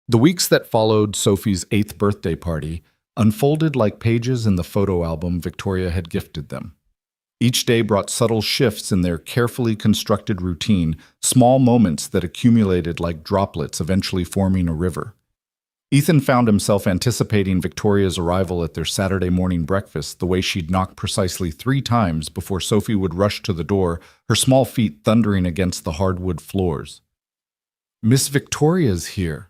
The weeks that followed Sophie's 8th birthday party unfolded like pages in the photo album Victoria had gifted them. Each day brought subtle shifts in their carefully constructed routine, small moments that accumulated like droplets, eventually forming a river. Ethan found himself anticipating Victoria's arrival at their Saturday morning breakfast the way she'd knock precisely 3 times before Sophie would rush to the door, her small feet thundering against the hardwood floors. "Miss Victoria's here,"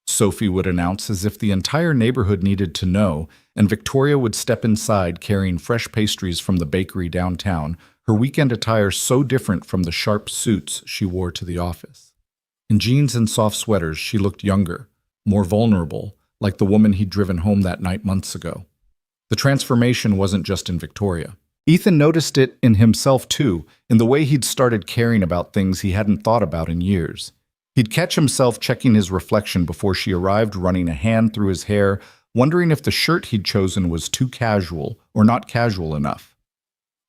Sophie would announce as if the entire neighborhood needed to know, and Victoria would step inside carrying fresh pastries from the bakery downtown, her weekend attire so different from the sharp suits she wore to the office. In jeans and soft sweaters, she looked younger, more vulnerable, like the woman he'd driven home that night months ago. The transformation wasn't just in Victoria. Ethan noticed it in himself too, in the way he'd started caring about things he hadn't thought about in years. He'd catch himself checking his reflection before she arrived, running a hand through his hair, wondering if the shirt he'd chosen was too casual or not casual enough.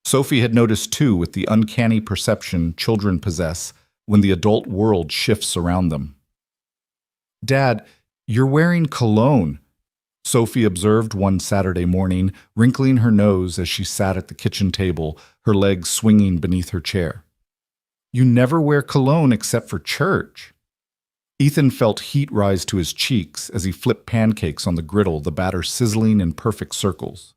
Sophie had noticed too, with the uncanny perception children possess when the adult world shifts around them. "Dad, you're wearing cologne," Sophie observed one Saturday morning, wrinkling her nose as she sat at the kitchen table, her legs swinging beneath her chair. "You never wear cologne except for church." Ethan felt heat rise to his cheeks as he flipped pancakes on the griddle, the batter sizzling in perfect circles.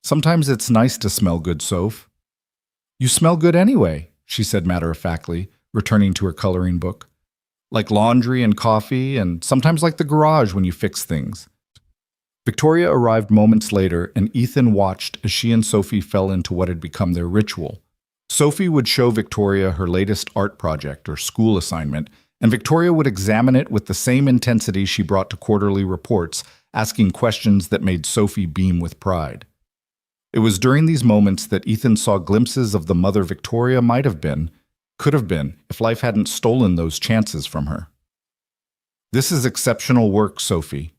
"Sometimes it's nice to smell good, Soph." "You smell good anyway," she said matter-of-factly, returning to her coloring book. "Like laundry and coffee, and sometimes like the garage when you fix things." Victoria arrived moments later, and Ethan watched as she and Sophie fell into what had become their ritual. Sophie would show Victoria her latest art project or school assignment, and Victoria would examine it with the same intensity she brought to quarterly reports, asking questions that made Sophie beam with pride. It was during these moments that Ethan saw glimpses of the mother Victoria might have been, could have been, if life hadn't stolen those chances from her. "This is exceptional work, Sophie,"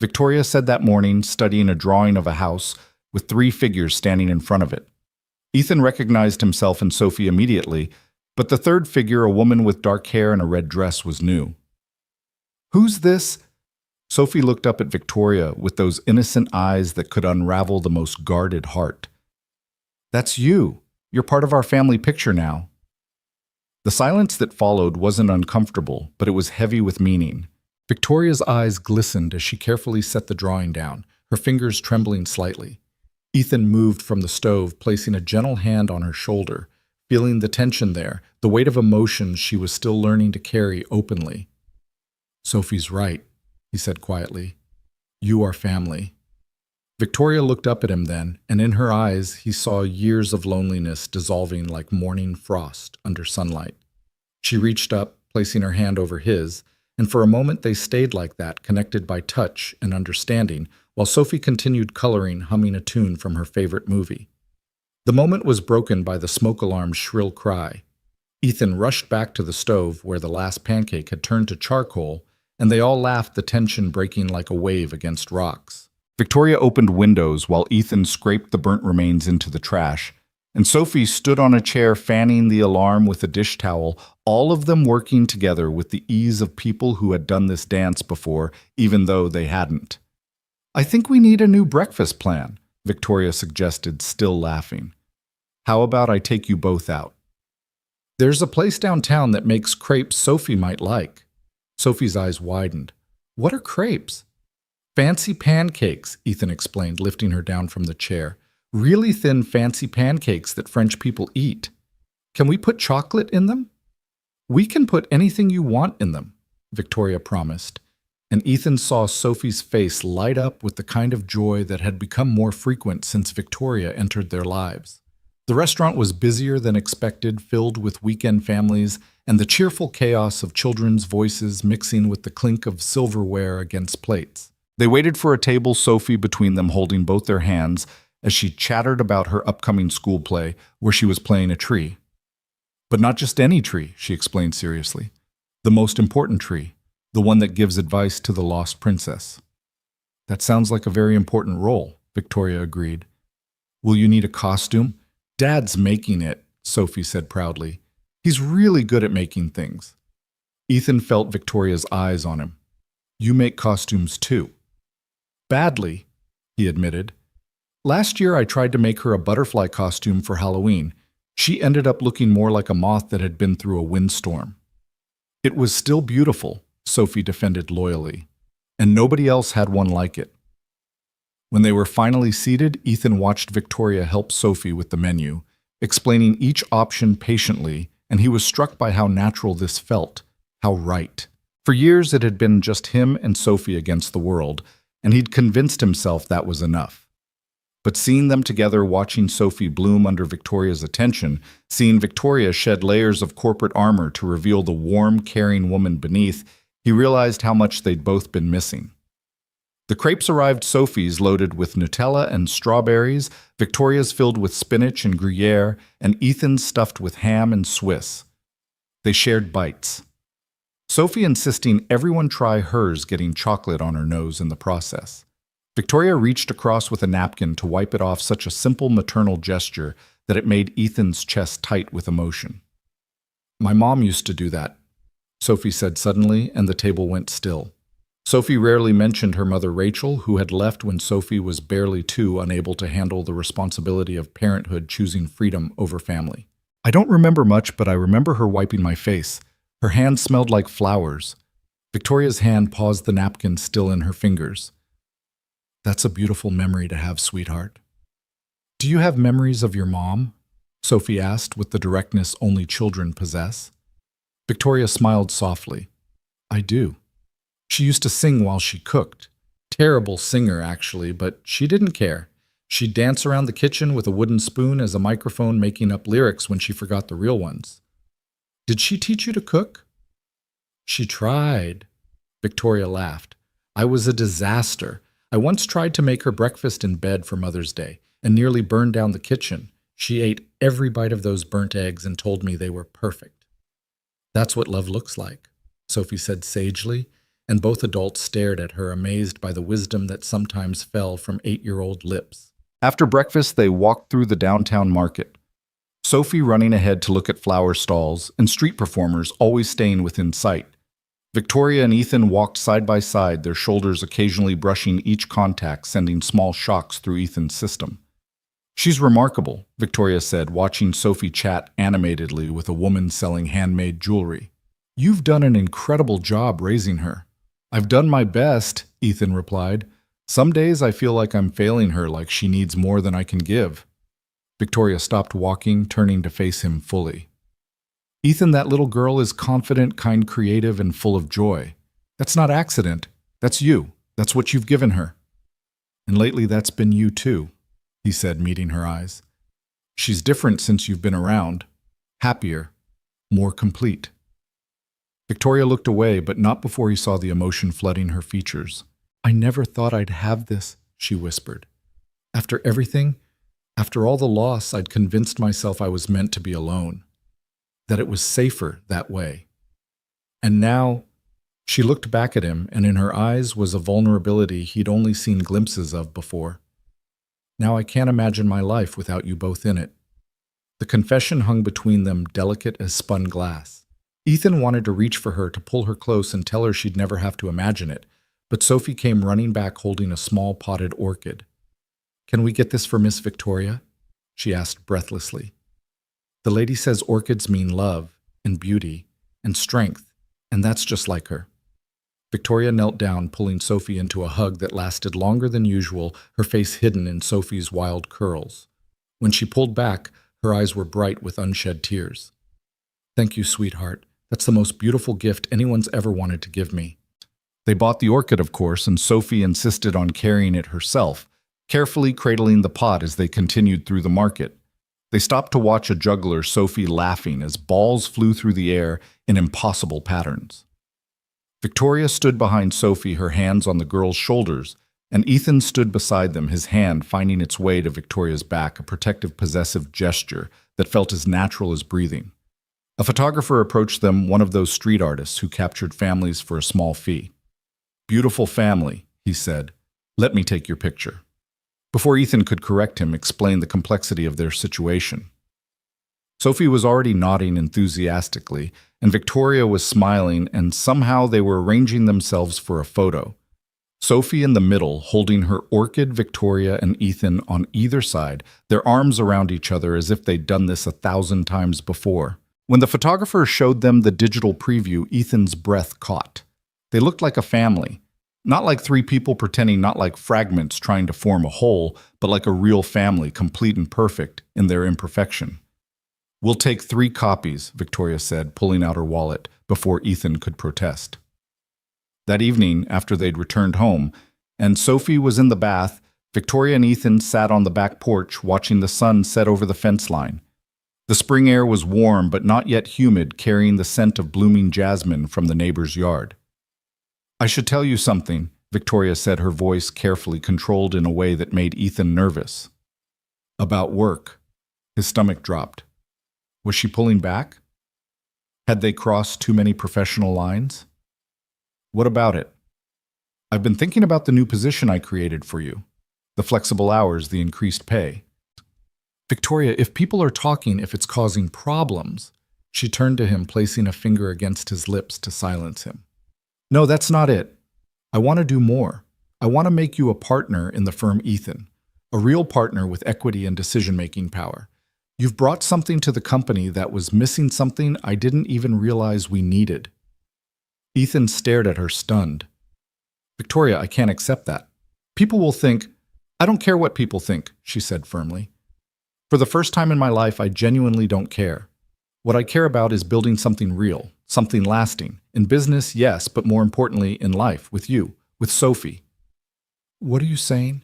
Victoria said that morning, studying a drawing of a house with 3 figures standing in front of it. Ethan recognized himself in Sophie immediately, but the third figure, a woman with dark hair and a red dress, was new. "Who's this?" Sophie looked up at Victoria with those innocent eyes that could unravel the most guarded heart. "That's you. You're part of our family picture now." The silence that followed wasn't uncomfortable, but it was heavy with meaning. Victoria's eyes glistened as she carefully set the drawing down, her fingers trembling slightly. Ethan moved from the stove, placing a gentle hand on her shoulder, feeling the tension there, the weight of emotions she was still learning to carry openly. "Sophie's right," he said quietly. "You are family." Victoria looked up at him then, and in her eyes he saw years of loneliness dissolving like morning frost under sunlight. She reached up, placing her hand over his, and for a moment they stayed like that, connected by touch and understanding, while Sophie continued coloring, humming a tune from her favorite movie. The moment was broken by the smoke alarm's shrill cry. Ethan rushed back to the stove where the last pancake had turned to charcoal, and they all laughed, the tension breaking like a wave against rocks. Victoria opened windows while Ethan scraped the burnt remains into the trash, and Sophie stood on a chair fanning the alarm with a dish towel, all of them working together with the ease of people who had done this dance before, even though they hadn't. "I think we need a new breakfast plan," Victoria suggested, still laughing. "How about I take you both out? There's a place downtown that makes crepes Sophie might like." Sophie's eyes widened. "What are crepes?" "Fancy pancakes," Ethan explained, lifting her down from the chair. "Really thin, fancy pancakes that French people eat. Can we put chocolate in them?" "We can put anything you want in them," Victoria promised, and Ethan saw Sophie's face light up with the kind of joy that had become more frequent since Victoria entered their lives. The restaurant was busier than expected, filled with weekend families and the cheerful chaos of children's voices mixing with the clink of silverware against plates. They waited for a table, Sophie between them holding both their hands, as she chattered about her upcoming school play, where she was playing a tree. "But not just any tree," she explained seriously. "The most important tree, the one that gives advice to the lost princess." "That sounds like a very important role," Victoria agreed. "Will you need a costume?" "Dad's making it," Sophie said proudly. "He's really good at making things." Ethan felt Victoria's eyes on him. You make costumes too. Badly, he admitted. Last year I tried to make her a butterfly costume for Halloween. She ended up looking more like a moth that had been through a windstorm. It was still beautiful, Sophie defended loyally, and nobody else had one like it. When they were finally seated, Ethan watched Victoria help Sophie with the menu, explaining each option patiently, and he was struck by how natural this felt, how right. For years it had been just him and Sophie against the world, and he'd convinced himself that was enough. But seeing them together, watching Sophie bloom under Victoria's attention, seeing Victoria shed layers of corporate armor to reveal the warm, caring woman beneath, he realized how much they'd both been missing. The crepes arrived, Sophie's loaded with Nutella and strawberries, Victoria's filled with spinach and Gruyere, and Ethan's stuffed with ham and Swiss. They shared bites. Sophie insisting everyone try hers, getting chocolate on her nose in the process. Victoria reached across with a napkin to wipe it off, such a simple maternal gesture that it made Ethan's chest tight with emotion. My mom used to do that, Sophie said suddenly, and the table went still. Sophie rarely mentioned her mother Rachel, who had left when Sophie was barely 2, unable to handle the responsibility of parenthood, choosing freedom over family. I don't remember much, but I remember her wiping my face. Her hand smelled like flowers. Victoria's hand paused, the napkin still in her fingers. That's a beautiful memory to have, sweetheart. Do you have memories of your mom? Sophie asked with the directness only children possess. Victoria smiled softly. I do. She used to sing while she cooked. Terrible singer, actually, but she didn't care. She'd dance around the kitchen with a wooden spoon as a microphone, making up lyrics when she forgot the real ones. Did she teach you to cook? She tried. Victoria laughed. I was a disaster. I once tried to make her breakfast in bed for Mother's Day and nearly burned down the kitchen. She ate every bite of those burnt eggs and told me they were perfect. That's what love looks like, Sophie said sagely, and both adults stared at her, amazed by the wisdom that sometimes fell from 8-year-old lips. After breakfast, they walked through the downtown market, Sophie running ahead to look at flower stalls and street performers always staying within sight. Victoria and Ethan walked side by side, their shoulders occasionally brushing each contact, sending small shocks through Ethan's system. She's remarkable, Victoria said, watching Sophie chat animatedly with a woman selling handmade jewelry. You've done an incredible job raising her. I've done my best, Ethan replied. Some days I feel like I'm failing her, like she needs more than I can give. Victoria stopped walking, turning to face him fully. Ethan, that little girl is confident, kind, creative, and full of joy. That's not accident. That's you. That's what you've given her. And lately that's been you too, he said, meeting her eyes. She's different since you've been around. Happier. More complete. Victoria looked away, but not before he saw the emotion flooding her features. I never thought I'd have this, she whispered. After everything, after all the loss, I'd convinced myself I was meant to be alone, that it was safer that way. And now, she looked back at him, and in her eyes was a vulnerability he'd only seen glimpses of before. Now I can't imagine my life without you both in it. The confession hung between them, delicate as spun glass. Ethan wanted to reach for her, to pull her close and tell her she'd never have to imagine it, but Sophie came running back holding a small potted orchid. Can we get this for Miss Victoria? She asked breathlessly. The lady says orchids mean love and beauty and strength, and that's just like her. Victoria knelt down, pulling Sophie into a hug that lasted longer than usual, her face hidden in Sophie's wild curls. When she pulled back, her eyes were bright with unshed tears. Thank you, sweetheart. That's the most beautiful gift anyone's ever wanted to give me. They bought the orchid, of course, and Sophie insisted on carrying it herself, carefully cradling the pot as they continued through the market. They stopped to watch a juggler, Sophie laughing as balls flew through the air in impossible patterns. Victoria stood behind Sophie, her hands on the girl's shoulders, and Ethan stood beside them, his hand finding its way to Victoria's back, a protective, possessive gesture that felt as natural as breathing. A photographer approached them, one of those street artists who captured families for a small fee. Beautiful family, he said. Let me take your picture. Before Ethan could correct him, explain the complexity of their situation. Sophie was already nodding enthusiastically, and Victoria was smiling, and somehow they were arranging themselves for a photo. Sophie in the middle, holding her orchid, Victoria and Ethan on either side, their arms around each other as if they'd done this 1,000 times before. When the photographer showed them the digital preview, Ethan's breath caught. They looked like a family. Not like three people pretending, not like fragments trying to form a whole, but like a real family, complete and perfect in their imperfection. "We'll take 3 copies," Victoria said, pulling out her wallet before Ethan could protest. That evening, after they'd returned home, and Sophie was in the bath, Victoria and Ethan sat on the back porch watching the sun set over the fence line. The spring air was warm but not yet humid, carrying the scent of blooming jasmine from the neighbor's yard. "I should tell you something," Victoria said, her voice carefully controlled in a way that made Ethan nervous. "About work." His stomach dropped. Was she pulling back? Had they crossed too many professional lines? "What about it?" "I've been thinking about the new position I created for you. The flexible hours, the increased pay." "Victoria, if people are talking, if it's causing problems..." She turned to him, placing a finger against his lips to silence him. "No, that's not it. I want to do more. I want to make you a partner in the firm, Ethan. A real partner with equity and decision-making power. You've brought something to the company that was missing, something I didn't even realize we needed." Ethan stared at her, stunned. "Victoria, I can't accept that. People will think..." "I don't care what people think," she said firmly. "For the first time in my life, I genuinely don't care. What I care about is building something real, something lasting. In business, yes, but more importantly, in life, with you, with Sophie." "What are you saying?"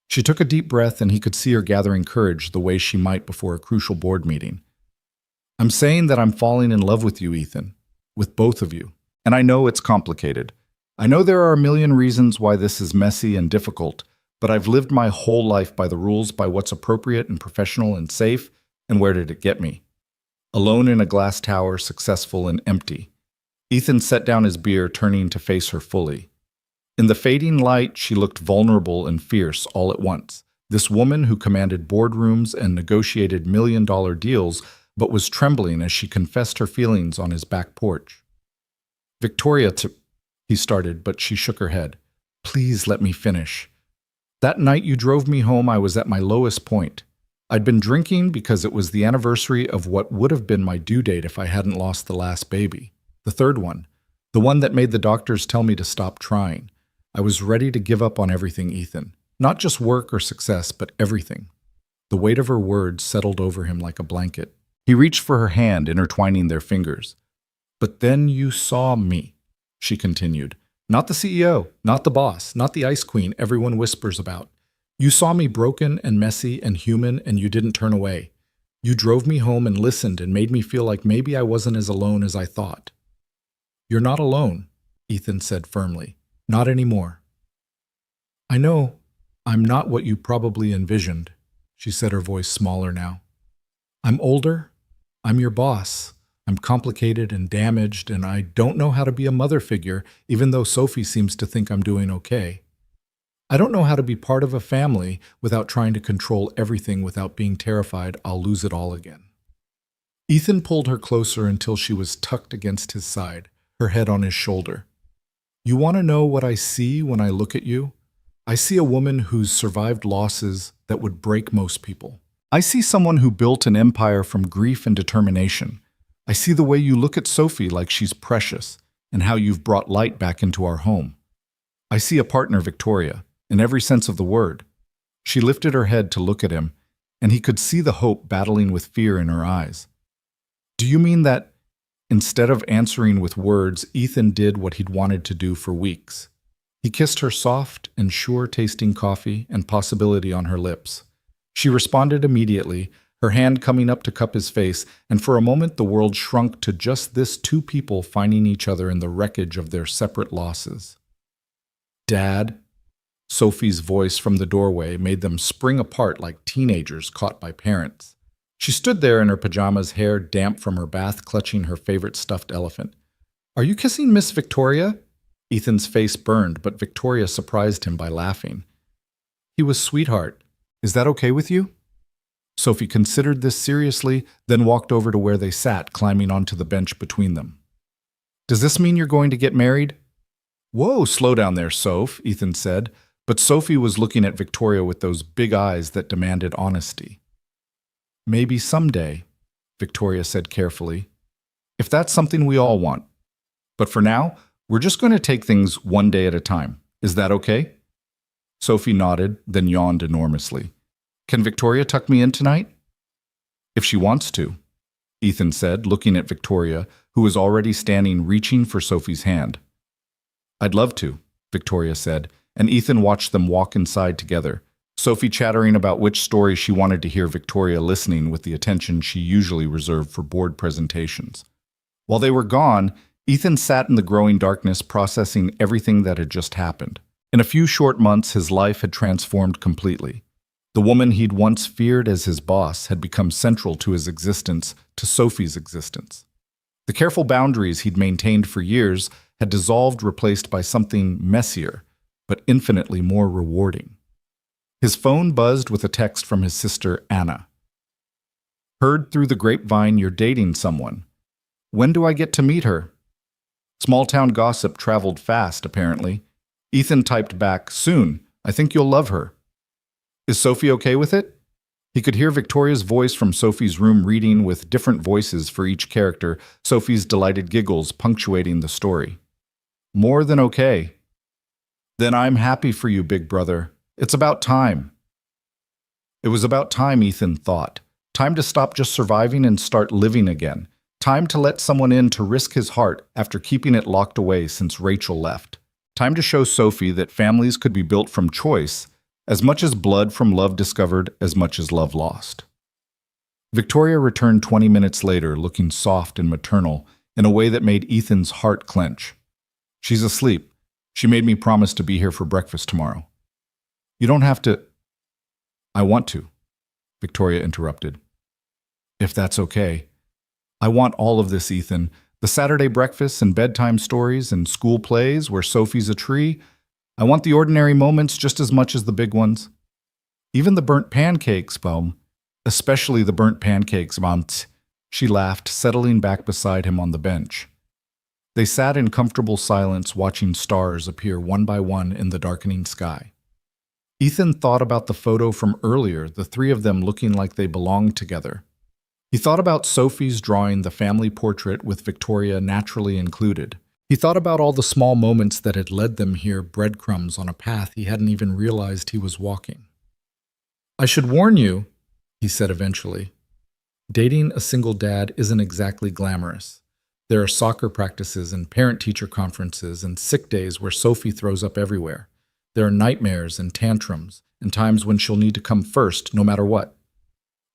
She took a deep breath, and he could see her gathering courage the way she might before a crucial board meeting. "I'm saying that I'm falling in love with you, Ethan. With both of you. And I know it's complicated. I know there are a million reasons why this is messy and difficult, but I've lived my whole life by the rules, by what's appropriate and professional and safe, and where did it get me? Alone in a glass tower, successful and empty." Ethan set down his beer, turning to face her fully. In the fading light, she looked vulnerable and fierce all at once. This woman who commanded boardrooms and negotiated million-dollar deals, but was trembling as she confessed her feelings on his back porch. "Victoria, he started, but she shook her head. "Please let me finish. That night you drove me home, I was at my lowest point. I'd been drinking because it was the anniversary of what would have been my due date if I hadn't lost the last baby. The third one. The one that made the doctors tell me to stop trying. I was ready to give up on everything, Ethan. Not just work or success, but everything." The weight of her words settled over him like a blanket. He reached for her hand, intertwining their fingers. "But then you saw me," she continued. "Not the CEO, not the boss, not the ice queen everyone whispers about. You saw me broken and messy and human, and you didn't turn away. You drove me home and listened and made me feel like maybe I wasn't as alone as I thought." "You're not alone," Ethan said firmly. "Not anymore." "I know I'm not what you probably envisioned," she said, her voice smaller now. "I'm older. I'm your boss. I'm complicated and damaged, and I don't know how to be a mother figure, even though Sophie seems to think I'm doing okay. I don't know how to be part of a family without trying to control everything, without being terrified I'll lose it all again." Ethan pulled her closer until she was tucked against his side, her head on his shoulder. "You want to know what I see when I look at you? I see a woman who's survived losses that would break most people. I see someone who built an empire from grief and determination. I see the way you look at Sophie like she's precious, and how you've brought light back into our home. I see a partner, Victoria, in every sense of the word." She lifted her head to look at him, and he could see the hope battling with fear in her eyes. "Do you mean that..." Instead of answering with words, Ethan did what he'd wanted to do for weeks. He kissed her soft and sure-tasting coffee and possibility on her lips. She responded immediately, her hand coming up to cup his face, and for a moment the world shrunk to just this two people finding each other in the wreckage of their separate losses. "Dad?" Sophie's voice from the doorway made them spring apart like teenagers caught by parents. She stood there in her pajamas, hair damp from her bath, clutching her favorite stuffed elephant. "Are you kissing Miss Victoria?" Ethan's face burned, but Victoria surprised him by laughing. "He was sweetheart. Is that okay with you?" Sophie considered this seriously, then walked over to where they sat, climbing onto the bench between them. Does this mean you're going to get married? Whoa, slow down there, Soph, Ethan said, but Sophie was looking at Victoria with those big eyes that demanded honesty. Maybe someday, Victoria said carefully, if that's something we all want. But for now, we're just going to take things one day at a time. Is that okay? Sophie nodded, then yawned enormously. Can Victoria tuck me in tonight? If she wants to, Ethan said, looking at Victoria, who was already standing reaching for Sophie's hand. I'd love to, Victoria said, and Ethan watched them walk inside together, Sophie chattering about which story she wanted to hear, Victoria listening with the attention she usually reserved for board presentations. While they were gone, Ethan sat in the growing darkness processing everything that had just happened. In a few short months, his life had transformed completely. The woman he'd once feared as his boss had become central to his existence, to Sophie's existence. The careful boundaries he'd maintained for years had dissolved, replaced by something messier, but infinitely more rewarding. His phone buzzed with a text from his sister, Anna. Heard through the grapevine you're dating someone. When do I get to meet her? Small-town gossip traveled fast, apparently. Ethan typed back, soon. I think you'll love her. Is Sophie okay with it? He could hear Victoria's voice from Sophie's room reading with different voices for each character, Sophie's delighted giggles punctuating the story. More than okay. Then I'm happy for you, big brother. It's about time. It was about time, Ethan thought. Time to stop just surviving and start living again. Time to let someone in to risk his heart after keeping it locked away since Rachel left. Time to show Sophie that families could be built from choice, as much as blood from love discovered, as much as love lost. Victoria returned 20 minutes later, looking soft and maternal in a way that made Ethan's heart clench. She's asleep. She made me promise to be here for breakfast tomorrow. You don't have to. I want to, Victoria interrupted. If that's okay. I want all of this, Ethan. The Saturday breakfasts and bedtime stories and school plays where Sophie's a tree. I want the ordinary moments just as much as the big ones. Even the burnt pancakes, Baum. Especially the burnt pancakes, Baum. She laughed, settling back beside him on the bench. They sat in comfortable silence, watching stars appear one by one in the darkening sky. Ethan thought about the photo from earlier, the three of them looking like they belonged together. He thought about Sophie's drawing the family portrait with Victoria naturally included. He thought about all the small moments that had led them here, breadcrumbs on a path he hadn't even realized he was walking. I should warn you, he said eventually. Dating a single dad isn't exactly glamorous. There are soccer practices and parent-teacher conferences and sick days where Sophie throws up everywhere. There are nightmares and tantrums and times when she'll need to come first, no matter what.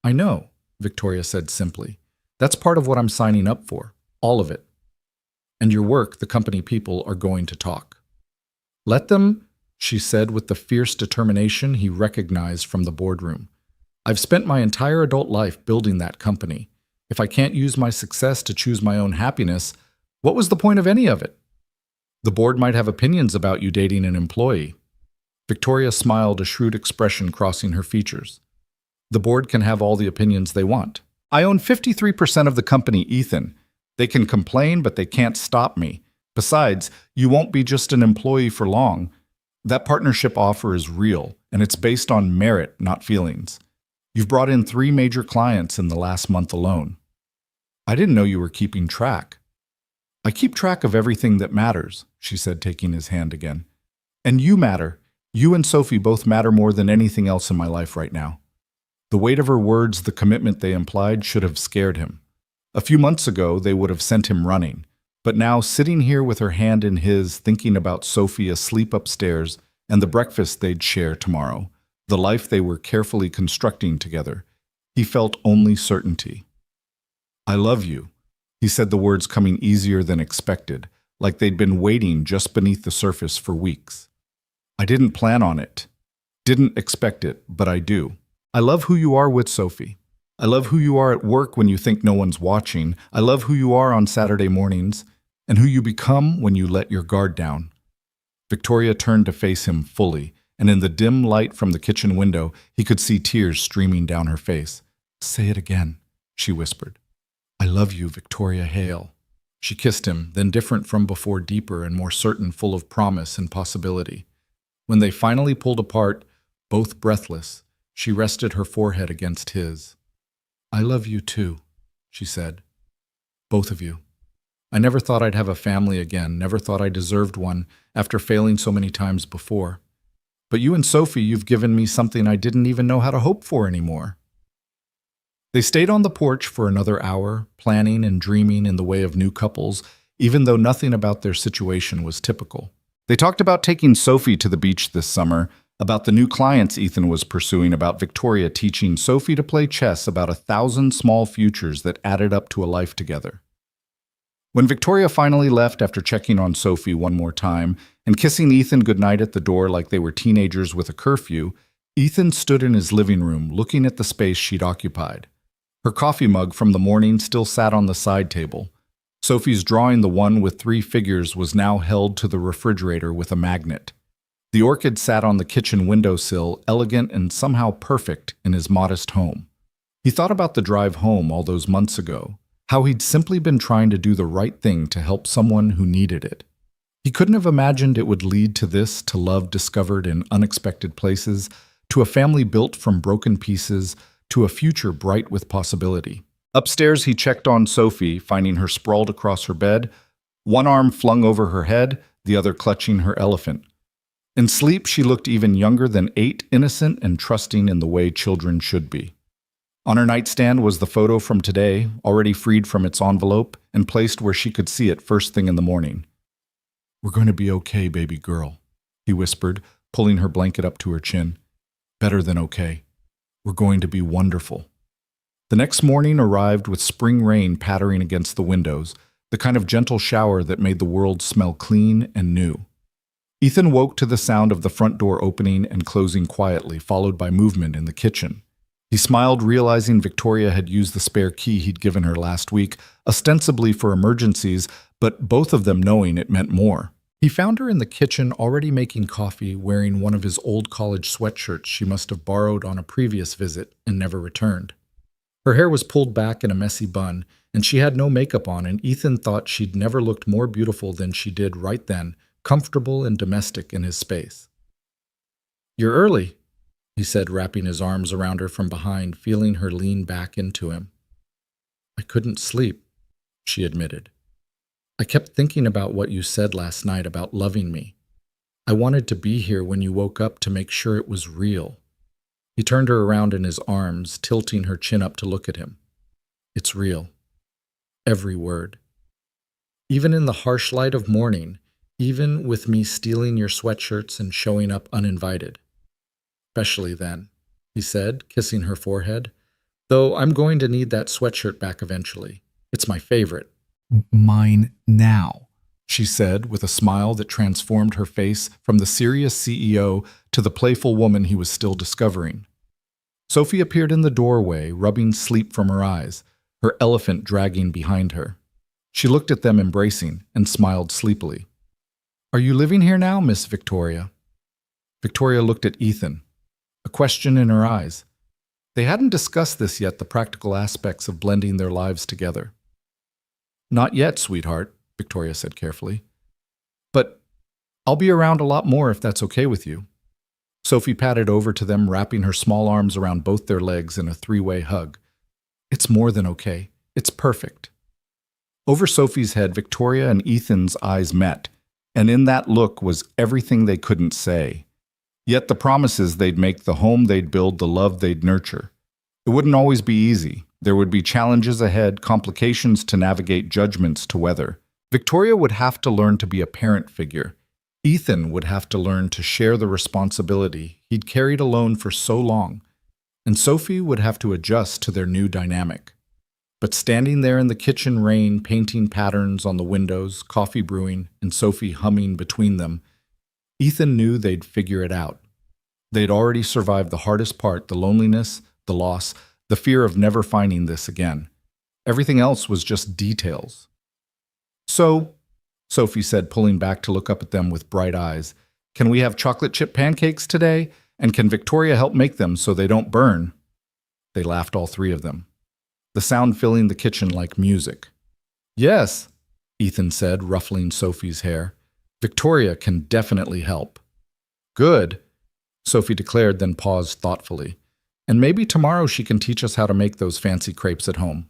I know, Victoria said simply. That's part of what I'm signing up for, all of it. And your work, the company people, are going to talk. Let them, she said with the fierce determination he recognized from the boardroom. I've spent my entire adult life building that company. If I can't use my success to choose my own happiness, what was the point of any of it? The board might have opinions about you dating an employee. Victoria smiled, a shrewd expression crossing her features. The board can have all the opinions they want. I own 53% of the company, Ethan. They can complain, but they can't stop me. Besides, you won't be just an employee for long. That partnership offer is real, and it's based on merit, not feelings. You've brought in 3 major clients in the last month alone. I didn't know you were keeping track. I keep track of everything that matters, she said, taking his hand again. And you matter. You and Sophie both matter more than anything else in my life right now. The weight of her words, the commitment they implied, should have scared him. A few months ago, they would have sent him running. But now, sitting here with her hand in his, thinking about Sophie asleep upstairs and the breakfast they'd share tomorrow, the life they were carefully constructing together, he felt only certainty. I love you, he said, the words coming easier than expected, like they'd been waiting just beneath the surface for weeks. I didn't plan on it, didn't expect it, but I do. I love who you are with Sophie. I love who you are at work when you think no one's watching. I love who you are on Saturday mornings, and who you become when you let your guard down. Victoria turned to face him fully, and in the dim light from the kitchen window, he could see tears streaming down her face. Say it again, she whispered. I love you, Victoria Hale. She kissed him, then different from before, deeper and more certain, full of promise and possibility. When they finally pulled apart, both breathless, she rested her forehead against his. I love you too, she said. Both of you. I never thought I'd have a family again, never thought I deserved one after failing so many times before. But you and Sophie, you've given me something I didn't even know how to hope for anymore. They stayed on the porch for another hour, planning and dreaming in the way of new couples, even though nothing about their situation was typical. They talked about taking Sophie to the beach this summer, about the new clients Ethan was pursuing, about Victoria teaching Sophie to play chess, about 1,000 small futures that added up to a life together. When Victoria finally left after checking on Sophie one more time and kissing Ethan goodnight at the door like they were teenagers with a curfew, Ethan stood in his living room looking at the space she'd occupied. Her coffee mug from the morning still sat on the side table. Sophie's drawing, the one with 3 figures, was now held to the refrigerator with a magnet. The orchid sat on the kitchen windowsill, elegant and somehow perfect in his modest home. He thought about the drive home all those months ago, how he'd simply been trying to do the right thing to help someone who needed it. He couldn't have imagined it would lead to this, to love discovered in unexpected places, to a family built from broken pieces, to a future bright with possibility. Upstairs, he checked on Sophie, finding her sprawled across her bed, one arm flung over her head, the other clutching her elephant. In sleep, she looked even younger than 8, innocent and trusting in the way children should be. On her nightstand was the photo from today, already freed from its envelope and placed where she could see it first thing in the morning. We're going to be okay, baby girl, he whispered, pulling her blanket up to her chin. Better than okay. We're going to be wonderful. The next morning arrived with spring rain pattering against the windows, the kind of gentle shower that made the world smell clean and new. Ethan woke to the sound of the front door opening and closing quietly, followed by movement in the kitchen. He smiled, realizing Victoria had used the spare key he'd given her last week, ostensibly for emergencies, but both of them knowing it meant more. He found her in the kitchen, already making coffee, wearing one of his old college sweatshirts she must have borrowed on a previous visit and never returned. Her hair was pulled back in a messy bun, and she had no makeup on, and Ethan thought she'd never looked more beautiful than she did right then, comfortable and domestic in his space. You're early, he said, wrapping his arms around her from behind, feeling her lean back into him. I couldn't sleep, she admitted. I kept thinking about what you said last night about loving me. I wanted to be here when you woke up to make sure it was real. He turned her around in his arms, tilting her chin up to look at him. It's real. Every word. Even in the harsh light of morning, even with me stealing your sweatshirts and showing up uninvited. Especially then, he said, kissing her forehead. Though I'm going to need that sweatshirt back eventually. It's my favorite. Mine now, she said with a smile that transformed her face from the serious CEO to the playful woman he was still discovering. Sophie appeared in the doorway, rubbing sleep from her eyes, her elephant dragging behind her. She looked at them embracing and smiled sleepily. Are you living here now, Miss Victoria? Victoria looked at Ethan, a question in her eyes. They hadn't discussed this yet, the practical aspects of blending their lives together. Not yet, sweetheart, Victoria said carefully. But I'll be around a lot more if that's okay with you. Sophie patted over to them, wrapping her small arms around both their legs in a 3-way hug. It's more than okay. It's perfect. Over Sophie's head, Victoria and Ethan's eyes met, and in that look was everything they couldn't say. Yet the promises they'd make, the home they'd build, the love they'd nurture. It wouldn't always be easy. There would be challenges ahead, complications to navigate, judgments to weather. Victoria would have to learn to be a parent figure. Ethan would have to learn to share the responsibility he'd carried alone for so long. And Sophie would have to adjust to their new dynamic. But standing there in the kitchen rain, painting patterns on the windows, coffee brewing, and Sophie humming between them, Ethan knew they'd figure it out. They'd already survived the hardest part, the loneliness, the loss, the fear of never finding this again. Everything else was just details. So, Sophie said, pulling back to look up at them with bright eyes, can we have chocolate chip pancakes today? And can Victoria help make them so they don't burn? They laughed, all three of them, the sound filling the kitchen like music. Yes, Ethan said, ruffling Sophie's hair. Victoria can definitely help. Good, Sophie declared, then paused thoughtfully. And maybe tomorrow she can teach us how to make those fancy crepes at home.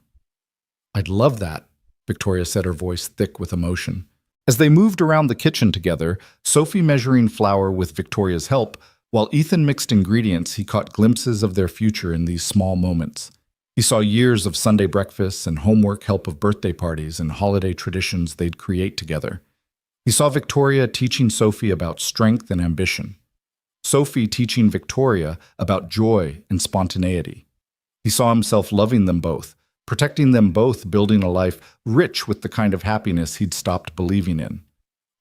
I'd love that, Victoria said, her voice thick with emotion. As they moved around the kitchen together, Sophie measuring flour with Victoria's help, while Ethan mixed ingredients, he caught glimpses of their future in these small moments. He saw years of Sunday breakfasts and homework help of birthday parties and holiday traditions they'd create together. He saw Victoria teaching Sophie about strength and ambition. Sophie teaching Victoria about joy and spontaneity. He saw himself loving them both, protecting them both, building a life rich with the kind of happiness he'd stopped believing in.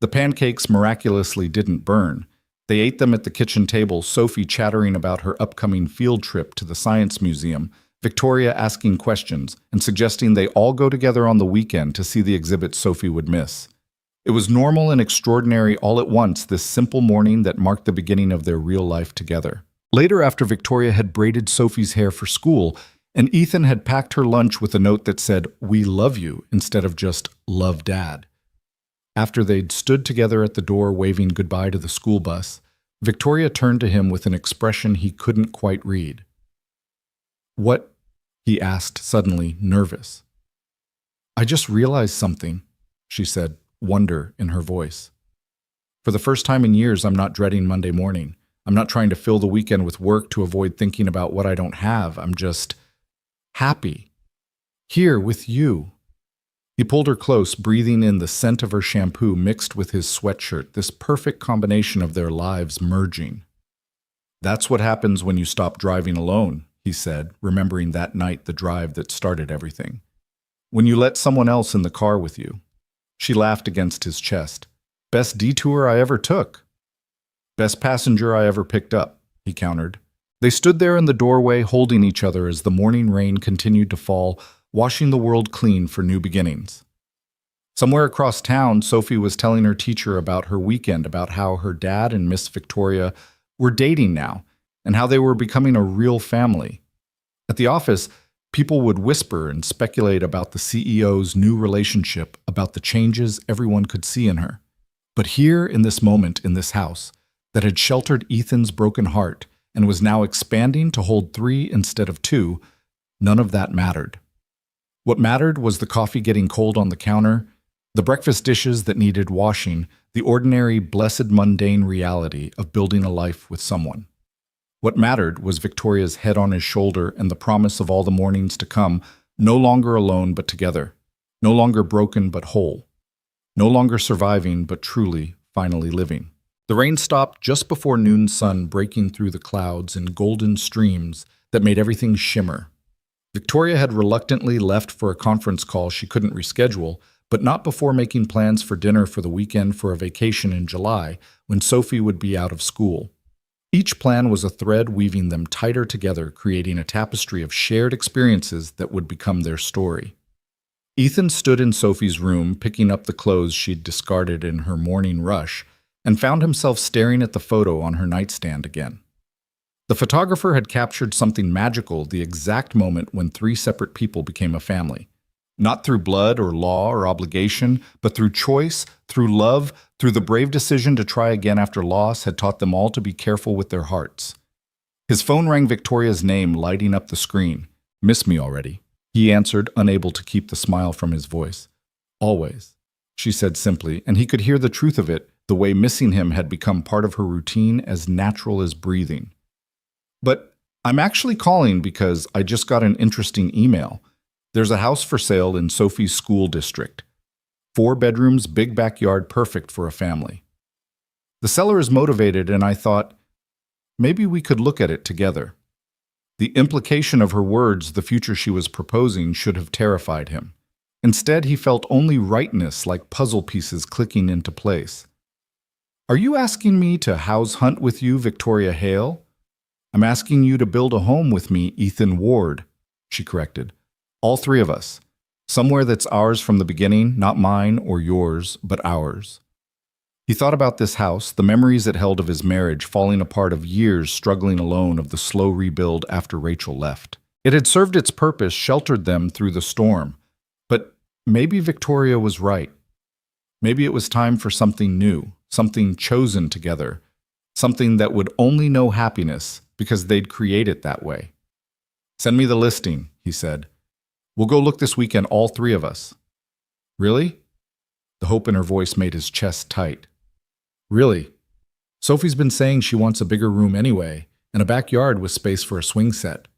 The pancakes miraculously didn't burn. They ate them at the kitchen table, Sophie chattering about her upcoming field trip to the Science Museum, Victoria asking questions and suggesting they all go together on the weekend to see the exhibit Sophie would miss. It was normal and extraordinary all at once, this simple morning that marked the beginning of their real life together. Later, after Victoria had braided Sophie's hair for school, and Ethan had packed her lunch with a note that said, "We love you," instead of just "Love, Dad." After they'd stood together at the door waving goodbye to the school bus, Victoria turned to him with an expression he couldn't quite read. "What?" he asked, suddenly nervous. "I just realized something," she said, wonder in her voice. "For the first time in years, I'm not dreading Monday morning. I'm not trying to fill the weekend with work to avoid thinking about what I don't have. I'm just happy. Here with you." He pulled her close, breathing in the scent of her shampoo mixed with his sweatshirt, this perfect combination of their lives merging. "That's what happens when you stop driving alone," he said, remembering that night the drive that started everything. "When you let someone else in the car with you." She laughed against his chest. "Best detour I ever took." "Best passenger I ever picked up," he countered. They stood there in the doorway holding each other as the morning rain continued to fall, washing the world clean for new beginnings. Somewhere across town, Sophie was telling her teacher about her weekend, about how her dad and Miss Victoria were dating now, and how they were becoming a real family. At the office, people would whisper and speculate about the CEO's new relationship, about the changes everyone could see in her. But here, in this moment, in this house, that had sheltered Ethan's broken heart and was now expanding to hold 3 instead of 2, none of that mattered. What mattered was the coffee getting cold on the counter, the breakfast dishes that needed washing, the ordinary, blessed, mundane reality of building a life with someone. What mattered was Victoria's head on his shoulder and the promise of all the mornings to come, no longer alone but together, no longer broken but whole, no longer surviving but truly, finally living. The rain stopped just before noon sun breaking through the clouds in golden streams that made everything shimmer. Victoria had reluctantly left for a conference call she couldn't reschedule, but not before making plans for dinner for the weekend for a vacation in July when Sophie would be out of school. Each plan was a thread weaving them tighter together, creating a tapestry of shared experiences that would become their story. Ethan stood in Sophie's room, picking up the clothes she'd discarded in her morning rush, and found himself staring at the photo on her nightstand again. The photographer had captured something magical, the exact moment when 3 separate people became a family. Not through blood or law or obligation, but through choice, through love, through the brave decision to try again after loss had taught them all to be careful with their hearts. His phone rang, Victoria's name lighting up the screen. "Miss me already?" He answered, unable to keep the smile from his voice. "Always," she said simply, and he could hear the truth of it, the way missing him had become part of her routine, as natural as breathing. "But I'm actually calling because I just got an interesting email. There's a house for sale in Sophie's school district. 4 bedrooms, big backyard, perfect for a family. The seller is motivated, and I thought, maybe we could look at it together." The implication of her words, the future she was proposing, should have terrified him. Instead, he felt only rightness, like puzzle pieces clicking into place. "Are you asking me to house hunt with you, Victoria Hale?" "I'm asking you to build a home with me, Ethan Ward," she corrected. "All 3 of us. Somewhere that's ours from the beginning, not mine or yours, but ours." He thought about this house, the memories it held of his marriage, falling apart, of years struggling alone, of the slow rebuild after Rachel left. It had served its purpose, sheltered them through the storm. But maybe Victoria was right. Maybe it was time for something new, something chosen together, something that would only know happiness because they'd create it that way. "Send me the listing," he said. "We'll go look this weekend, all three of us." "Really?" The hope in her voice made his chest tight. "Really. Sophie's been saying she wants a bigger room anyway, and a backyard with space for a swing set.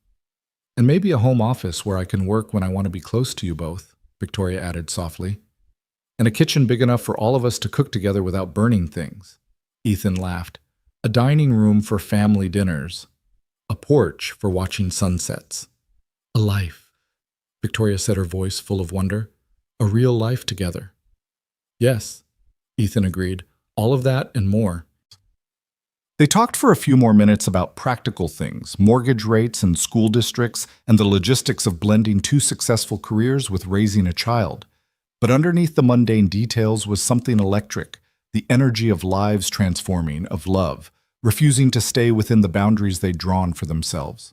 And maybe a home office where I can work when I want to be close to you both," Victoria added softly. "And a kitchen big enough for all of us to cook together without burning things." Ethan laughed. "A dining room for family dinners. A porch for watching sunsets. A life," Victoria said, her voice full of wonder. "A real life together." "Yes," Ethan agreed. "All of that and more." They talked for a few more minutes about practical things, mortgage rates and school districts, and the logistics of blending two successful careers with raising a child. But underneath the mundane details was something electric, the energy of lives transforming, of love, refusing to stay within the boundaries they'd drawn for themselves.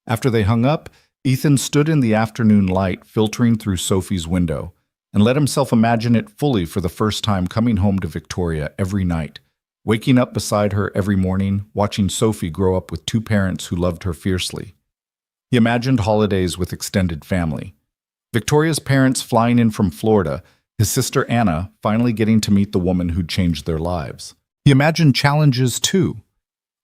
After they hung up, Ethan stood in the afternoon light filtering through Sophie's window and let himself imagine it fully for the first time, coming home to Victoria every night, waking up beside her every morning, watching Sophie grow up with two parents who loved her fiercely. He imagined holidays with extended family. Victoria's parents flying in from Florida, his sister Anna finally getting to meet the woman who'd changed their lives. He imagined challenges too.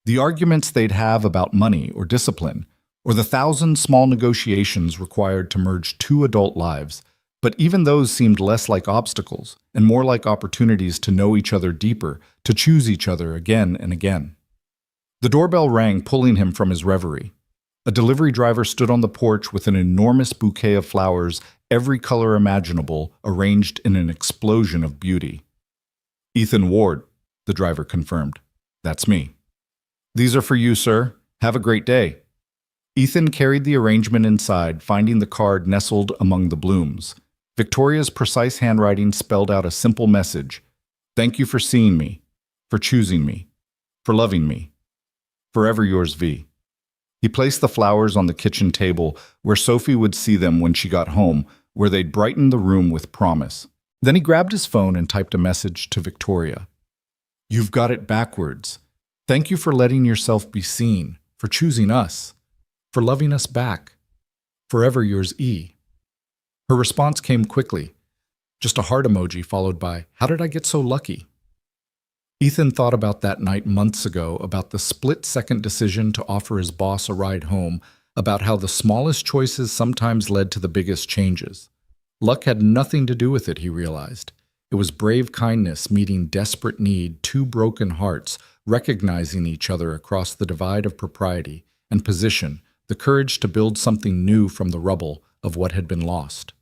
The arguments they'd have about money or discipline, or the 1,000 small negotiations required to merge two adult lives. But even those seemed less like obstacles and more like opportunities to know each other deeper, to choose each other again and again. The doorbell rang, pulling him from his reverie. A delivery driver stood on the porch with an enormous bouquet of flowers, every color imaginable, arranged in an explosion of beauty. "Ethan Ward," the driver confirmed. "That's me." "These are for you, sir. Have a great day." Ethan carried the arrangement inside, finding the card nestled among the blooms. Victoria's precise handwriting spelled out a simple message: "Thank you for seeing me, for choosing me, for loving me. Forever yours, V." He placed the flowers on the kitchen table where Sophie would see them when she got home, where they'd brighten the room with promise. Then he grabbed his phone and typed a message to Victoria. "You've got it backwards. Thank you for letting yourself be seen, for choosing us, for loving us back. Forever yours, E." Her response came quickly, just a heart emoji followed by, "How did I get so lucky?" Ethan thought about that night months ago, about the split-second decision to offer his boss a ride home, about how the smallest choices sometimes led to the biggest changes. Luck had nothing to do with it, he realized. It was brave kindness meeting desperate need, two broken hearts, recognizing each other across the divide of propriety and position, the courage to build something new from the rubble of what had been lost.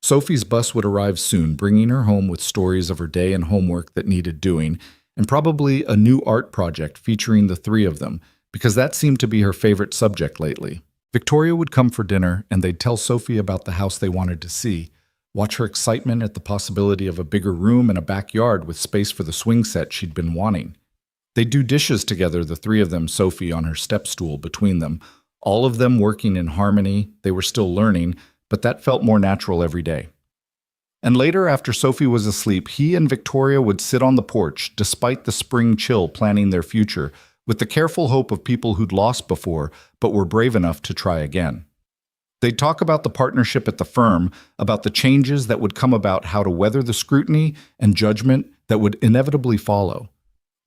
Sophie's bus would arrive soon, bringing her home with stories of her day and homework that needed doing, and probably a new art project featuring the three of them, because that seemed to be her favorite subject lately. Victoria would come for dinner, and they'd tell Sophie about the house they wanted to see, watch her excitement at the possibility of a bigger room and a backyard with space for the swing set she'd been wanting. They'd do dishes together, the three of them, Sophie on her step stool between them, all of them working in harmony. They were still learning, but that felt more natural every day. And later, after Sophie was asleep, he and Victoria would sit on the porch, despite the spring chill, planning their future, with the careful hope of people who'd lost before, but were brave enough to try again. They'd talk about the partnership at the firm, about the changes that would come about, how to weather the scrutiny and judgment that would inevitably follow.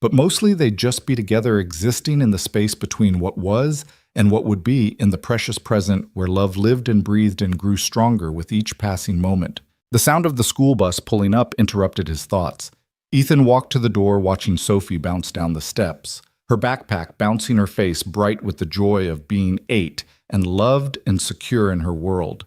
But mostly they'd just be together, existing in the space between what was and what would be, in the precious present where love lived and breathed and grew stronger with each passing moment. The sound of the school bus pulling up interrupted his thoughts. Ethan walked to the door, watching Sophie bounce down the steps, her backpack bouncing her face bright with the joy of being 8 and loved and secure in her world.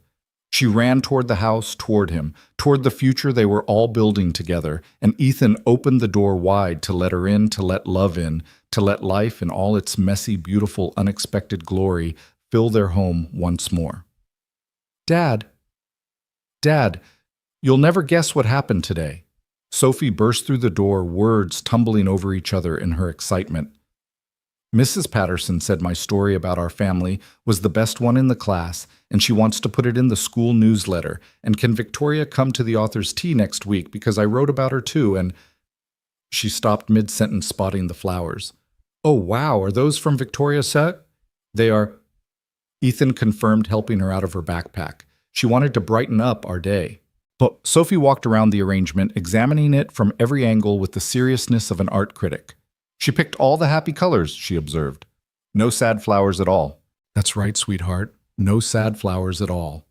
She ran toward the house, toward him, toward the future they were all building together, and Ethan opened the door wide to let her in, to let love in, to let life in all its messy, beautiful, unexpected glory fill their home once more. Dad, you'll never guess what happened today." Sophie burst through the door, words tumbling over each other in her excitement. Mrs. Patterson said my story about our family was the best one in the class, and she wants to put it in the school newsletter. And can Victoria come to the author's tea next week because I wrote about her too, and she stopped mid-sentence spotting the flowers. Oh, wow, are those from Victoria's set? They are, Ethan confirmed, helping her out of her backpack. She wanted to brighten up our day. But Sophie walked around the arrangement, examining it from every angle with the seriousness of an art critic. She picked all the happy colors, she observed. No sad flowers at all. That's right, sweetheart. No sad flowers at all.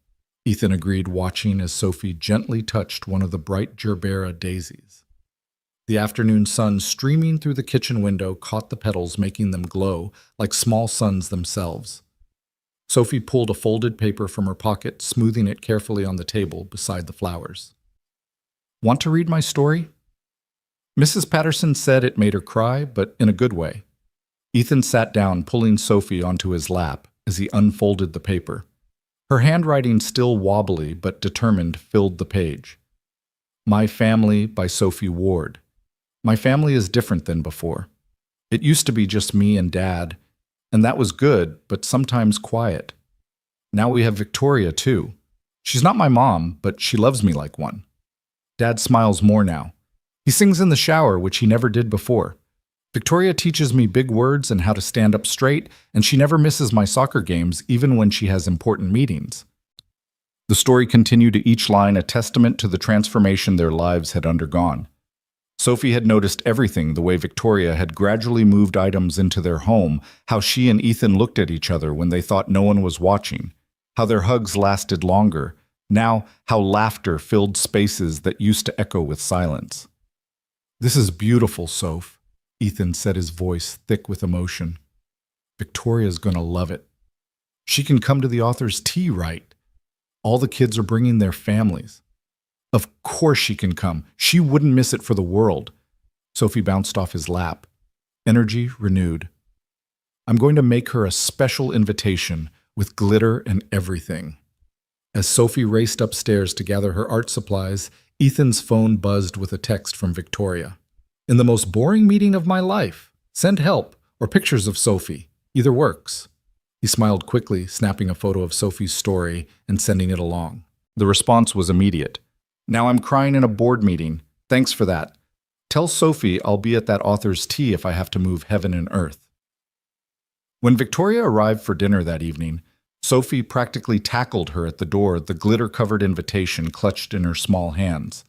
Ethan agreed, watching as Sophie gently touched one of the bright gerbera daisies. The afternoon sun streaming through the kitchen window caught the petals, making them glow like small suns themselves. Sophie pulled a folded paper from her pocket, smoothing it carefully on the table beside the flowers. Want to read my story? Mrs. Patterson said it made her cry, but in a good way. Ethan sat down, pulling Sophie onto his lap as he unfolded the paper. Her handwriting, still wobbly but determined, filled the page. My Family by Sophie Ward. My family is different than before. It used to be just me and Dad, and that was good, but sometimes quiet. Now we have Victoria, too. She's not my mom, but she loves me like one. Dad smiles more now. He sings in the shower, which he never did before. Victoria teaches me big words and how to stand up straight, and she never misses my soccer games, even when she has important meetings. The story continued, each line a testament to the transformation their lives had undergone. Sophie had noticed everything, the way Victoria had gradually moved items into their home, how she and Ethan looked at each other when they thought no one was watching, how their hugs lasted longer, now how laughter filled spaces that used to echo with silence. This is beautiful, Soph, Ethan said, his voice thick with emotion. Victoria's gonna love it. She can come to the author's tea, right? All the kids are bringing their families. Of course she can come. She wouldn't miss it for the world. Sophie bounced off his lap, energy renewed. I'm going to make her a special invitation with glitter and everything. As Sophie raced upstairs to gather her art supplies, Ethan's phone buzzed with a text from Victoria. In the most boring meeting of my life. Send help or pictures of Sophie. Either works. He smiled quickly, snapping a photo of Sophie's story and sending it along. The response was immediate. Now I'm crying in a board meeting. Thanks for that. Tell Sophie I'll be at that author's tea if I have to move heaven and earth. When Victoria arrived for dinner that evening, Sophie practically tackled her at the door, the glitter-covered invitation clutched in her small hands.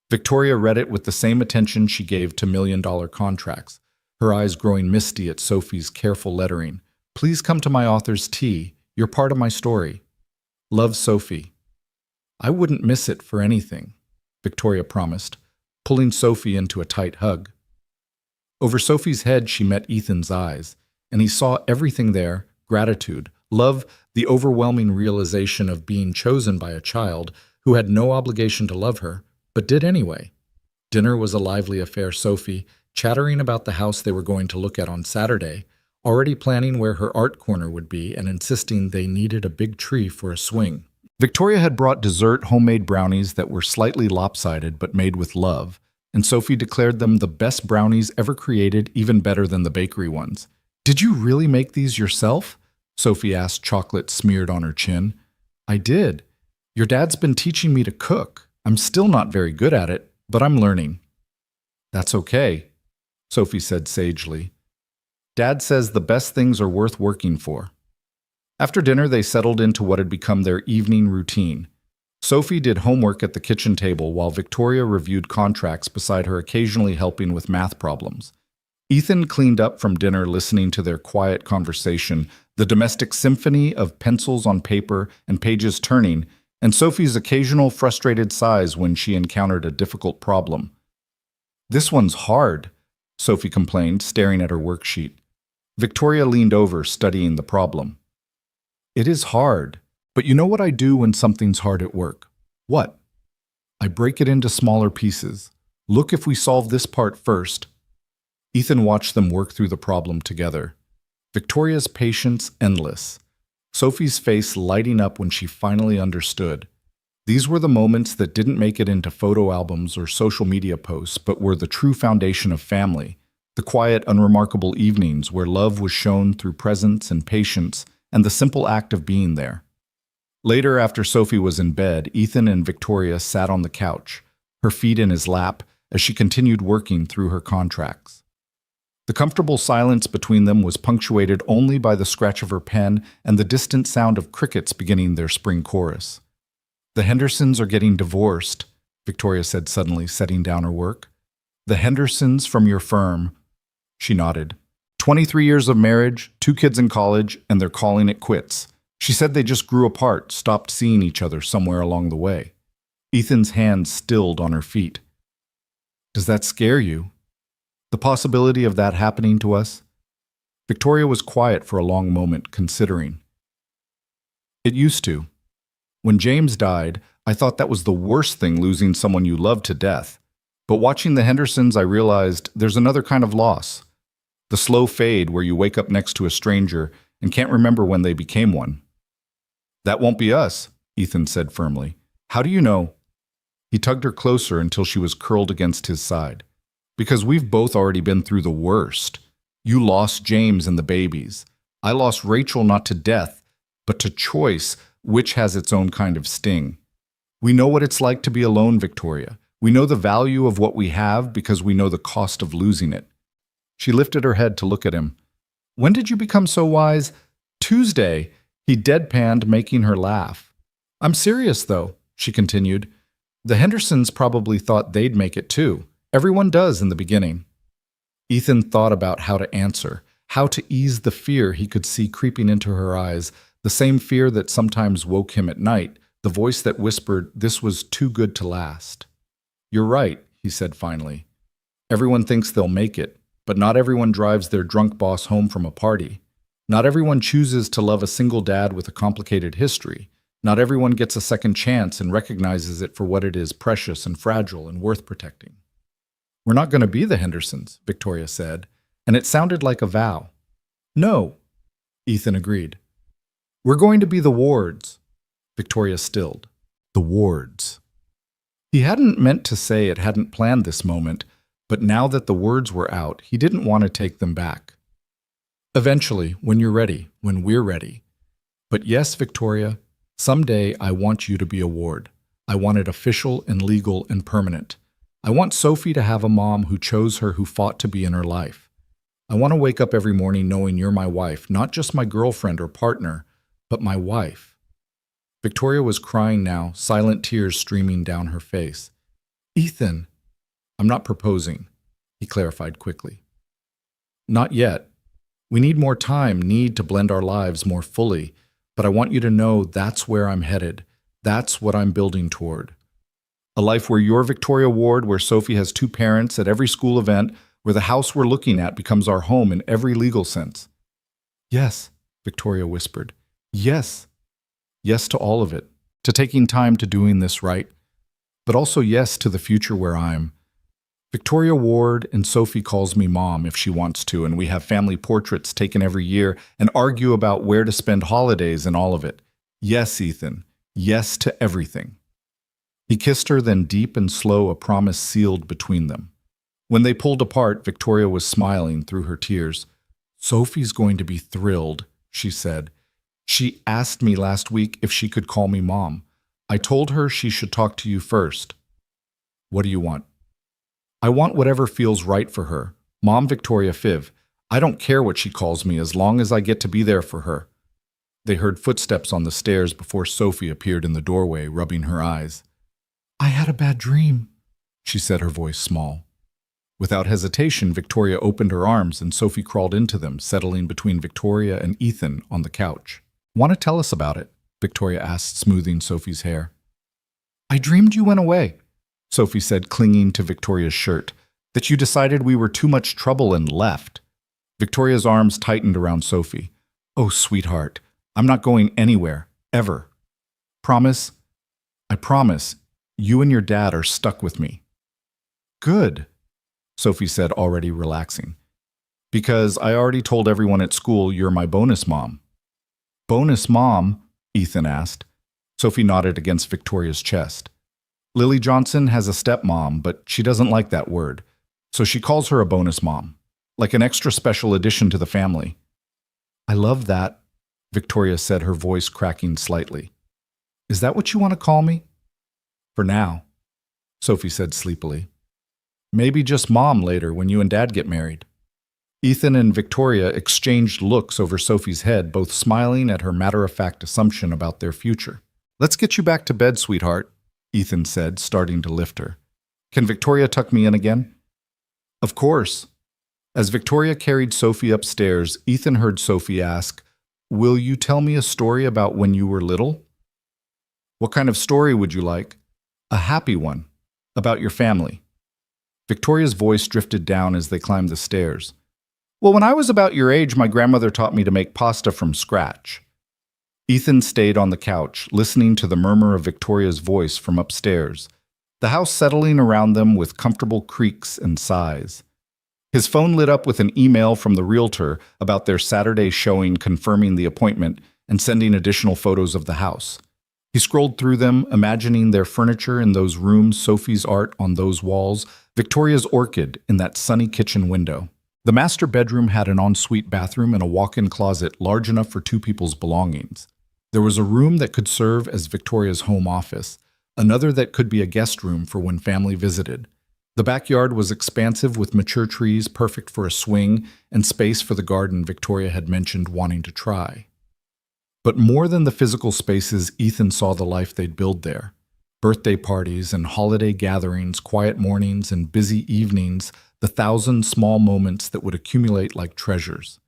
Victoria read it with the same attention she gave to million-dollar contracts, her eyes growing misty at Sophie's careful lettering. Please come to my author's tea. You're part of my story. Love, Sophie. I wouldn't miss it for anything, Victoria promised, pulling Sophie into a tight hug. Over Sophie's head she met Ethan's eyes, and he saw everything there: gratitude, love, the overwhelming realization of being chosen by a child who had no obligation to love her, but did anyway. Dinner was a lively affair, Sophie, chattering about the house they were going to look at on Saturday, already planning where her art corner would be and insisting they needed a big tree for a swing. Victoria had brought dessert homemade brownies that were slightly lopsided but made with love, and Sophie declared them the best brownies ever created, even better than the bakery ones. Did you really make these yourself? Sophie asked, chocolate smeared on her chin. I did. Your dad's been teaching me to cook. I'm still not very good at it, but I'm learning. That's okay, Sophie said sagely. Dad says the best things are worth working for. After dinner, they settled into what had become their evening routine. Sophie did homework at the kitchen table while Victoria reviewed contracts beside her, occasionally helping with math problems. Ethan cleaned up from dinner, listening to their quiet conversation, the domestic symphony of pencils on paper and pages turning, and Sophie's occasional frustrated sighs when she encountered a difficult problem. This one's hard, Sophie complained, staring at her worksheet. Victoria leaned over, studying the problem. It is hard, but you know what I do when something's hard at work? What? I break it into smaller pieces. Look, if we solve this part first. Ethan watched them work through the problem together. Victoria's patience endless. Sophie's face lighting up when she finally understood. These were the moments that didn't make it into photo albums or social media posts, but were the true foundation of family. The quiet, unremarkable evenings where love was shown through presence and patience and the simple act of being there. Later, after Sophie was in bed, Ethan and Victoria sat on the couch, her feet in his lap, as she continued working through her contracts. The comfortable silence between them was punctuated only by the scratch of her pen and the distant sound of crickets beginning their spring chorus. "The Hendersons are getting divorced," Victoria said suddenly, setting down her work. "The Hendersons from your firm." She nodded. 23 years of marriage, 2 kids in college, and they're calling it quits. She said they just grew apart, stopped seeing each other somewhere along the way. Ethan's hands stilled on her feet. "Does that scare you? The possibility of that happening to us?" Victoria was quiet for a long moment, considering. "It used to. When James died, I thought that was the worst thing, losing someone you loved to death. But watching the Hendersons, I realized there's another kind of loss. The slow fade where you wake up next to a stranger and can't remember when they became one." "That won't be us," Ethan said firmly. "How do you know?" He tugged her closer until she was curled against his side. "Because we've both already been through the worst. You lost James and the babies. I lost Rachel not to death, but to choice, which has its own kind of sting. We know what it's like to be alone, Victoria. We know the value of what we have because we know the cost of losing it." She lifted her head to look at him. "When did you become so wise?" "Tuesday," he deadpanned, making her laugh. "I'm serious, though," she continued. "The Hendersons probably thought they'd make it too. Everyone does in the beginning." Ethan thought about how to answer, how to ease the fear he could see creeping into her eyes, the same fear that sometimes woke him at night, the voice that whispered this was too good to last. "You're right," he said finally. "Everyone thinks they'll make it, but not everyone drives their drunk boss home from a party. Not everyone chooses to love a single dad with a complicated history. Not everyone gets a second chance and recognizes it for what it is, precious and fragile and worth protecting." "We're not going to be the Hendersons," Victoria said, and it sounded like a vow. "No," Ethan agreed. "We're going to be the Wards." Victoria stilled. The Wards. He hadn't meant to say it, hadn't planned this moment, but now that the words were out, he didn't want to take them back. "Eventually, when you're ready, when we're ready. But yes, Victoria, someday I want you to be a ward. I want it official and legal and permanent. I want Sophie to have a mom who chose her, who fought to be in her life. I want to wake up every morning knowing you're my wife, not just my girlfriend or partner, but my wife." Victoria was crying now, silent tears streaming down her face. "Ethan." "I'm not proposing," he clarified quickly. "Not yet. We need more time, need to blend our lives more fully, but I want you to know that's where I'm headed. That's what I'm building toward. A life where you're Victoria Ward, where Sophie has 2 parents at every school event, where the house we're looking at becomes our home in every legal sense." "Yes," Victoria whispered. "Yes. Yes to all of it, to taking time to doing this right, but also yes to the future where I'm Victoria Ward, and Sophie calls me mom if she wants to, and we have family portraits taken every year and argue about where to spend holidays and all of it. Yes, Ethan. Yes to everything." He kissed her, then deep and slow a promise sealed between them. When they pulled apart, Victoria was smiling through her tears. "Sophie's going to be thrilled," she said. "She asked me last week if she could call me mom. I told her she should talk to you first." "What do you want?" "I want whatever feels right for her. Mom Victoria Fiv. I don't care what she calls me as long as I get to be there for her." They heard footsteps on the stairs before Sophie appeared in the doorway, rubbing her eyes. "I had a bad dream," she said, her voice small. Without hesitation, Victoria opened her arms and Sophie crawled into them, settling between Victoria and Ethan on the couch. "Want to tell us about it?" Victoria asked, smoothing Sophie's hair. "I dreamed you went away," Sophie said, clinging to Victoria's shirt, "that you decided we were too much trouble and left." Victoria's arms tightened around Sophie. "Oh, sweetheart, I'm not going anywhere, ever. Promise?" "I promise. You and your dad are stuck with me." "Good," Sophie said, already relaxing. "Because I already told everyone at school you're my bonus mom." "Bonus mom?" Ethan asked. Sophie nodded against Victoria's chest. "Lily Johnson has a stepmom, but she doesn't like that word, so she calls her a bonus mom." like an extra special addition to the family. I love that, Victoria said, her voice cracking slightly. Is that what you want to call me? For now, Sophie said sleepily. Maybe just Mom later when you and Dad get married. Ethan and Victoria exchanged looks over Sophie's head, both smiling at her matter-of-fact assumption about their future. Let's get you back to bed, sweetheart, Ethan said, starting to lift her. Can Victoria tuck me in again? Of course. As Victoria carried Sophie upstairs, Ethan heard Sophie ask, Will you tell me a story about when you were little? What kind of story would you like? A happy one. About your family. Victoria's voice drifted down as they climbed the stairs. Well, when I was about your age, my grandmother taught me to make pasta from scratch. Ethan stayed on the couch, listening to the murmur of Victoria's voice from upstairs, the house settling around them with comfortable creaks and sighs. His phone lit up with an email from the realtor about their Saturday showing, confirming the appointment and sending additional photos of the house. He scrolled through them, imagining their furniture in those rooms, Sophie's art on those walls, Victoria's orchid in that sunny kitchen window. The master bedroom had an ensuite bathroom and a walk-in closet large enough for two people's belongings. There was a room that could serve as Victoria's home office, another that could be a guest room for when family visited. The backyard was expansive with mature trees perfect for a swing and space for the garden Victoria had mentioned wanting to try. But more than the physical spaces, Ethan saw the life they'd build there. Birthday parties and holiday gatherings, quiet mornings and busy evenings, the 1,000 small moments that would accumulate like treasures.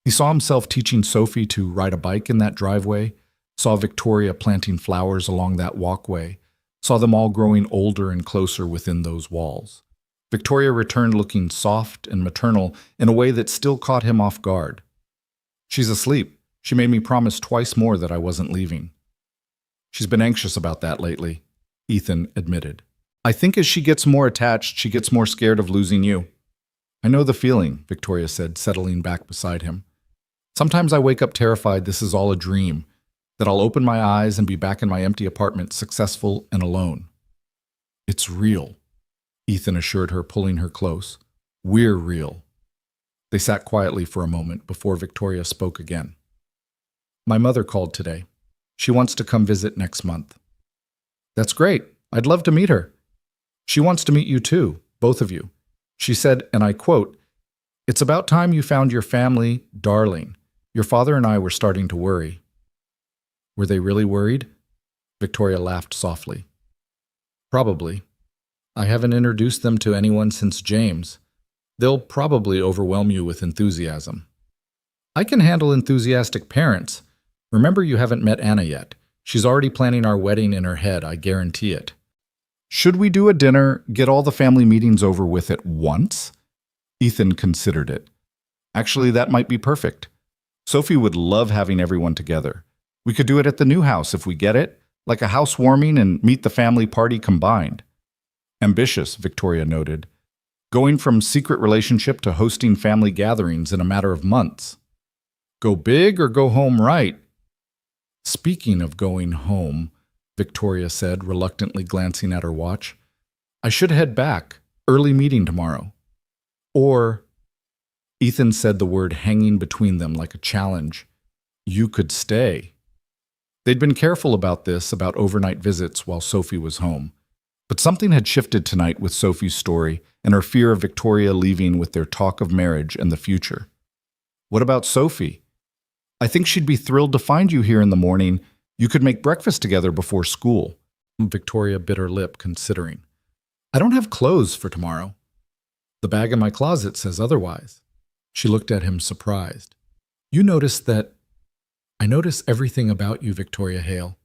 He saw himself teaching Sophie to ride a bike in that driveway, saw Victoria planting flowers along that walkway, saw them all growing older and closer within those walls. Victoria returned looking soft and maternal in a way that still caught him off guard. She's asleep. She made me promise twice more that I wasn't leaving. She's been anxious about that lately, Ethan admitted. I think as she gets more attached, she gets more scared of losing you. I know the feeling, Victoria said, settling back beside him. Sometimes I wake up terrified this is all a dream, that I'll open my eyes and be back in my empty apartment, successful and alone. It's real, Ethan assured her, pulling her close. We're real. They sat quietly for a moment before Victoria spoke again. My mother called today. She wants to come visit next month. That's great. I'd love to meet her. She wants to meet you too, both of you. She said, and I quote, It's about time you found your family, darling. Your father and I were starting to worry. Were they really worried? Victoria laughed softly. Probably. I haven't introduced them to anyone since James. They'll probably overwhelm you with enthusiasm. I can handle enthusiastic parents. Remember, you haven't met Anna yet. She's already planning our wedding in her head, I guarantee it. Should we do a dinner, get all the family meetings over with at once? Ethan considered it. Actually, that might be perfect. Sophie would love having everyone together. We could do it at the new house if we get it, like a housewarming and meet the family party combined. Ambitious, Victoria noted. Going from secret relationship to hosting family gatherings in a matter of months. Go big or go home right? Speaking of going home, Victoria said, reluctantly glancing at her watch, I should head back. Early meeting tomorrow. Or, Ethan said the word hanging between them like a challenge, you could stay. They'd been careful about this, about overnight visits while Sophie was home. But something had shifted tonight with Sophie's story and her fear of Victoria leaving with their talk of marriage and the future. What about Sophie? I think she'd be thrilled to find you here in the morning. You could make breakfast together before school. Victoria bit her lip, considering. I don't have clothes for tomorrow. The bag in my closet says otherwise. She looked at him surprised. You noticed that I notice everything about you, Victoria Hale,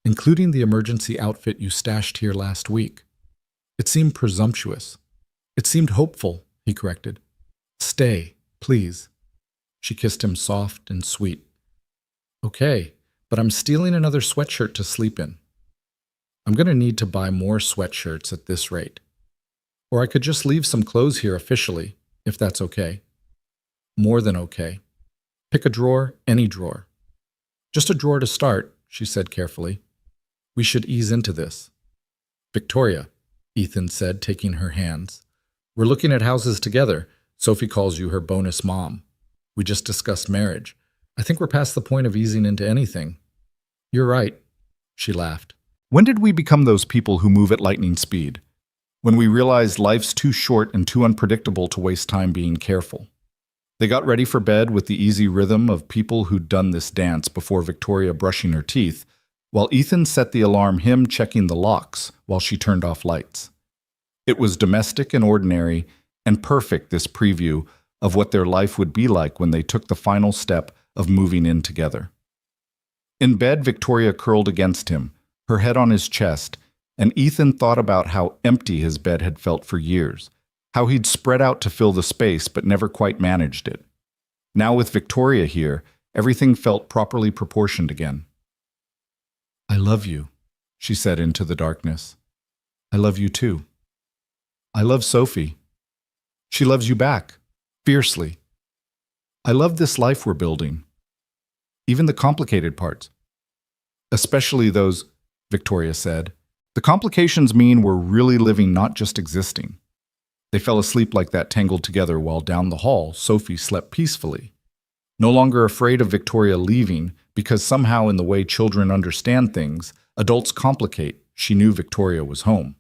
including the emergency outfit you stashed here last week. It seemed presumptuous. It seemed hopeful, he corrected. Stay, please. She kissed him soft and sweet. Okay, but I'm stealing another sweatshirt to sleep in. I'm going to need to buy more sweatshirts at this rate. Or I could just leave some clothes here officially, if that's okay. More than okay. Pick a drawer, any drawer. Just a drawer to start, she said carefully. We should ease into this. Victoria, Ethan said, taking her hands. We're looking at houses together, Sophie calls you her bonus mom. We just discussed marriage. I think we're past the point of easing into anything. You're right, she laughed. When did we become those people who move at lightning speed? When we realized life's too short and too unpredictable to waste time being careful. They got ready for bed with the easy rhythm of people who'd done this dance before Victoria brushing her teeth, while Ethan set the alarm, him checking the locks while she turned off lights. It was domestic and ordinary and perfect, this preview of what their life would be like when they took the final step of moving in together. In bed, Victoria curled against him, her head on his chest, and Ethan thought about how empty his bed had felt for years, how he'd spread out to fill the space but never quite managed it. Now with Victoria here, everything felt properly proportioned again. I love you, she said into the darkness. I love you too. I love Sophie. She loves you back, fiercely. I love this life we're building. Even the complicated parts. Especially those, Victoria said. The complications mean we're really living, not just existing. They fell asleep like that, tangled together, while down the hall, Sophie slept peacefully. No longer afraid of Victoria leaving, because somehow in the way children understand things, adults complicate, she knew Victoria was home.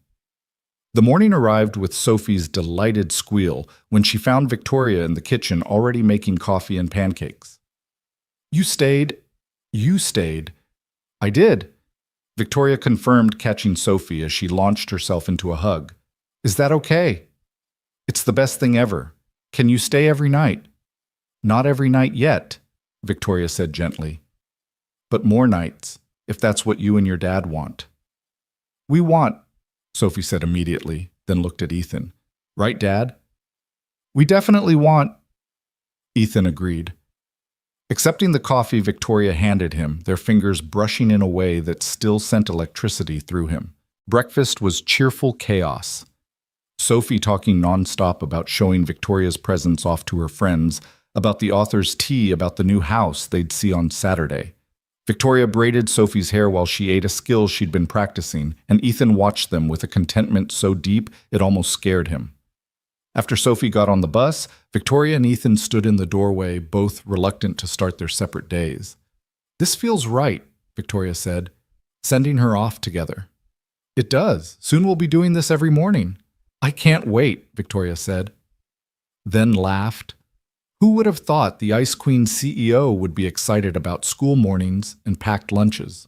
The morning arrived with Sophie's delighted squeal when she found Victoria in the kitchen already making coffee and pancakes. You stayed. You stayed. I did, Victoria confirmed, catching Sophie as she launched herself into a hug. Is that okay? It's the best thing ever. Can you stay every night? Not every night yet, Victoria said gently. But more nights, if that's what you and your dad want. We want, Sophie said immediately, then looked at Ethan. Right, Dad? We definitely want, Ethan agreed. Accepting the coffee Victoria handed him, their fingers brushing in a way that still sent electricity through him. Breakfast was cheerful chaos. Sophie talking nonstop about showing Victoria's presents off to her friends, about the author's tea, about the new house they'd see on Saturday. Victoria braided Sophie's hair while she ate a skill she'd been practicing, and Ethan watched them with a contentment so deep it almost scared him. After Sophie got on the bus, Victoria and Ethan stood in the doorway, both reluctant to start their separate days. This feels right, Victoria said, sending her off together. It does. Soon we'll be doing this every morning. I can't wait, Victoria said. Then laughed. Who would have thought the Ice Queen CEO would be excited about school mornings and packed lunches?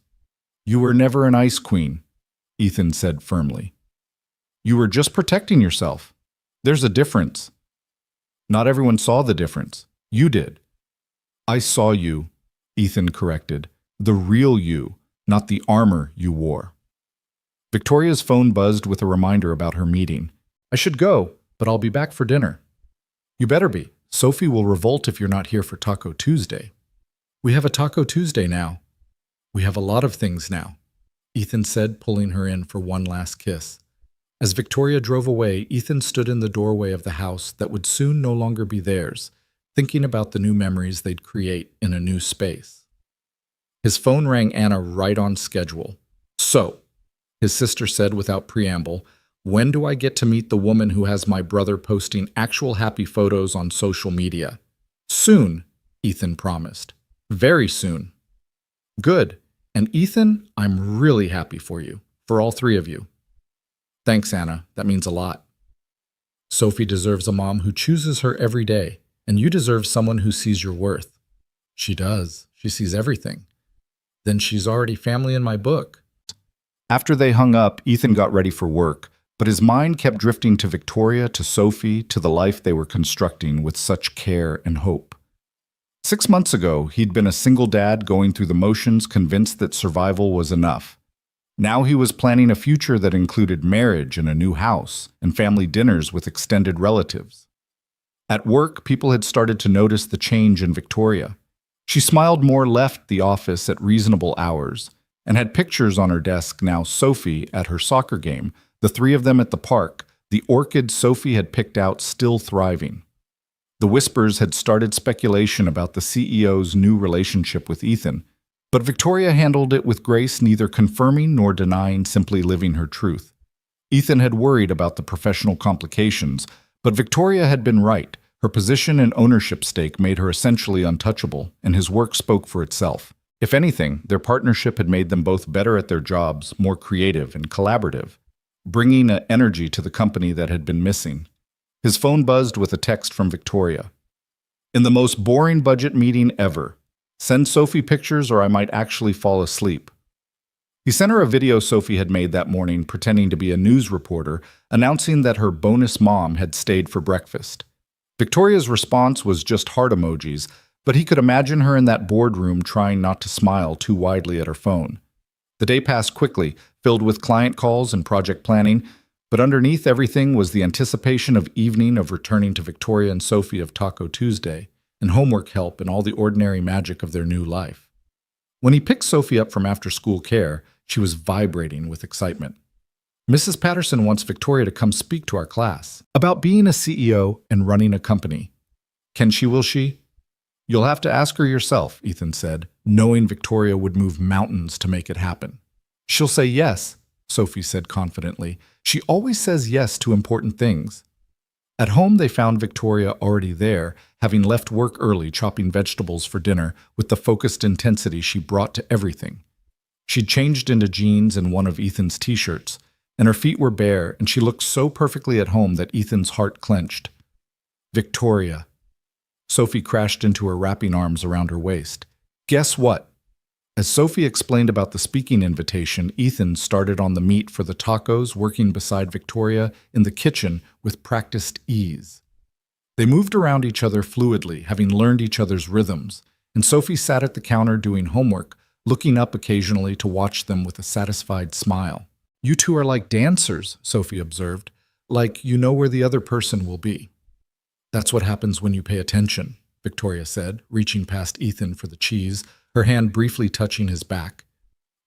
You were never an Ice Queen, Ethan said firmly. You were just protecting yourself. There's a difference. Not everyone saw the difference. You did. I saw you, Ethan corrected. The real you, not the armor you wore. Victoria's phone buzzed with a reminder about her meeting. I should go, but I'll be back for dinner. You better be. Sophie will revolt if you're not here for Taco Tuesday. We have a Taco Tuesday now. We have a lot of things now, Ethan said, pulling her in for one last kiss. As Victoria drove away, Ethan stood in the doorway of the house that would soon no longer be theirs, thinking about the new memories they'd create in a new space. His phone rang Anna right on schedule. So, his sister said without preamble, when do I get to meet the woman who has my brother posting actual happy photos on social media? Soon, Ethan promised. Very soon. Good. And Ethan, I'm really happy for you, for all three of you. Thanks, Anna. That means a lot. Sophie deserves a mom who chooses her every day, and you deserve someone who sees your worth. She does. She sees everything. Then she's already family in my book. After they hung up, Ethan got ready for work, but his mind kept drifting to Victoria, to Sophie, to the life they were constructing with such care and hope. 6 months ago, he'd been a single dad going through the motions, convinced that survival was enough. Now he was planning a future that included marriage and a new house and family dinners with extended relatives. At work, people had started to notice the change in Victoria. She smiled more, left the office at reasonable hours, and had pictures on her desk now. Sophie at her soccer game, the three of them at the park, the orchid Sophie had picked out still thriving. The whispers had started speculation about the CEO's new relationship with Ethan, but Victoria handled it with grace, neither confirming nor denying, simply living her truth. Ethan had worried about the professional complications, but Victoria had been right. Her position and ownership stake made her essentially untouchable, and his work spoke for itself. If anything, their partnership had made them both better at their jobs, more creative and collaborative, bringing an energy to the company that had been missing. His phone buzzed with a text from Victoria. "In the most boring budget meeting ever. Send Sophie pictures or I might actually fall asleep." He sent her a video Sophie had made that morning pretending to be a news reporter, announcing that her bonus mom had stayed for breakfast. Victoria's response was just heart emojis, but he could imagine her in that boardroom trying not to smile too widely at her phone. The day passed quickly, filled with client calls and project planning, but underneath everything was the anticipation of evening of returning to Victoria and Sophie of Taco Tuesday, and homework help and all the ordinary magic of their new life. When he picked Sophie up from after-school care, she was vibrating with excitement. "Mrs. Patterson wants Victoria to come speak to our class about being a CEO and running a company. Can she, will she?" "You'll have to ask her yourself," Ethan said, knowing Victoria would move mountains to make it happen. "She'll say yes," Sophie said confidently. "She always says yes to important things." At home, they found Victoria already there, having left work early chopping vegetables for dinner with the focused intensity she brought to everything. She'd changed into jeans and one of Ethan's t-shirts, and her feet were bare, and she looked so perfectly at home that Ethan's heart clenched. "Victoria." Sophie crashed into her, wrapping arms around her waist. "Guess what?" As Sophie explained about the speaking invitation, Ethan started on the meat for the tacos, working beside Victoria in the kitchen with practiced ease. They moved around each other fluidly, having learned each other's rhythms, and Sophie sat at the counter doing homework, looking up occasionally to watch them with a satisfied smile. "You two are like dancers," Sophie observed, "like you know where the other person will be." "That's what happens when you pay attention," Victoria said, reaching past Ethan for the cheese, her hand briefly touching his back.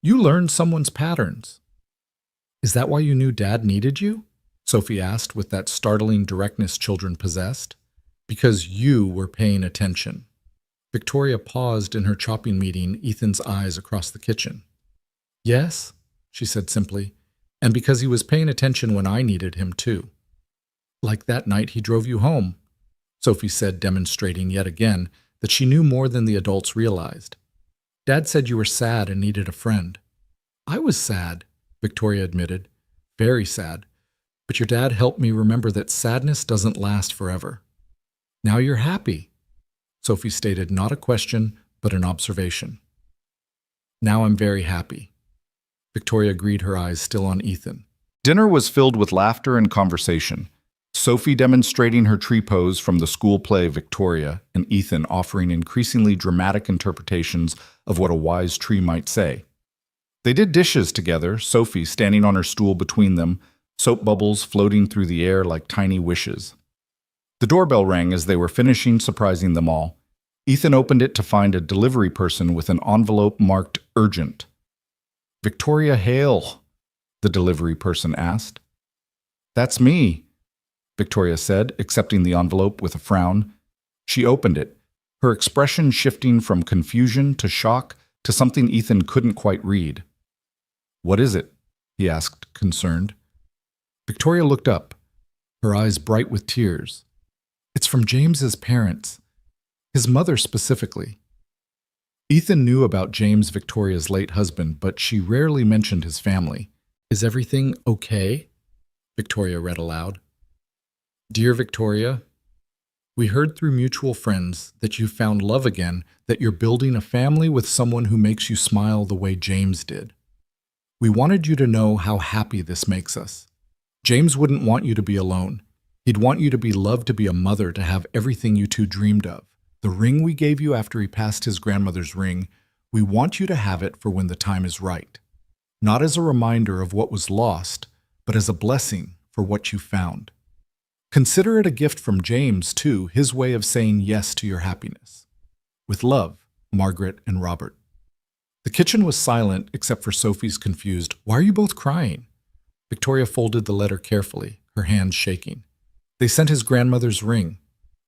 "You learn someone's patterns." "Is that why you knew Dad needed you?" Sophie asked with that startling directness children possessed. "Because you were paying attention." Victoria paused in her chopping, meeting Ethan's eyes across the kitchen. "Yes," she said simply, "and because he was paying attention when I needed him too." "Like that night he drove you home," Sophie said, demonstrating yet again that she knew more than the adults realized. "Dad said you were sad and needed a friend." "I was sad," Victoria admitted. "Very sad. But your dad helped me remember that sadness doesn't last forever." "Now you're happy," Sophie stated, not a question, but an observation. "Now I'm very happy," Victoria agreed, her eyes still on Ethan. Dinner was filled with laughter and conversation. Sophie demonstrating her tree pose from the school play Victoria, and Ethan offering increasingly dramatic interpretations of what a wise tree might say. They did dishes together, Sophie standing on her stool between them, soap bubbles floating through the air like tiny wishes. The doorbell rang as they were finishing, surprising them all. Ethan opened it to find a delivery person with an envelope marked urgent. "Victoria Hale?" the delivery person asked. "That's me," Victoria said, accepting the envelope with a frown. She opened it, her expression shifting from confusion to shock to something Ethan couldn't quite read. "What is it?" he asked, concerned. Victoria looked up, her eyes bright with tears. "It's from James's parents, his mother specifically." Ethan knew about James, Victoria's late husband, but she rarely mentioned his family. "Is everything okay?" Victoria read aloud. "Dear Victoria, we heard through mutual friends that you found love again, that you're building a family with someone who makes you smile the way James did. We wanted you to know how happy this makes us. James wouldn't want you to be alone. He'd want you to be loved, to be a mother, to have everything you two dreamed of. The ring we gave you after he passed his grandmother's ring, we want you to have it for when the time is right. Not as a reminder of what was lost, but as a blessing for what you found. Consider it a gift from James, too, his way of saying yes to your happiness. With love, Margaret and Robert." The kitchen was silent except for Sophie's confused, "Why are you both crying?" Victoria folded the letter carefully, her hands shaking. "They sent his grandmother's ring,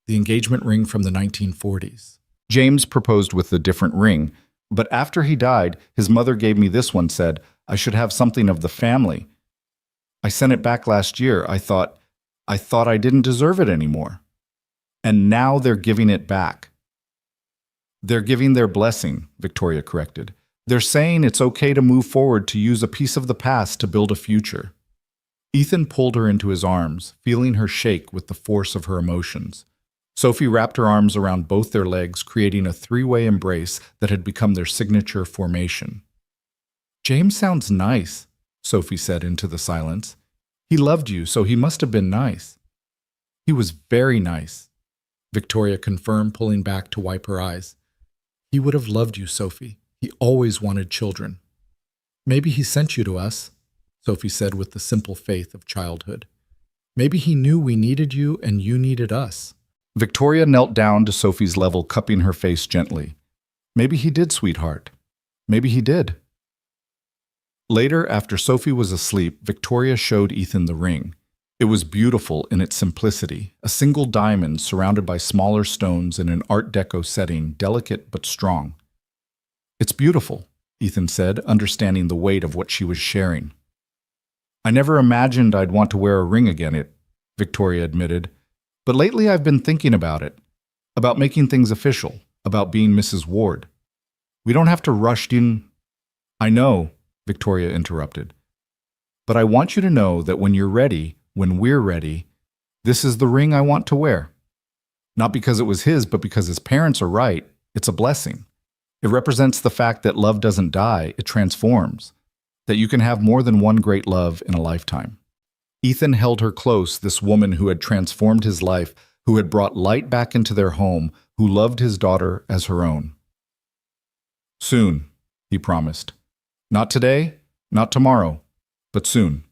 the engagement ring from the 1940s. James proposed with a different ring, but after he died, his mother gave me this one, said I should have something of the family. I sent it back last year. I thought I didn't deserve it anymore." And now they're giving it back. They're giving their blessing, Victoria corrected. They're saying it's okay to move forward, to use a piece of the past to build a future. Ethan pulled her into his arms, feeling her shake with the force of her emotions. Sophie wrapped her arms around both their legs, creating a three-way embrace that had become their signature formation. "James sounds nice," Sophie said into the silence. "He loved you, so he must have been nice." "He was very nice," Victoria confirmed, pulling back to wipe her eyes. "He would have loved you, Sophie. He always wanted children." "Maybe he sent you to us," Sophie said with the simple faith of childhood. "Maybe he knew we needed you and you needed us." Victoria knelt down to Sophie's level, cupping her face gently. "Maybe he did, sweetheart. Maybe he did." Later, after Sophie was asleep, Victoria showed Ethan the ring. It was beautiful in its simplicity, a single diamond surrounded by smaller stones in an Art Deco setting, delicate but strong. "It's beautiful," Ethan said, understanding the weight of what she was sharing. "I never imagined I'd want to wear a ring again," Victoria admitted. "But lately I've been thinking about it, about making things official, about being Mrs. Ward. We don't have to rush in." "I know," Victoria interrupted. "But I want you to know that when you're ready, when we're ready, this is the ring I want to wear. Not because it was his, but because his parents are right. It's a blessing. It represents the fact that love doesn't die, it transforms. That you can have more than one great love in a lifetime." Ethan held her close, this woman who had transformed his life, who had brought light back into their home, who loved his daughter as her own. "Soon," he promised. "Not today, not tomorrow, but soon."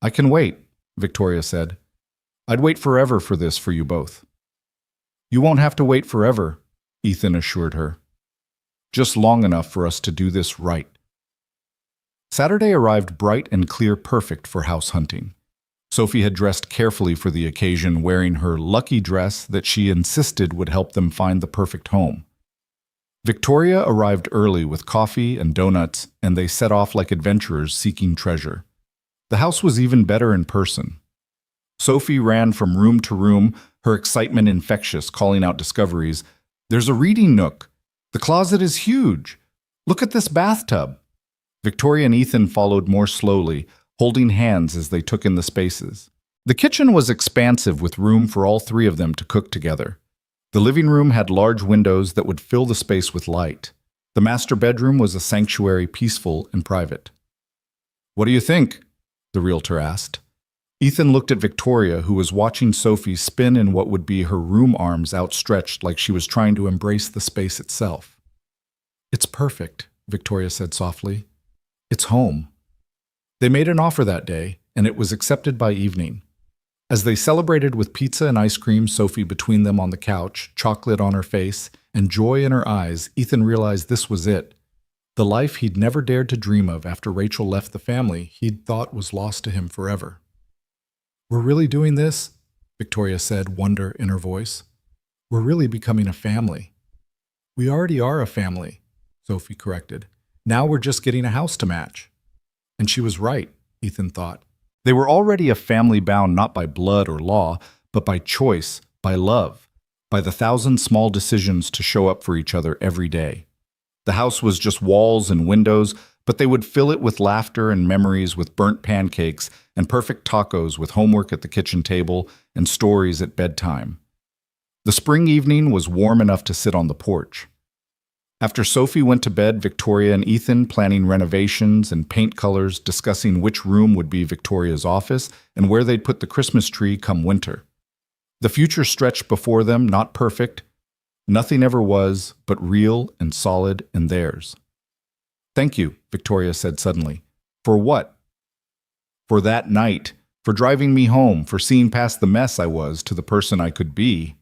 "I can wait," Victoria said. "I'd wait forever for this for you both." "You won't have to wait forever," Ethan assured her. "Just long enough for us to do this right." Saturday arrived bright and clear, perfect for house hunting. Sophie had dressed carefully for the occasion, wearing her lucky dress that she insisted would help them find the perfect home. Victoria arrived early with coffee and donuts, and they set off like adventurers seeking treasure. The house was even better in person. Sophie ran from room to room, her excitement infectious, calling out discoveries. "There's a reading nook. The closet is huge. Look at this bathtub." Victoria and Ethan followed more slowly, holding hands as they took in the spaces. The kitchen was expansive, with room for all three of them to cook together. The living room had large windows that would fill the space with light. The master bedroom was a sanctuary, peaceful and private. "What do you think?" the realtor asked. Ethan looked at Victoria, who was watching Sophie spin in what would be her room arms outstretched like she was trying to embrace the space itself. "It's perfect," Victoria said softly. "It's home." They made an offer that day, and it was accepted by evening. As they celebrated with pizza and ice cream, Sophie between them on the couch, chocolate on her face, and joy in her eyes, Ethan realized this was it. The life he'd never dared to dream of after Rachel left the family he'd thought was lost to him forever. "We're really doing this?" Victoria said, wonder in her voice. "We're really becoming a family." "We already are a family," Sophie corrected. "Now we're just getting a house to match." And she was right, Ethan thought. They were already a family bound not by blood or law, but by choice, by love, by the thousand small decisions to show up for each other every day. The house was just walls and windows, but they would fill it with laughter and memories, with burnt pancakes and perfect tacos, with homework at the kitchen table and stories at bedtime. The spring evening was warm enough to sit on the porch. After Sophie went to bed, Victoria and Ethan, planning renovations and paint colors, discussing which room would be Victoria's office and where they'd put the Christmas tree come winter. The future stretched before them, not perfect. Nothing ever was, but real and solid and theirs. "Thank you," Victoria said suddenly. "For what?" "For that night, for driving me home, for seeing past the mess I was to the person I could be."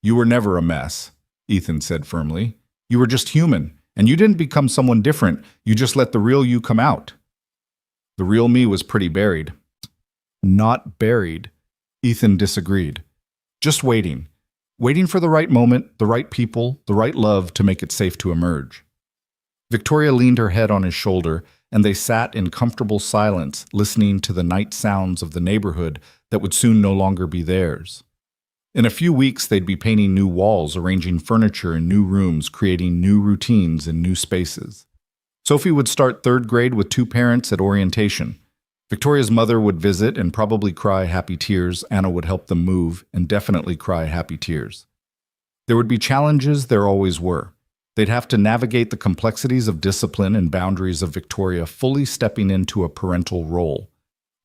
"You were never a mess," Ethan said firmly. "You were just human, and you didn't become someone different. You just let the real you come out." "The real me was pretty buried." "Not buried," Ethan disagreed. "Just waiting. Waiting for the right moment, the right people, the right love to make it safe to emerge." Victoria leaned her head on his shoulder, and they sat in comfortable silence, listening to the night sounds of the neighborhood that would soon no longer be theirs. In a few weeks, they'd be painting new walls, arranging furniture in new rooms, creating new routines in new spaces. Sophie would start third grade with two parents at orientation. Victoria's mother would visit and probably cry happy tears. Anna would help them move and definitely cry happy tears. There would be challenges, there always were. They'd have to navigate the complexities of discipline and boundaries of Victoria fully stepping into a parental role.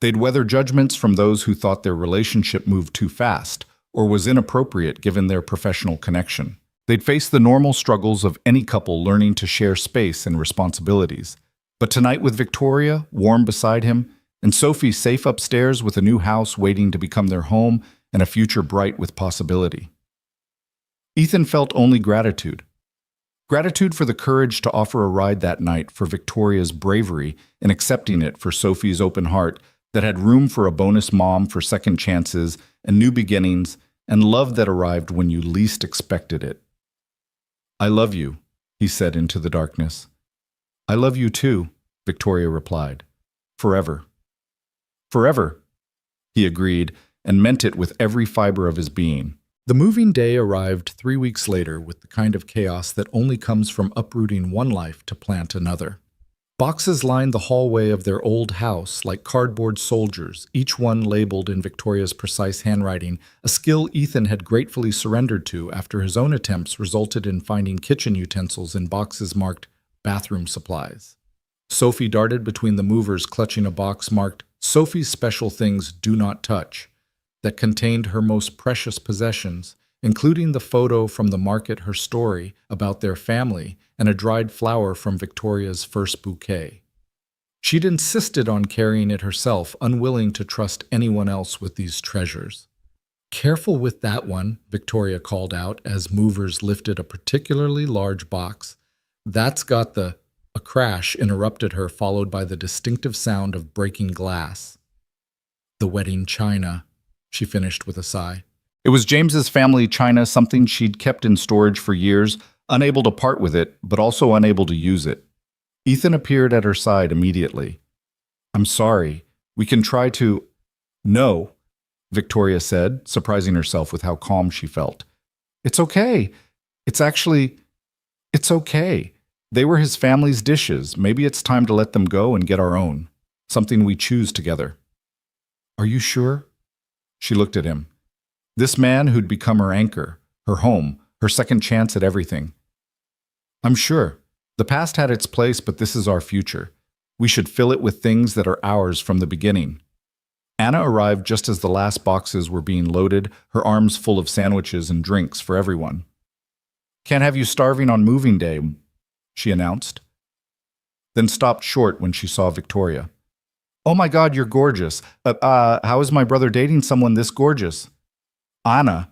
They'd weather judgments from those who thought their relationship moved too fast or was inappropriate given their professional connection. They'd face the normal struggles of any couple learning to share space and responsibilities. But tonight with Victoria, warm beside him, and Sophie safe upstairs with a new house waiting to become their home and a future bright with possibility. Ethan felt only gratitude. Gratitude for the courage to offer a ride that night, for Victoria's bravery in accepting it, for Sophie's open heart that had room for a bonus mom, for second chances and new beginnings, and love that arrived when you least expected it. "I love you," he said into the darkness. "I love you too," Victoria replied. "Forever." "Forever," he agreed, and meant it with every fiber of his being. The moving day arrived 3 weeks later with the kind of chaos that only comes from uprooting one life to plant another. Boxes lined the hallway of their old house like cardboard soldiers, each one labeled in Victoria's precise handwriting, a skill Ethan had gratefully surrendered to after his own attempts resulted in finding kitchen utensils in boxes marked bathroom supplies. Sophie darted between the movers, clutching a box marked "Sophie's Special Things Do Not Touch," that contained her most precious possessions, including the photo from the market, her story about their family, and a dried flower from Victoria's first bouquet. She'd insisted on carrying it herself, unwilling to trust anyone else with these treasures. "Careful with that one," Victoria called out as movers lifted a particularly large box. "That's got the—" A crash interrupted her, followed by the distinctive sound of breaking glass. "The wedding china," she finished with a sigh. It was James's family china, something she'd kept in storage for years, unable to part with it, but also unable to use it. Ethan appeared at her side immediately. "I'm sorry. We can try to—" "No," Victoria said, surprising herself with how calm she felt. "It's okay. It's okay. They were his family's dishes. Maybe it's time to let them go and get our own. Something we choose together." "Are you sure?" She looked at him. This man who'd become her anchor, her home, her second chance at everything. "I'm sure. The past had its place, but this is our future. We should fill it with things that are ours from the beginning." Anna arrived just as the last boxes were being loaded, her arms full of sandwiches and drinks for everyone. "Can't have you starving on moving day," she announced, then stopped short when she saw Victoria. "Oh my God, you're gorgeous. How is my brother dating someone this gorgeous?" "Anna,"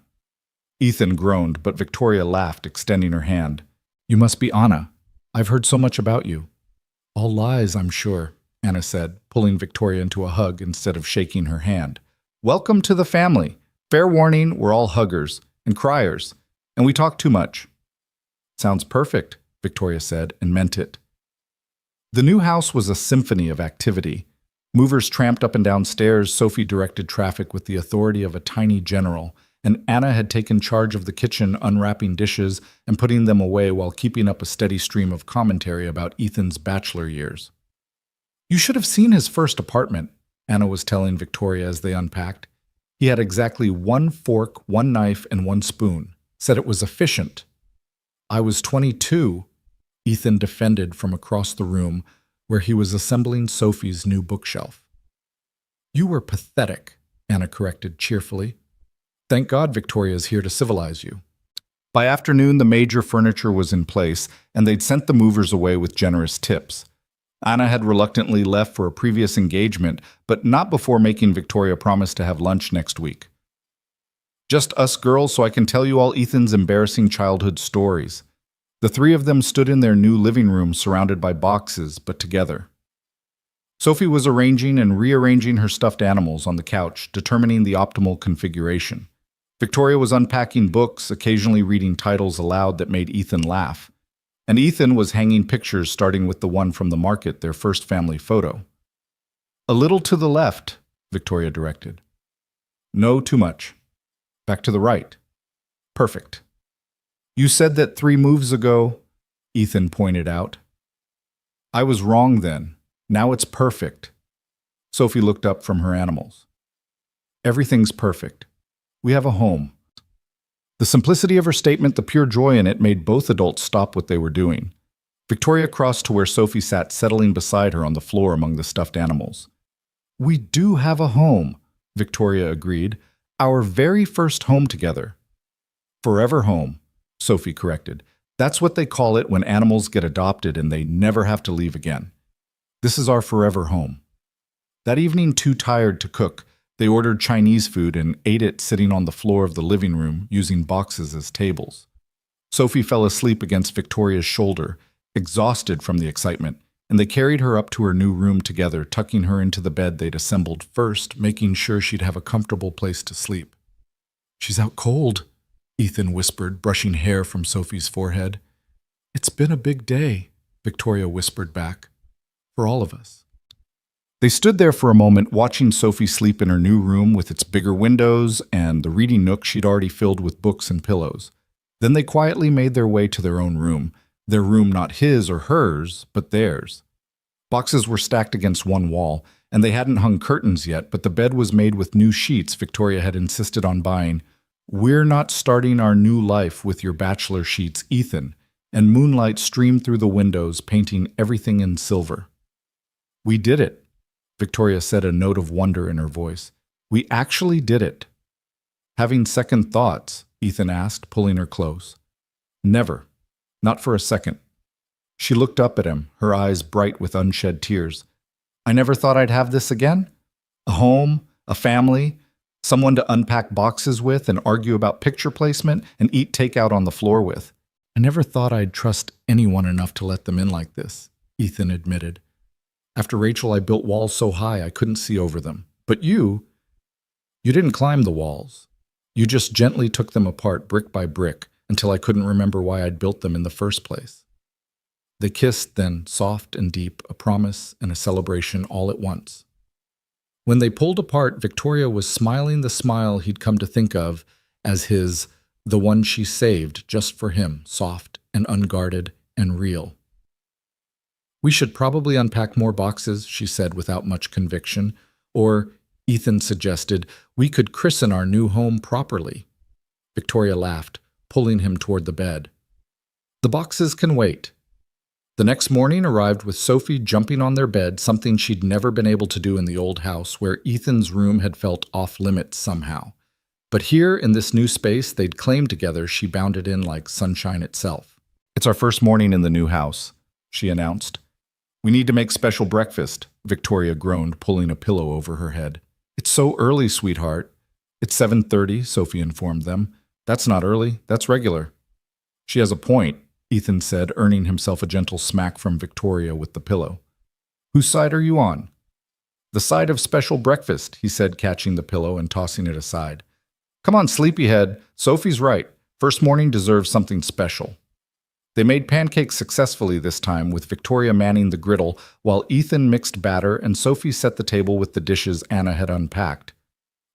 Ethan groaned, but Victoria laughed, extending her hand. "You must be Anna. I've heard so much about you." "All lies, I'm sure," Anna said, pulling Victoria into a hug instead of shaking her hand. "Welcome to the family. Fair warning, we're all huggers and criers, and we talk too much." "Sounds perfect," Victoria said, and meant it. The new house was a symphony of activity. Movers tramped up and down stairs, Sophie directed traffic with the authority of a tiny general, and Anna had taken charge of the kitchen, unwrapping dishes and putting them away while keeping up a steady stream of commentary about Ethan's bachelor years. "You should have seen his first apartment," Anna was telling Victoria as they unpacked. "He had exactly 1 fork, 1 knife, and 1 spoon. Said it was efficient." "I was 22, Ethan defended from across the room, where he was assembling Sophie's new bookshelf. "You were pathetic," Anna corrected cheerfully. "Thank God Victoria's here to civilize you." By afternoon, the major furniture was in place, and they'd sent the movers away with generous tips. Anna had reluctantly left for a previous engagement, but not before making Victoria promise to have lunch next week. "Just us girls, so I can tell you all Ethan's embarrassing childhood stories." The 3 of them stood in their new living room surrounded by boxes, but together. Sophie was arranging and rearranging her stuffed animals on the couch, determining the optimal configuration. Victoria was unpacking books, occasionally reading titles aloud that made Ethan laugh. And Ethan was hanging pictures, starting with the one from the market, their first family photo. "A little to the left," Victoria directed. "No, too much." Back to the right. Perfect. You said that 3 moves ago, Ethan pointed out. I was wrong then. Now it's perfect. Sophie looked up from her animals. Everything's perfect. We have a home. The simplicity of her statement, the pure joy in it, made both adults stop what they were doing. Victoria crossed to where Sophie sat, settling beside her on the floor among the stuffed animals. We do have a home, Victoria agreed. Our very first home together. Forever home, Sophie corrected. That's what they call it when animals get adopted and they never have to leave again. This is our forever home. That evening, too tired to cook, they ordered Chinese food and ate it sitting on the floor of the living room, using boxes as tables. Sophie fell asleep against Victoria's shoulder, exhausted from the excitement, and they carried her up to her new room together, tucking her into the bed they'd assembled first, making sure she'd have a comfortable place to sleep. She's out cold, Ethan whispered, brushing hair from Sophie's forehead. It's been a big day, Victoria whispered back. For all of us. They stood there for a moment, watching Sophie sleep in her new room with its bigger windows and the reading nook she'd already filled with books and pillows. Then they quietly made their way to their own room. Their room not his or hers, but theirs. Boxes were stacked against one wall, and they hadn't hung curtains yet, but the bed was made with new sheets Victoria had insisted on buying. We're not starting our new life with your bachelor sheets, Ethan, and moonlight streamed through the windows, painting everything in silver. We did it, Victoria said, a note of wonder in her voice. We actually did it. Having second thoughts? Ethan asked, pulling her close. Never. Not for a second. She looked up at him, her eyes bright with unshed tears. I never thought I'd have this again? A home, a family, someone to unpack boxes with and argue about picture placement and eat takeout on the floor with. I never thought I'd trust anyone enough to let them in like this, Ethan admitted. After Rachel, I built walls so high I couldn't see over them. But you didn't climb the walls. You just gently took them apart brick by brick until I couldn't remember why I'd built them in the first place. They kissed then, soft and deep, a promise and a celebration all at once. When they pulled apart, Victoria was smiling the smile he'd come to think of as his, the one she saved just for him, soft and unguarded and real. We should probably unpack more boxes, she said without much conviction, or, Ethan suggested, we could christen our new home properly. Victoria laughed, pulling him toward the bed. The boxes can wait. The next morning arrived with Sophie jumping on their bed, something she'd never been able to do in the old house where Ethan's room had felt off-limits somehow. But here, in this new space they'd claimed together, she bounded in like sunshine itself. It's our first morning in the new house, she announced. We need to make special breakfast, Victoria groaned, pulling a pillow over her head. It's so early, sweetheart. It's 7:30, Sophie informed them. That's not early, that's regular. She has a point, Ethan said, earning himself a gentle smack from Victoria with the pillow. Whose side are you on? The side of special breakfast, he said, catching the pillow and tossing it aside. Come on, sleepyhead. Sophie's right. First morning deserves something special. They made pancakes successfully this time, with Victoria manning the griddle, while Ethan mixed batter and Sophie set the table with the dishes Anna had unpacked.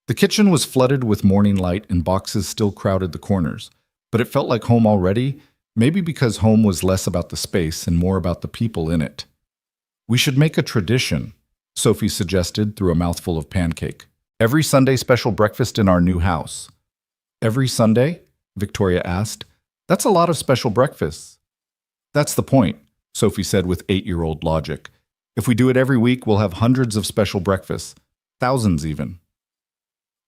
The kitchen was flooded with morning light and boxes still crowded the corners, but it felt like home already, maybe because home was less about the space and more about the people in it. We should make a tradition, Sophie suggested through a mouthful of pancake. Every Sunday special breakfast in our new house. Every Sunday? Victoria asked. That's a lot of special breakfasts. That's the point, Sophie said with 8-year-old logic. If we do it every week, we'll have hundreds of special breakfasts, thousands even.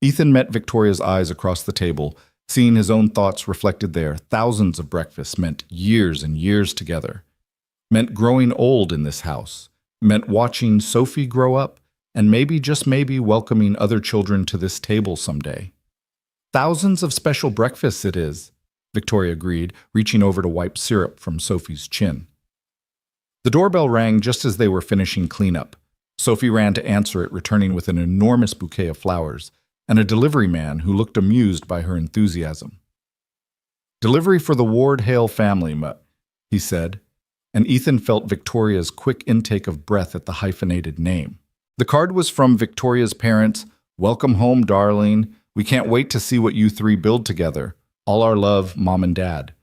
Ethan met Victoria's eyes across the table, seeing his own thoughts reflected there. Thousands of breakfasts meant years and years together. Meant growing old in this house. Meant watching Sophie grow up, and maybe, just maybe, welcoming other children to this table someday. Thousands of special breakfasts it is, Victoria agreed, reaching over to wipe syrup from Sophie's chin. The doorbell rang just as they were finishing cleanup. Sophie ran to answer it, returning with an enormous bouquet of flowers, and a delivery man who looked amused by her enthusiasm. Delivery for the Ward Hale family, he said, and Ethan felt Victoria's quick intake of breath at the hyphenated name. The card was from Victoria's parents, Welcome home, darling. We can't wait to see what you three build together. All our love, Mom and Dad.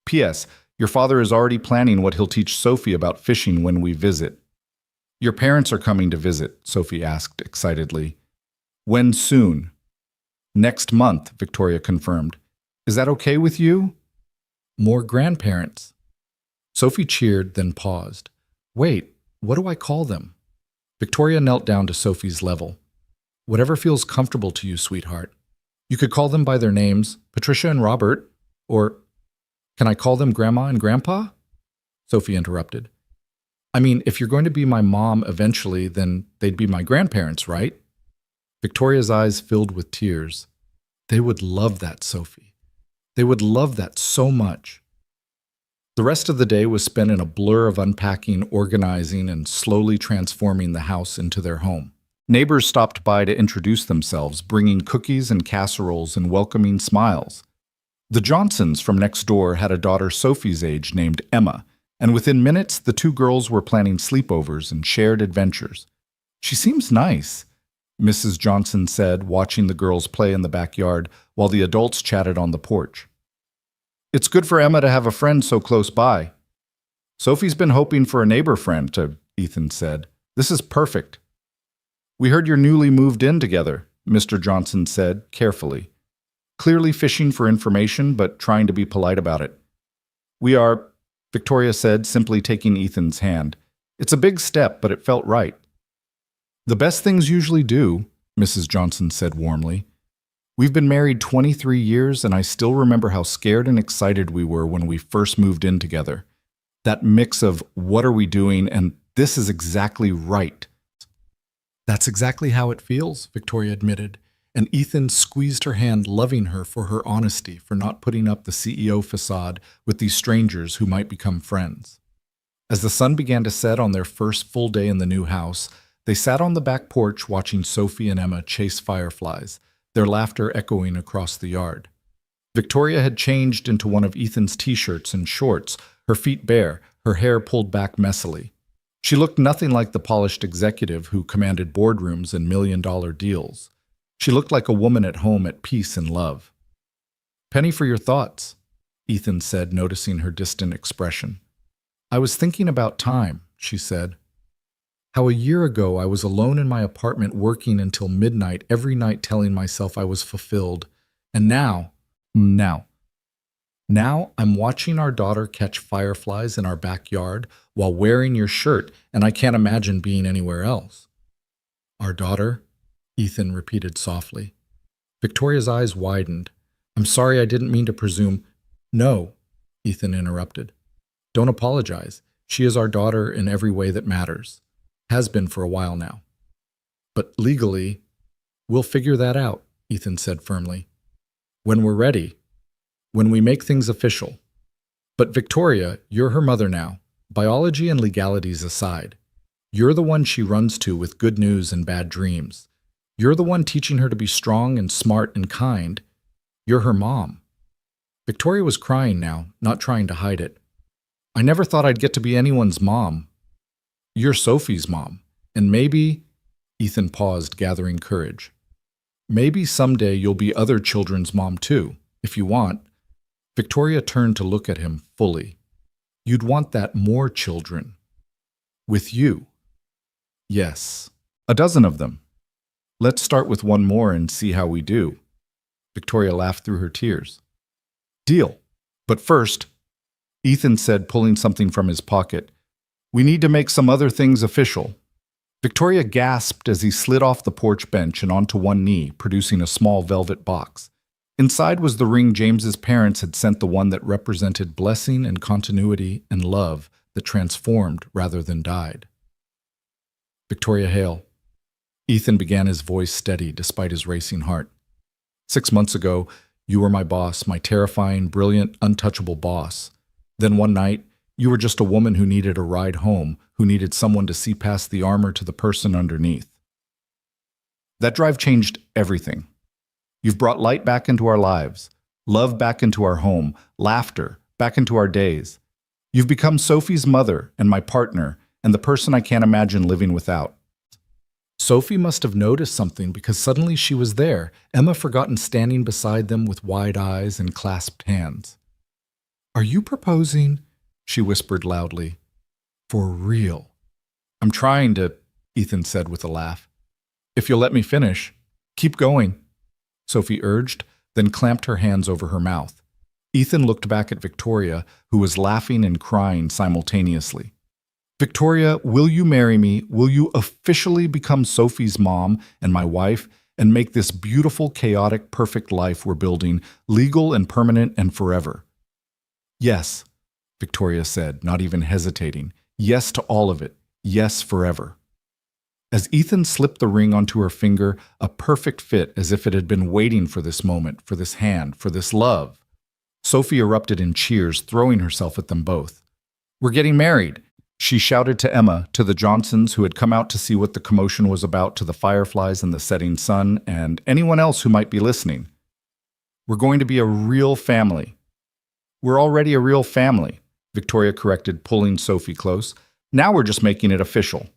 P.S. Your father is already planning what he'll teach Sophie about fishing when we visit. Your parents are coming to visit, Sophie asked excitedly. When soon? Next month, Victoria confirmed. Is that okay with you? More grandparents. Sophie cheered, then paused. Wait, what do I call them? Victoria knelt down to Sophie's level. Whatever feels comfortable to you, sweetheart. You could call them by their names, Patricia and Robert, or can I call them Grandma and Grandpa? Sophie interrupted. I mean, if you're going to be my mom eventually, then they'd be my grandparents, right? Victoria's eyes filled with tears. They would love that, Sophie. They would love that so much. The rest of the day was spent in a blur of unpacking, organizing, and slowly transforming the house into their home. Neighbors stopped by to introduce themselves, bringing cookies and casseroles and welcoming smiles. The Johnsons from next door had a daughter Sophie's age named Emma, and within minutes the two girls were planning sleepovers and shared adventures. She seems nice, Mrs. Johnson said, watching the girls play in the backyard while the adults chatted on the porch. It's good for Emma to have a friend so close by. Sophie's been hoping for a neighbor friend, Ethan said. This is perfect. We heard you're newly moved in together, Mr. Johnson said, carefully. Clearly fishing for information, but trying to be polite about it. We are, Victoria said, simply taking Ethan's hand. It's a big step, but it felt right. The best things usually do, Mrs. Johnson said warmly. We've been married 23 years, and I still remember how scared and excited we were when we first moved in together. That mix of what are we doing and this is exactly right. That's exactly how it feels, Victoria admitted, and Ethan squeezed her hand, loving her for her honesty, for not putting up the CEO facade with these strangers who might become friends. As the sun began to set on their first full day in the new house, they sat on the back porch watching Sophie and Emma chase fireflies, their laughter echoing across the yard. Victoria had changed into one of Ethan's t-shirts and shorts, her feet bare, her hair pulled back messily. She looked nothing like the polished executive who commanded boardrooms and million-dollar deals. She looked like a woman at home at peace and love. Penny for your thoughts, Ethan said, noticing her distant expression. I was thinking about time, she said. How a year ago I was alone in my apartment working until midnight every night telling myself I was fulfilled. And now I'm watching our daughter catch fireflies in our backyard while wearing your shirt, and I can't imagine being anywhere else. Our daughter? Ethan repeated softly. Victoria's eyes widened. I'm sorry, I didn't mean to presume. No, Ethan interrupted. Don't apologize. She is our daughter in every way that matters. Has been for a while now. But legally, we'll figure that out, Ethan said firmly. When we're ready. When we make things official. But Victoria, you're her mother now. Biology and legalities aside. You're the one she runs to with good news and bad dreams. You're the one teaching her to be strong and smart and kind. You're her mom. Victoria was crying now, not trying to hide it. I never thought I'd get to be anyone's mom. You're Sophie's mom, and maybe, Ethan paused, gathering courage. Maybe someday you'll be other children's mom too, if you want. Victoria turned to look at him fully. You'd want that more children. With you. Yes, a dozen of them. Let's start with one more and see how we do. Victoria laughed through her tears. Deal. But first, Ethan said, pulling something from his pocket, we need to make some other things official. Victoria gasped as he slid off the porch bench and onto one knee, producing a small velvet box. Inside was the ring James's parents had sent, the one that represented blessing and continuity and love that transformed rather than died. Victoria Hale. Ethan began, his voice steady despite his racing heart. 6 months ago, you were my boss, my terrifying, brilliant, untouchable boss. Then one night, you were just a woman who needed a ride home, who needed someone to see past the armor to the person underneath. That drive changed everything. You've brought light back into our lives, love back into our home, laughter back into our days. You've become Sophie's mother and my partner and the person I can't imagine living without. Sophie must have noticed something because suddenly she was there, Emma forgotten standing beside them with wide eyes and clasped hands. "Are you proposing?" she whispered loudly. "For real?" "I'm trying to," Ethan said with a laugh. "If you'll let me finish." "Keep going," Sophie urged, then clamped her hands over her mouth. Ethan looked back at Victoria, who was laughing and crying simultaneously. "Victoria, will you marry me? Will you officially become Sophie's mom and my wife and make this beautiful, chaotic, perfect life we're building legal and permanent and forever?" "Yes," Victoria said, not even hesitating. "Yes to all of it. Yes forever." As Ethan slipped the ring onto her finger, a perfect fit as if it had been waiting for this moment, for this hand, for this love, Sophie erupted in cheers, throwing herself at them both. "We're getting married!" She shouted to Emma, to the Johnsons who had come out to see what the commotion was about, to the fireflies and the setting sun, and anyone else who might be listening. "We're going to be a real family." "We're already a real family," Victoria corrected, pulling Sophie close. "Now we're just making it official."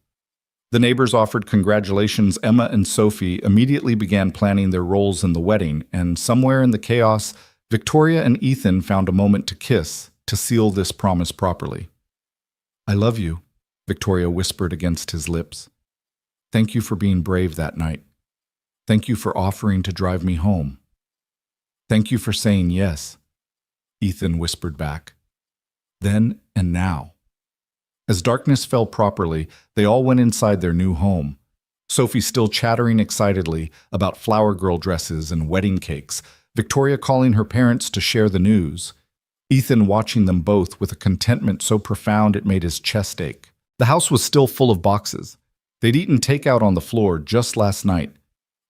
The neighbors offered congratulations. Emma and Sophie immediately began planning their roles in the wedding, and somewhere in the chaos, Victoria and Ethan found a moment to kiss, to seal this promise properly. "I love you," Victoria whispered against his lips. "Thank you for being brave that night. Thank you for offering to drive me home. Thank you for saying yes," Ethan whispered back. Then and now. As darkness fell properly, they all went inside their new home. Sophie still chattering excitedly about flower girl dresses and wedding cakes, Victoria calling her parents to share the news, Ethan watching them both with a contentment so profound it made his chest ache. The house was still full of boxes. They'd eaten takeout on the floor just last night.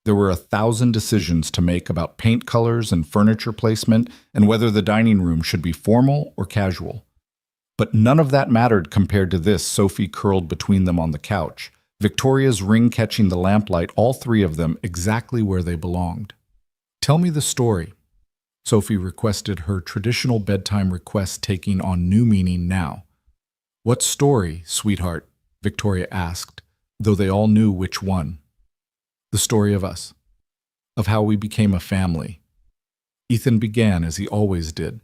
There were 1,000 decisions to make about paint colors and furniture placement and whether the dining room should be formal or casual. But none of that mattered compared to this. Sophie curled between them on the couch, Victoria's ring catching the lamplight, all three of them exactly where they belonged. "Tell me the story," Sophie requested, her traditional bedtime request taking on new meaning now. "What story, sweetheart?" Victoria asked, though they all knew which one. "The story of us, of how we became a family." Ethan began as he always did.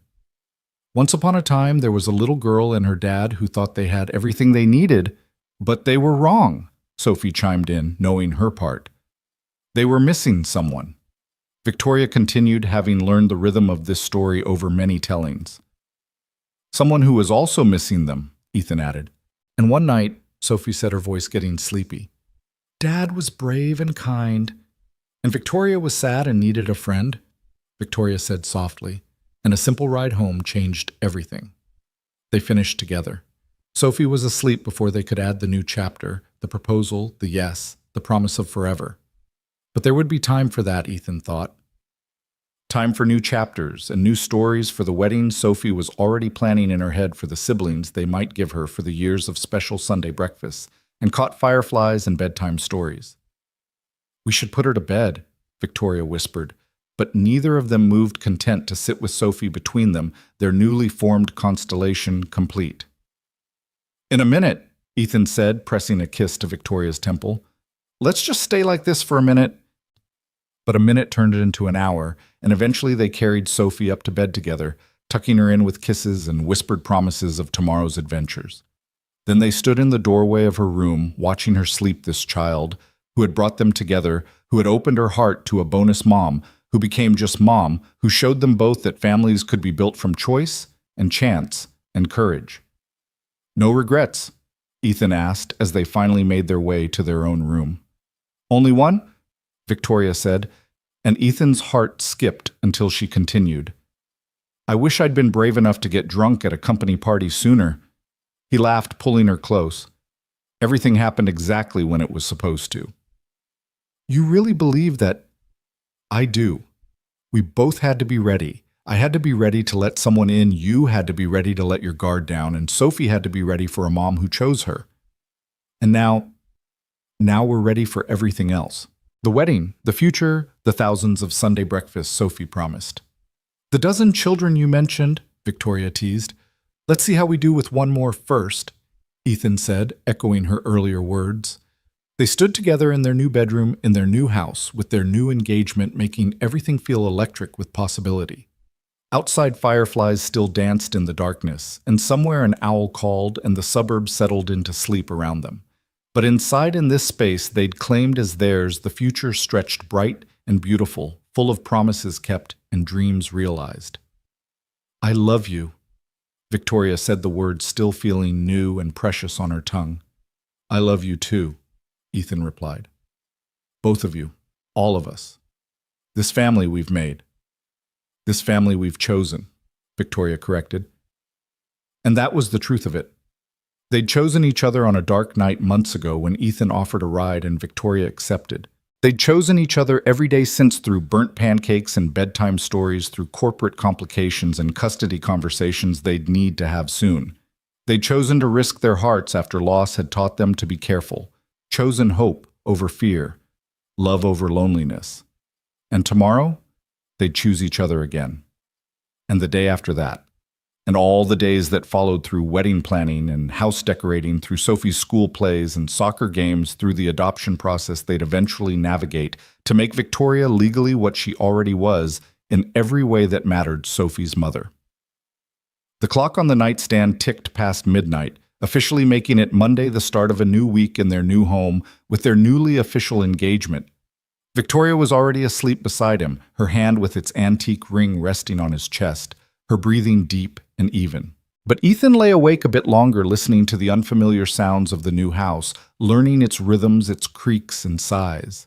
"Once upon a time, there was a little girl and her dad who thought they had everything they needed, but they were wrong," Sophie chimed in, knowing her part. "They were missing someone." Victoria continued, having learned the rhythm of this story over many tellings. "Someone who was also missing them," Ethan added. "And one night," Sophie said, her voice getting sleepy, "Dad was brave and kind, and Victoria was sad and needed a friend," Victoria said softly, and a simple ride home changed everything. They finished together. Sophie was asleep before they could add the new chapter, the proposal, the yes, the promise of forever. But there would be time for that, Ethan thought. Time for new chapters and new stories for the wedding Sophie was already planning in her head for the siblings they might give her for the years of special Sunday breakfasts and caught fireflies and bedtime stories. "We should put her to bed," Victoria whispered, but neither of them moved, content to sit with Sophie between them, their newly formed constellation complete. "In a minute," Ethan said, pressing a kiss to Victoria's temple. "Let's just stay like this for a minute." But a minute turned into an hour, and eventually they carried Sophie up to bed together, tucking her in with kisses and whispered promises of tomorrow's adventures. Then they stood in the doorway of her room, watching her sleep, this child, who had brought them together, who had opened her heart to a bonus mom, who became just mom, who showed them both that families could be built from choice and chance and courage. "No regrets?" Ethan asked as they finally made their way to their own room. "Only one?" Victoria said, and Ethan's heart skipped until she continued. "I wish I'd been brave enough to get drunk at a company party sooner." He laughed, pulling her close. "Everything happened exactly when it was supposed to." "You really believe that?" "I do. We both had to be ready. I had to be ready to let someone in, you had to be ready to let your guard down, and Sophie had to be ready for a mom who chose her. And now we're ready for everything else. The wedding, the future, the thousands of Sunday breakfasts Sophie promised. The dozen children you mentioned," Victoria teased. "Let's see how we do with one more first," Ethan said, echoing her earlier words. They stood together in their new bedroom in their new house with their new engagement making everything feel electric with possibility. Outside fireflies still danced in the darkness, and somewhere an owl called and the suburbs settled into sleep around them. But inside in this space they'd claimed as theirs, the future stretched bright and beautiful, full of promises kept and dreams realized. "I love you," Victoria said, the words still feeling new and precious on her tongue. "I love you too," Ethan replied. "Both of you, all of us. This family we've made. This family we've chosen," Victoria corrected. And that was the truth of it. They'd chosen each other on a dark night months ago when Ethan offered a ride and Victoria accepted. They'd chosen each other every day since, through burnt pancakes and bedtime stories, through corporate complications and custody conversations they'd need to have soon. They'd chosen to risk their hearts after loss had taught them to be careful, chosen hope over fear, love over loneliness. And tomorrow, they'd choose each other again. And the day after that. And all the days that followed, through wedding planning and house decorating, through Sophie's school plays and soccer games, through the adoption process they'd eventually navigate to make Victoria legally what she already was in every way that mattered, Sophie's mother. The clock on the nightstand ticked past midnight, officially making it Monday, the start of a new week in their new home with their newly official engagement. Victoria was already asleep beside him, her hand with its antique ring resting on his chest, her breathing deep and even. But Ethan lay awake a bit longer, listening to the unfamiliar sounds of the new house, learning its rhythms, its creaks and sighs.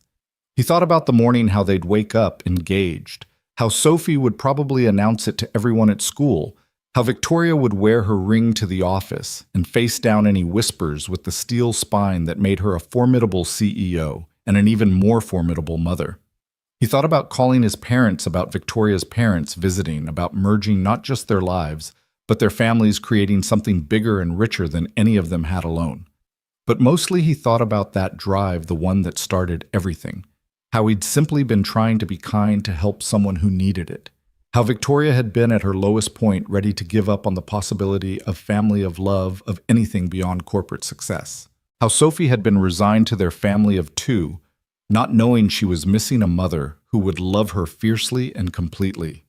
He thought about the morning, how they'd wake up engaged, how Sophie would probably announce it to everyone at school, how Victoria would wear her ring to the office and face down any whispers with the steel spine that made her a formidable CEO and an even more formidable mother. He thought about calling his parents, about Victoria's parents visiting, about merging not just their lives, but their families, creating something bigger and richer than any of them had alone. But mostly he thought about that drive, the one that started everything, how he'd simply been trying to be kind to help someone who needed it, how Victoria had been at her lowest point, ready to give up on the possibility of family, of love, of anything beyond corporate success, how Sophie had been resigned to their family of two, not knowing she was missing a mother who would love her fiercely and completely.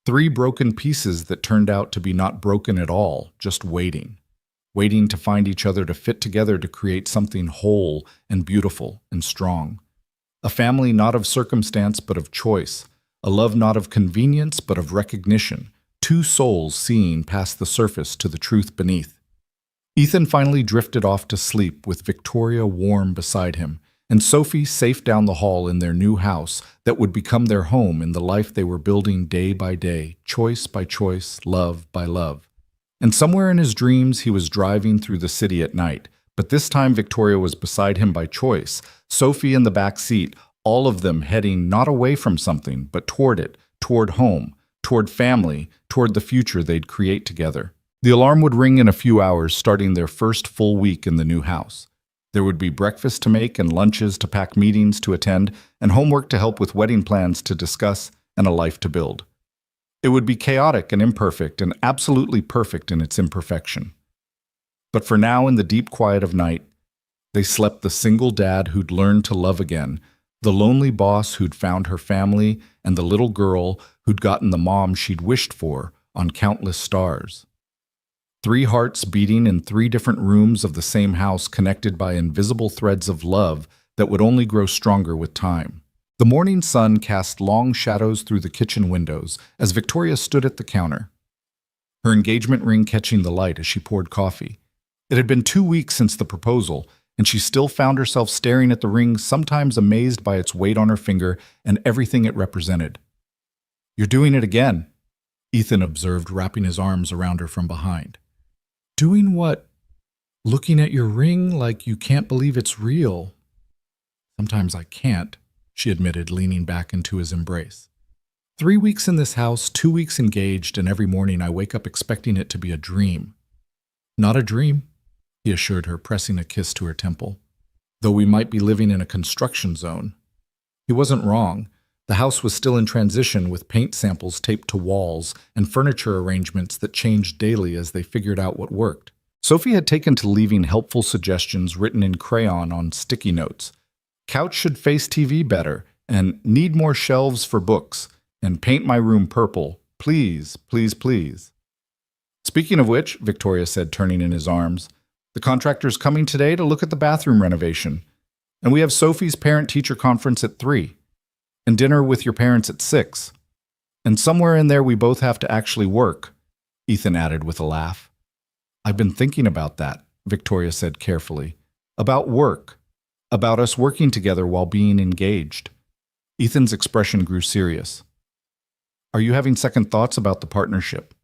3 broken pieces that turned out to be not broken at all, just waiting to find each other, to fit together, to create something whole and beautiful and strong. A family not of circumstance but of choice, a love not of convenience but of recognition, 2 souls seeing past the surface to the truth beneath. Ethan finally drifted off to sleep with Victoria warm beside him, and Sophie safe down the hall in their new house that would become their home, in the life they were building day by day, choice by choice, love by love. And somewhere in his dreams he was driving through the city at night, but this time Victoria was beside him by choice, Sophie in the back seat, all of them heading not away from something, but toward it, toward home, toward family, toward the future they'd create together. The alarm would ring in a few hours, starting their first full week in the new house. There would be breakfast to make and lunches to pack, meetings to attend, and homework to help with, wedding plans to discuss, and a life to build. It would be chaotic and imperfect, and absolutely perfect in its imperfection. But for now, in the deep quiet of night, they slept, the single dad who'd learned to love again, the lonely boss who'd found her family, and the little girl who'd gotten the mom she'd wished for on countless stars. 3 hearts beating in 3 different rooms of the same house, connected by invisible threads of love that would only grow stronger with time. The morning sun cast long shadows through the kitchen windows as Victoria stood at the counter, her engagement ring catching the light as she poured coffee. It had been 2 weeks since the proposal, and she still found herself staring at the ring, sometimes amazed by its weight on her finger and everything it represented. "You're doing it again," Ethan observed, wrapping his arms around her from behind. "Doing what?" "Looking at your ring like you can't believe it's real." "Sometimes I can't," she admitted, leaning back into his embrace. 3 weeks in this house, 2 weeks engaged, and every morning I wake up expecting it to be a dream. "Not a dream," he assured her, pressing a kiss to her temple. "Though we might be living in a construction zone." He wasn't wrong. The house was still in transition, with paint samples taped to walls and furniture arrangements that changed daily as they figured out what worked. Sophie had taken to leaving helpful suggestions written in crayon on sticky notes. Couch should face TV better, and need more shelves for books, and paint my room purple. Please, please, please. Speaking of which, Victoria said, turning in his arms, the contractor's coming today to look at the bathroom renovation. And we have Sophie's parent-teacher conference at 3, and dinner with your parents at 6. And somewhere in there we both have to actually work, Ethan added with a laugh. I've been thinking about that, Victoria said carefully. About work. About us working together while being engaged. Ethan's expression grew serious. Are you having second thoughts about the partnership?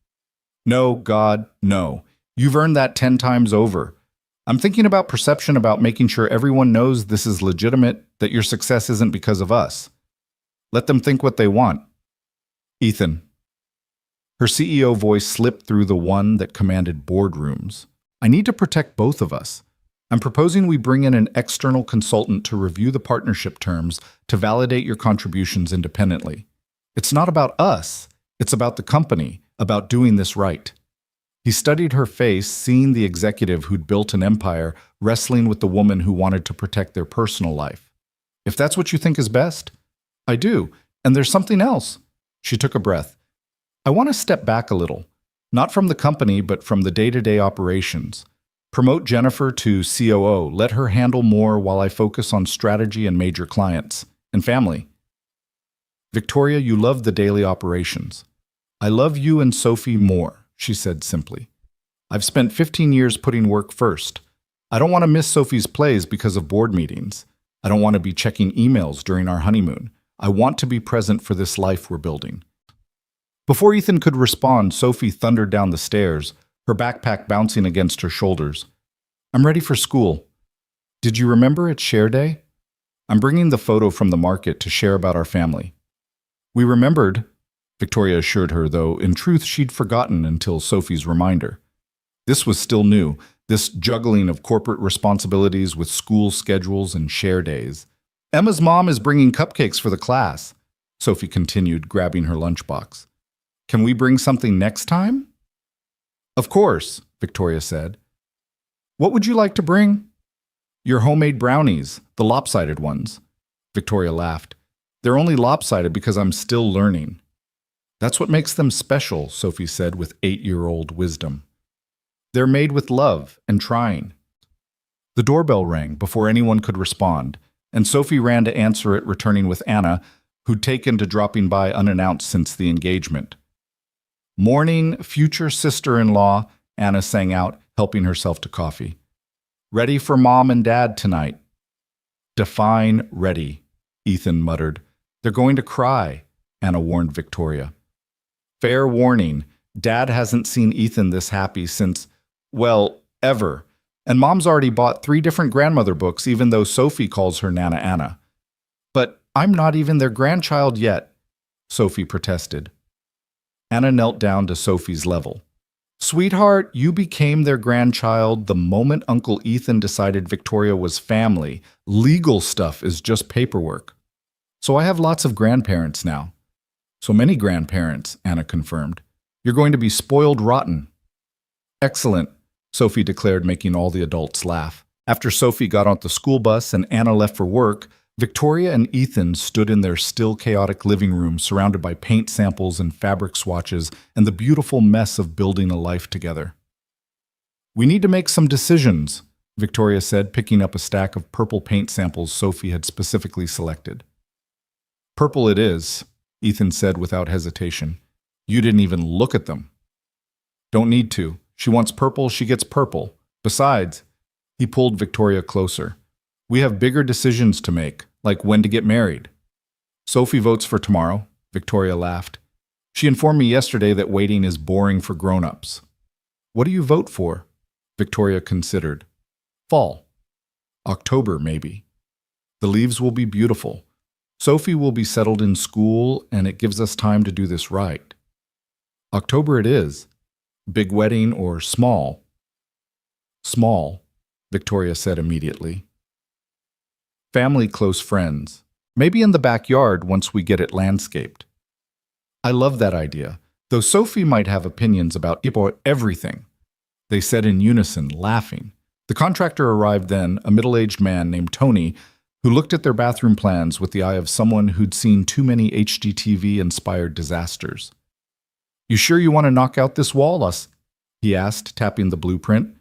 No, God, no. You've earned that 10 times over. I'm thinking about perception, about making sure everyone knows this is legitimate, that your success isn't because of us. Let them think what they want. Ethan. Her CEO voice slipped through the one that commanded boardrooms. I need to protect both of us. I'm proposing we bring in an external consultant to review the partnership terms to validate your contributions independently. It's not about us. It's about the company, about doing this right. He studied her face, seeing the executive who'd built an empire wrestling with the woman who wanted to protect their personal life. If that's what you think is best, I do. And there's something else. She took a breath. I want to step back a little, not from the company, but from the day-to-day operations. Promote Jennifer to COO. Let her handle more while I focus on strategy and major clients and family. Victoria, you love the daily operations. I love you and Sophie more, she said simply. I've spent 15 years putting work first. I don't want to miss Sophie's plays because of board meetings. I don't want to be checking emails during our honeymoon. I want to be present for this life we're building. Before Ethan could respond, Sophie thundered down the stairs, her backpack bouncing against her shoulders. I'm ready for school. Did you remember it's Share Day? I'm bringing the photo from the market to share about our family. We remembered, Victoria assured her, though in truth she'd forgotten until Sophie's reminder. This was still new, this juggling of corporate responsibilities with school schedules and share days. Emma's mom is bringing cupcakes for the class, Sophie continued, grabbing her lunchbox. Can we bring something next time? Of course, Victoria said. What would you like to bring? Your homemade brownies, the lopsided ones. Victoria laughed. They're only lopsided because I'm still learning. That's what makes them special, Sophie said with 8-year-old wisdom. They're made with love and trying. The doorbell rang before anyone could respond, and Sophie ran to answer it, returning with Anna, who'd taken to dropping by unannounced since the engagement. Morning, future sister-in-law, Anna sang out, helping herself to coffee. Ready for Mom and Dad tonight. Define ready, Ethan muttered. They're going to cry, Anna warned Victoria. Fair warning, Dad hasn't seen Ethan this happy since, well, ever. And Mom's already bought 3 different grandmother books, even though Sophie calls her Nana Anna. But I'm not even their grandchild yet, Sophie protested. Anna knelt down to Sophie's level. Sweetheart, you became their grandchild the moment Uncle Ethan decided Victoria was family. Legal stuff is just paperwork. So I have lots of grandparents now. So many grandparents, Anna confirmed. You're going to be spoiled rotten. Excellent, Sophie declared, making all the adults laugh. After Sophie got on the school bus and Anna left for work, Victoria and Ethan stood in their still chaotic living room surrounded by paint samples and fabric swatches and the beautiful mess of building a life together. We need to make some decisions, Victoria said, picking up a stack of purple paint samples Sophie had specifically selected. Purple it is, Ethan said without hesitation. You didn't even look at them. Don't need to. She wants purple, she gets purple. Besides, he pulled Victoria closer. We have bigger decisions to make, like when to get married. Sophie votes for tomorrow, Victoria laughed. She informed me yesterday that waiting is boring for grown-ups. What do you vote for? Victoria considered. Fall. October, maybe. The leaves will be beautiful. Sophie will be settled in school, and it gives us time to do this right. October it is. Big wedding or small? Small, Victoria said immediately. Family, close friends. Maybe in the backyard once we get it landscaped. I love that idea, though Sophie might have opinions about everything. they said in unison, laughing. The contractor arrived then, a middle-aged man named Tony, who looked at their bathroom plans with the eye of someone who'd seen too many HGTV-inspired disasters. "You sure you want to knock out this wall, us?" he asked, tapping the blueprint.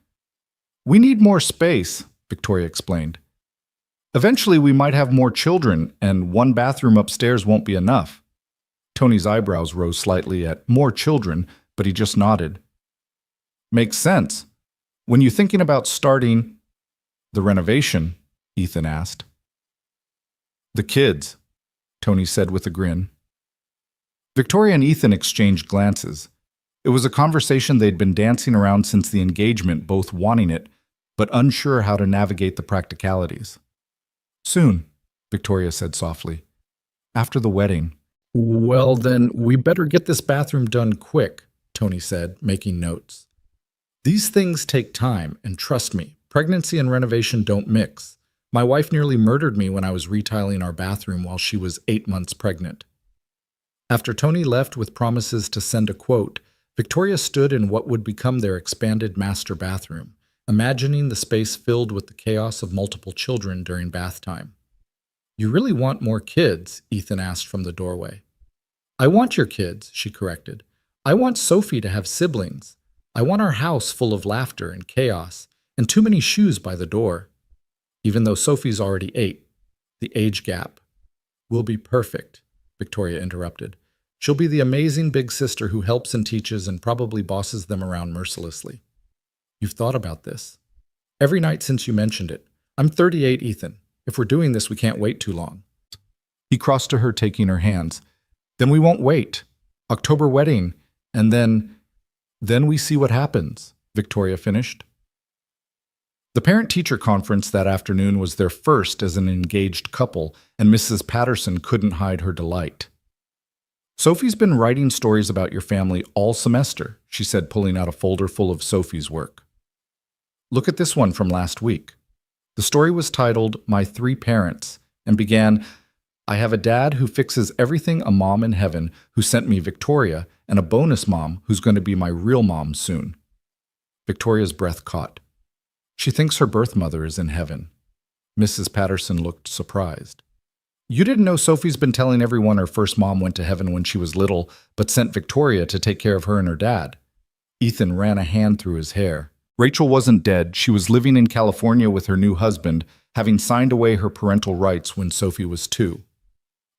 "We need more space," Victoria explained. "Eventually we might have more children, and one bathroom upstairs won't be enough." Tony's eyebrows rose slightly at "more children," but he just nodded. "Makes sense. When you're thinking about starting the renovation," Ethan asked. "The kids," Tony said with a grin. Victoria and Ethan exchanged glances. It was a conversation they'd been dancing around since the engagement, both wanting it, but unsure how to navigate the practicalities. "Soon," Victoria said softly. "After the wedding." "Well, then, we better get this bathroom done quick," Tony said, making notes. "These things take time, and trust me, pregnancy and renovation don't mix. My wife nearly murdered me when I was retiling our bathroom while she was 8 months pregnant." After Tony left with promises to send a quote, Victoria stood in what would become their expanded master bathroom, imagining the space filled with the chaos of multiple children during bath time. "You really want more kids?" Ethan asked from the doorway. "I want your kids," she corrected. "I want Sophie to have siblings. I want our house full of laughter and chaos, and too many shoes by the door." Even though Sophie's already 8, the age gap. "Will be perfect," Victoria interrupted. "She'll be the amazing big sister who helps and teaches and probably bosses them around mercilessly." "You've thought about this?" "Every night since you mentioned it. I'm 38, Ethan. If we're doing this, we can't wait too long." He crossed to her, taking her hands. "Then we won't wait. October wedding, and then we see what happens," Victoria finished. The parent-teacher conference that afternoon was their first as an engaged couple, and Mrs. Patterson couldn't hide her delight. "Sophie's been writing stories about your family all semester," she said, pulling out a folder full of Sophie's work. "Look at this one from last week." The story was titled "My Three Parents" and began, "I have a dad who fixes everything, a mom in heaven who sent me Victoria, and a bonus mom who's going to be my real mom soon." Victoria's breath caught. She thinks her birth mother is in heaven. Mrs. Patterson looked surprised. "You didn't know Sophie's been telling everyone her first mom went to heaven when she was little, but sent Victoria to take care of her and her dad." Ethan ran a hand through his hair. "Rachel wasn't dead. She was living in California with her new husband, having signed away her parental rights when Sophie was 2.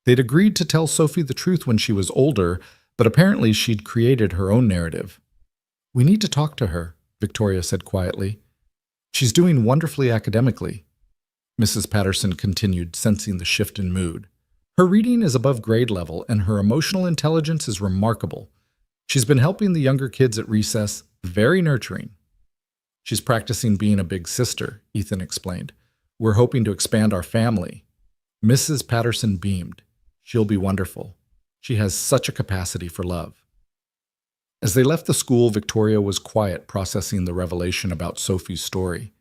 They'd agreed to tell Sophie the truth when she was older, but apparently she'd created her own narrative." "We need to talk to her," Victoria said quietly. "She's doing wonderfully academically." Mrs. Patterson continued, sensing the shift in mood. "Her reading is above grade level, and her emotional intelligence is remarkable. She's been helping the younger kids at recess, very nurturing." "She's practicing being a big sister," Ethan explained. "We're hoping to expand our family." Mrs. Patterson beamed. "She'll be wonderful. She has such a capacity for love." As they left the school, Victoria was quiet, processing the revelation about Sophie's story.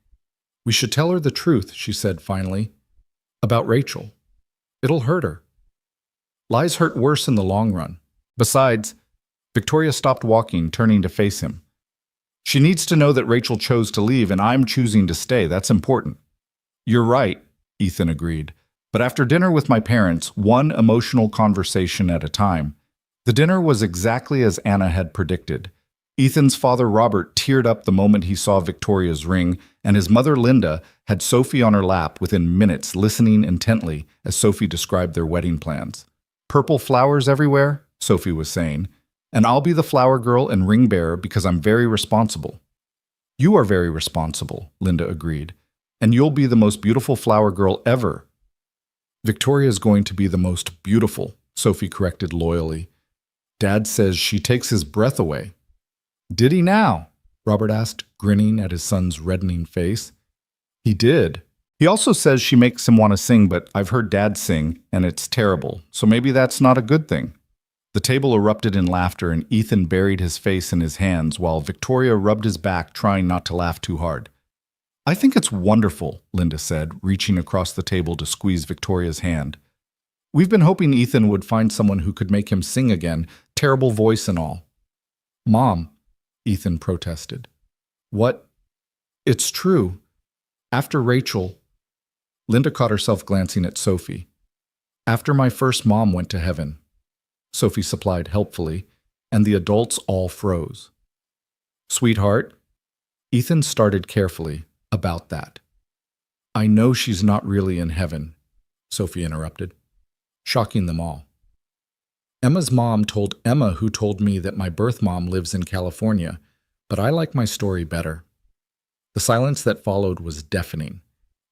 "We should tell her the truth," she said finally. "About Rachel. It'll hurt her. Lies hurt worse in the long run. Besides," Victoria stopped walking, turning to face him. "She needs to know that Rachel chose to leave and I'm choosing to stay. That's important." "You're right," Ethan agreed. "But after dinner with my parents, one emotional conversation at a time." The dinner was exactly as Anna had predicted. Ethan's father, Robert, teared up the moment he saw Victoria's ring, and his mother, Linda, had Sophie on her lap within minutes, listening intently as Sophie described their wedding plans. "Purple flowers everywhere," Sophie was saying, "and I'll be the flower girl and ring bearer because I'm very responsible." "You are very responsible," Linda agreed, "and you'll be the most beautiful flower girl ever." "Victoria's going to be the most beautiful," Sophie corrected loyally. "Dad says she takes his breath away." "Did he now?" Robert asked, grinning at his son's reddening face. "He did. He also says she makes him want to sing, but I've heard Dad sing, and it's terrible, so maybe that's not a good thing." The table erupted in laughter, and Ethan buried his face in his hands while Victoria rubbed his back, trying not to laugh too hard. "I think it's wonderful," Linda said, reaching across the table to squeeze Victoria's hand. "We've been hoping Ethan would find someone who could make him sing again, terrible voice and all." "Mom," Ethan protested. What? It's true. After Rachel, Linda caught herself glancing at Sophie. After my first mom went to heaven, Sophie supplied helpfully, and the adults all froze. Sweetheart, Ethan started carefully about that. I know she's not really in heaven, Sophie interrupted, shocking them all. Emma's mom told Emma, who told me that my birth mom lives in California, but I like my story better. The silence that followed was deafening.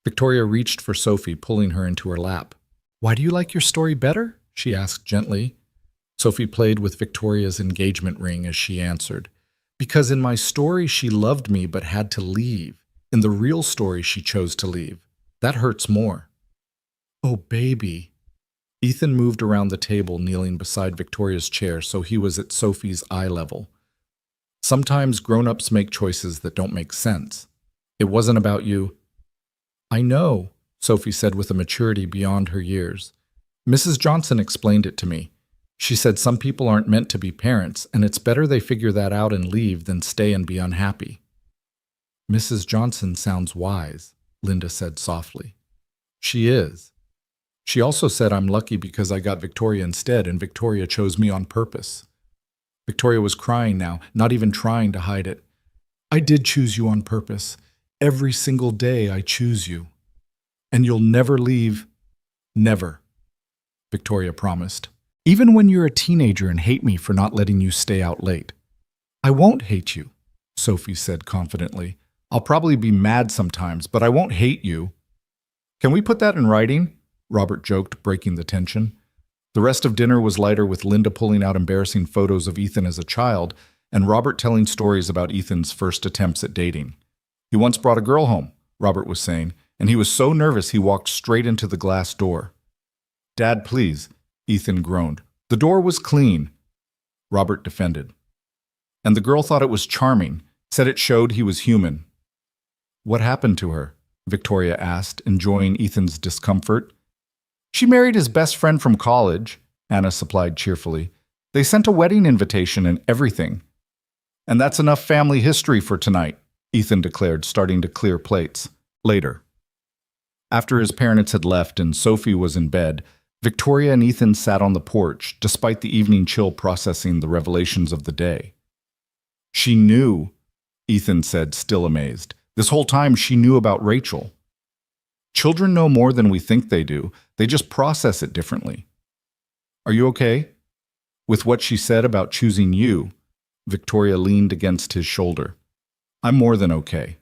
Victoria reached for Sophie, pulling her into her lap. Why do you like your story better? She asked gently. Sophie played with Victoria's engagement ring as she answered. Because in my story she loved me but had to leave. In the real story she chose to leave. That hurts more. Oh, baby. Ethan moved around the table, kneeling beside Victoria's chair so he was at Sophie's eye level. Sometimes grown-ups make choices that don't make sense. It wasn't about you. I know, Sophie said with a maturity beyond her years. Mrs. Johnson explained it to me. She said some people aren't meant to be parents, and it's better they figure that out and leave than stay and be unhappy. Mrs. Johnson sounds wise, Linda said softly. She is. She also said I'm lucky because I got Victoria instead, and Victoria chose me on purpose. Victoria was crying now, not even trying to hide it. I did choose you on purpose. Every single day I choose you. And you'll never leave. Never, Victoria promised. Even when you're a teenager and hate me for not letting you stay out late. I won't hate you, Sophie said confidently. I'll probably be mad sometimes, but I won't hate you. Can we put that in writing? Robert joked, breaking the tension. The rest of dinner was lighter, with Linda pulling out embarrassing photos of Ethan as a child and Robert telling stories about Ethan's first attempts at dating. He once brought a girl home, Robert was saying, and he was so nervous he walked straight into the glass door. Dad, please, Ethan groaned. The door was clean, Robert defended. And the girl thought it was charming, said it showed he was human. What happened to her? Victoria asked, enjoying Ethan's discomfort. She married his best friend from college, Anna supplied cheerfully. They sent a wedding invitation and everything. And that's enough family history for tonight, Ethan declared, starting to clear plates. Later. After his parents had left and Sophie was in bed, Victoria and Ethan sat on the porch, despite the evening chill, processing the revelations of the day. She knew, Ethan said, still amazed. This whole time she knew about Rachel. Children know more than we think they do. They just process it differently. Are you okay? With what she said about choosing you, Victoria leaned against his shoulder. I'm more than okay.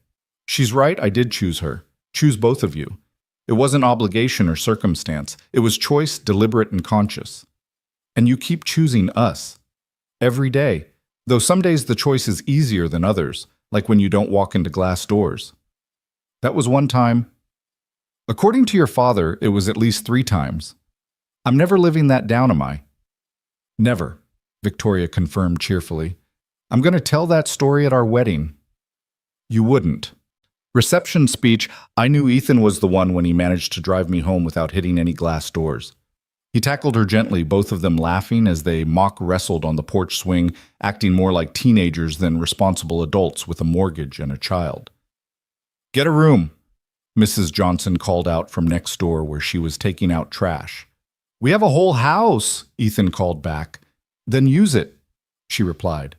She's right, I did choose her. Choose both of you. It wasn't obligation or circumstance. It was choice, deliberate and conscious. And you keep choosing us. Every day. Though some days the choice is easier than others, like when you don't walk into glass doors. That was one time. According to your father, it was at least 3 times. I'm never living that down, am I? Never, Victoria confirmed cheerfully. I'm going to tell that story at our wedding. You wouldn't. Reception speech, I knew Ethan was the one when he managed to drive me home without hitting any glass doors. He tackled her gently, both of them laughing as they mock wrestled on the porch swing, acting more like teenagers than responsible adults with a mortgage and a child. Get a room, Mrs. Johnson called out from next door where she was taking out trash. We have a whole house, Ethan called back. Then use it, she replied.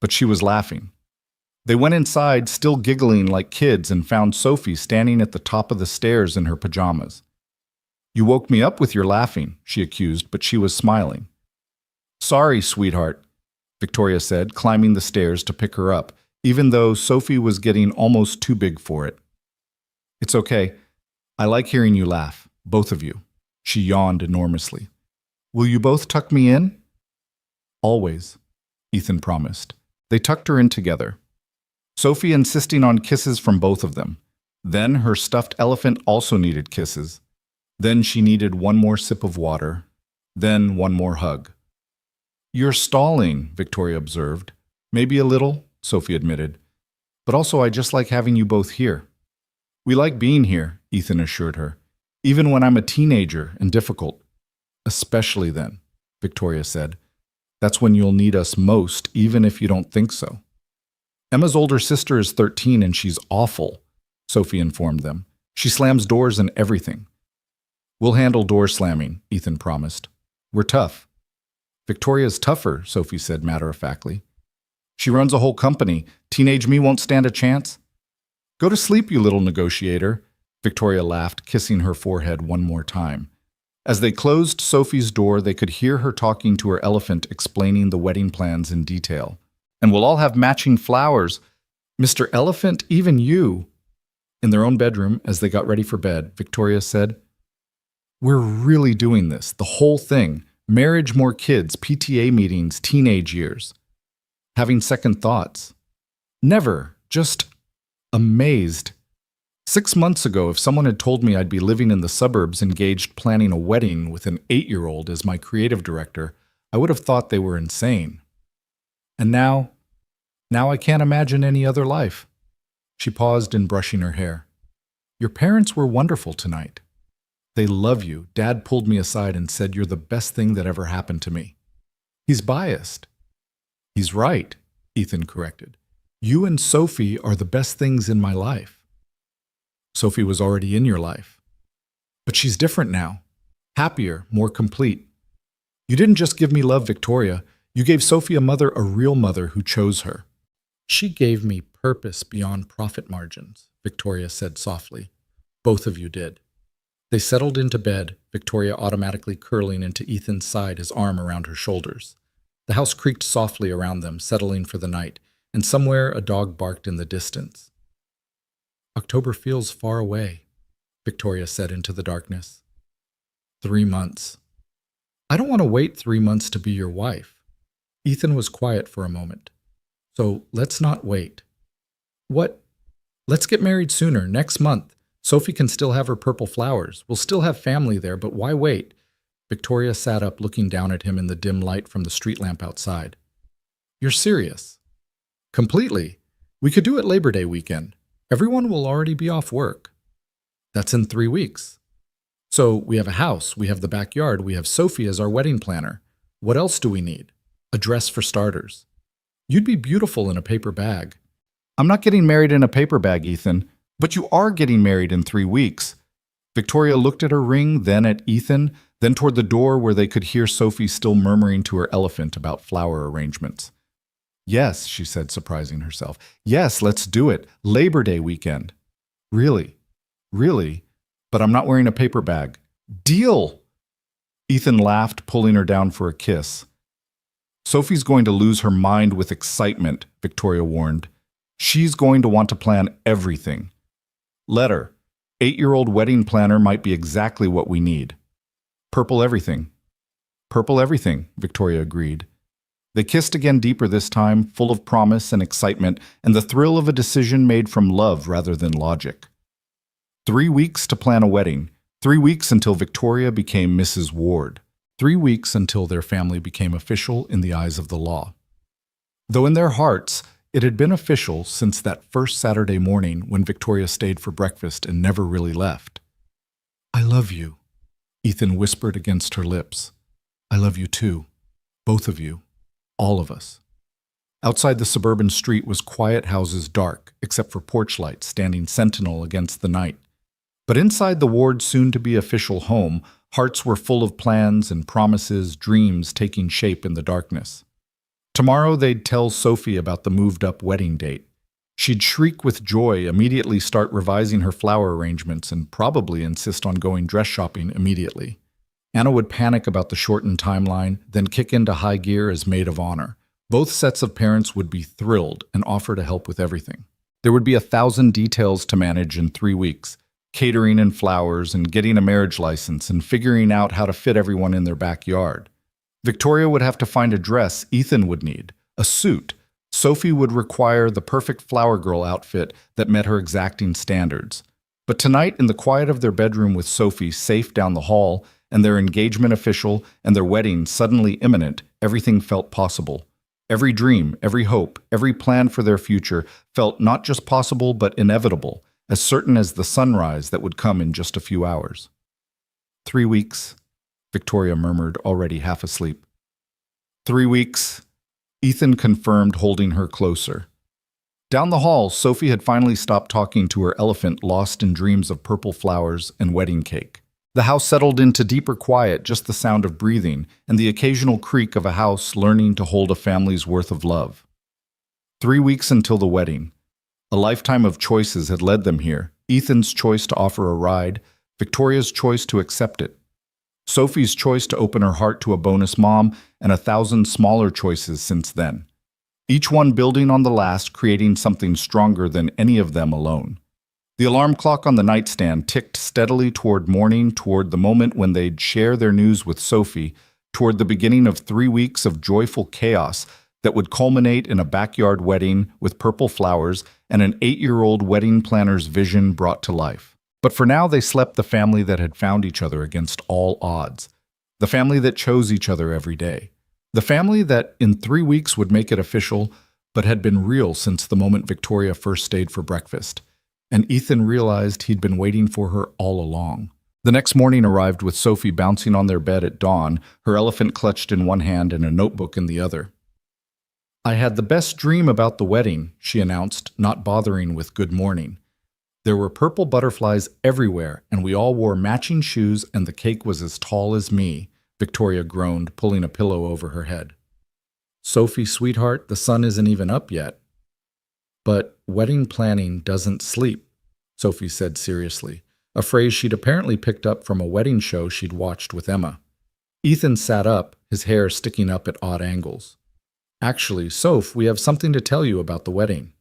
But she was laughing. They went inside, still giggling like kids, and found Sophie standing at the top of the stairs in her pajamas. You woke me up with your laughing, she accused, but she was smiling. Sorry, sweetheart, Victoria said, climbing the stairs to pick her up, even though Sophie was getting almost too big for it. It's okay. I like hearing you laugh, both of you. She yawned enormously. Will you both tuck me in? Always, Ethan promised. They tucked her in together. Sophie insisting on kisses from both of them. Then her stuffed elephant also needed kisses. Then she needed one more sip of water. Then one more hug. You're stalling, Victoria observed. Maybe a little, Sophie admitted. But also I just like having you both here. We like being here, Ethan assured her. Even when I'm a teenager and difficult. Especially then, Victoria said. That's when you'll need us most, even if you don't think so. Emma's older sister is 13 and she's awful, Sophie informed them. She slams doors and everything. We'll handle door slamming, Ethan promised. We're tough. Victoria's tougher, Sophie said matter-of-factly. She runs a whole company. Teenage me won't stand a chance. Go to sleep, you little negotiator, Victoria laughed, kissing her forehead one more time. As they closed Sophie's door, they could hear her talking to her elephant, explaining the wedding plans in detail. And we'll all have matching flowers. Mr. Elephant, even you. In their own bedroom, as they got ready for bed, Victoria said, We're really doing this, the whole thing. Marriage, more kids, PTA meetings, teenage years. Having second thoughts. Never, just amazed. 6 months ago, if someone had told me I'd be living in the suburbs engaged planning a wedding with an 8-year-old as my creative director, I would have thought they were insane. And now I can't imagine any other life. She paused in brushing her hair. Your parents were wonderful tonight. They love you. Dad pulled me aside and said you're the best thing that ever happened to me. He's biased. He's right, Ethan corrected. You and Sophie are the best things in my life. Sophie was already in your life. But she's different now. Happier, more complete. You didn't just give me love, Victoria. You gave Sophie a real mother who chose her. She gave me purpose beyond profit margins, Victoria said softly. Both of you did. They settled into bed, Victoria automatically curling into Ethan's side, his arm around her shoulders. The house creaked softly around them, settling for the night, and somewhere a dog barked in the distance. October feels far away, Victoria said into the darkness. 3 months. I don't want to wait 3 months to be your wife. Ethan was quiet for a moment. So let's not wait. What? Let's get married sooner, next month. Sophie can still have her purple flowers. We'll still have family there, but why wait? Victoria sat up, looking down at him in the dim light from the street lamp outside. You're serious? Completely. We could do it Labor Day weekend. Everyone will already be off work. That's in 3 weeks. So we have a house, we have the backyard, we have Sophie as our wedding planner. What else do we need? A dress for starters. You'd be beautiful in a paper bag. I'm not getting married in a paper bag, Ethan, but you are getting married in 3 weeks. Victoria looked at her ring, then at Ethan, then toward the door where they could hear Sophie still murmuring to her elephant about flower arrangements. Yes, she said, surprising herself. Yes, let's do it. Labor Day weekend. Really? Really? But I'm not wearing a paper bag. Deal! Ethan laughed, pulling her down for a kiss. Sophie's going to lose her mind with excitement, Victoria warned. She's going to want to plan everything. Let her. 8-year-old wedding planner might be exactly what we need. Purple everything. Purple everything, Victoria agreed. They kissed again, deeper this time, full of promise and excitement and the thrill of a decision made from love rather than logic. 3 weeks to plan a wedding. 3 weeks until Victoria became Mrs. Ward. 3 weeks until their family became official in the eyes of the law. Though in their hearts, it had been official since that first Saturday morning when Victoria stayed for breakfast and never really left. I love you, Ethan whispered against her lips. I love you too. Both of you. All of us. Outside the suburban street was quiet houses, dark, except for porch lights standing sentinel against the night. But inside the Ward's soon-to-be official home, hearts were full of plans and promises, dreams taking shape in the darkness. Tomorrow they'd tell Sophie about the moved-up wedding date. She'd shriek with joy, immediately start revising her flower arrangements, and probably insist on going dress shopping immediately. Anna would panic about the shortened timeline, then kick into high gear as maid of honor. Both sets of parents would be thrilled and offer to help with everything. There would be 1,000 details to manage in 3 weeks, catering and flowers and getting a marriage license and figuring out how to fit everyone in their backyard. Victoria would have to find a dress Ethan would need, a suit. Sophie would require the perfect flower girl outfit that met her exacting standards. But tonight, in the quiet of their bedroom with Sophie safe down the hall, and their engagement official, and their wedding suddenly imminent, everything felt possible. Every dream, every hope, every plan for their future felt not just possible but inevitable, as certain as the sunrise that would come in just a few hours. 3 weeks, Victoria murmured, already half asleep. 3 weeks, Ethan confirmed, holding her closer. Down the hall, Sophie had finally stopped talking to her elephant, lost in dreams of purple flowers and wedding cake. The house settled into deeper quiet, just the sound of breathing and the occasional creak of a house learning to hold a family's worth of love. 3 weeks until the wedding. A lifetime of choices had led them here. Ethan's choice to offer a ride, Victoria's choice to accept it, Sophie's choice to open her heart to a bonus mom, and 1,000 smaller choices since then. Each one building on the last, creating something stronger than any of them alone. The alarm clock on the nightstand ticked steadily toward morning, toward the moment when they'd share their news with Sophie, toward the beginning of 3 weeks of joyful chaos that would culminate in a backyard wedding with purple flowers and an 8-year-old wedding planner's vision brought to life. But for now, they slept the family that had found each other against all odds. The family that chose each other every day. The family that in 3 weeks would make it official, but had been real since the moment Victoria first stayed for breakfast. And Ethan realized he'd been waiting for her all along. The next morning arrived with Sophie bouncing on their bed at dawn, her elephant clutched in one hand and a notebook in the other. "I had the best dream about the wedding," she announced, not bothering with good morning. "There were purple butterflies everywhere, and we all wore matching shoes, and the cake was as tall as me," Victoria groaned, pulling a pillow over her head. "Sophie, sweetheart, the sun isn't even up yet." "But wedding planning doesn't sleep," Sophie said seriously, a phrase she'd apparently picked up from a wedding show she'd watched with Emma. Ethan sat up, his hair sticking up at odd angles. "Actually, Soph, we have something to tell you about the wedding."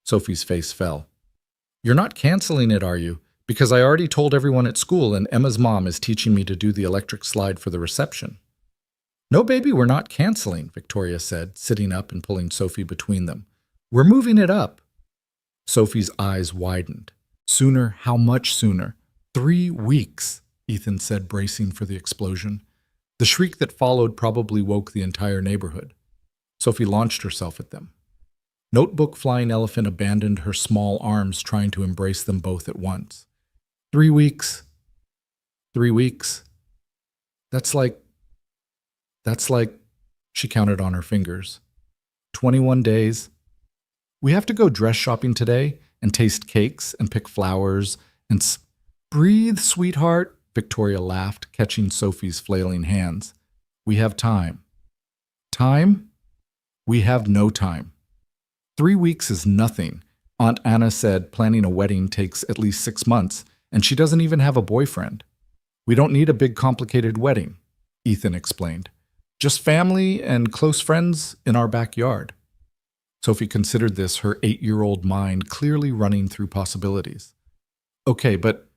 Sophie's face fell. "You're not canceling it, are you? Because I already told everyone at school and Emma's mom is teaching me to do the electric slide for the reception." "No, baby, we're not canceling," Victoria said, sitting up and pulling Sophie between them. "We're moving it up." Sophie's eyes widened. "Sooner? How much sooner?" 3 weeks, Ethan said, bracing for the explosion. The shriek that followed probably woke the entire neighborhood. Sophie launched herself at them. Notebook Flying Elephant abandoned her small arms, trying to embrace them both at once. 3 weeks. 3 weeks. That's like, she counted on her fingers. 21 days. "We have to go dress shopping today and taste cakes and pick flowers and breathe, sweetheart," Victoria laughed, catching Sophie's flailing hands. "We have time." "Time? We have no time. 3 weeks is nothing. Aunt Anna said planning a wedding takes at least 6 months, and she doesn't even have a boyfriend. We don't need a big complicated wedding," Ethan explained. "Just family and close friends in our backyard." Sophie considered this, her 8-year-old mind clearly running through possibilities. "Okay, but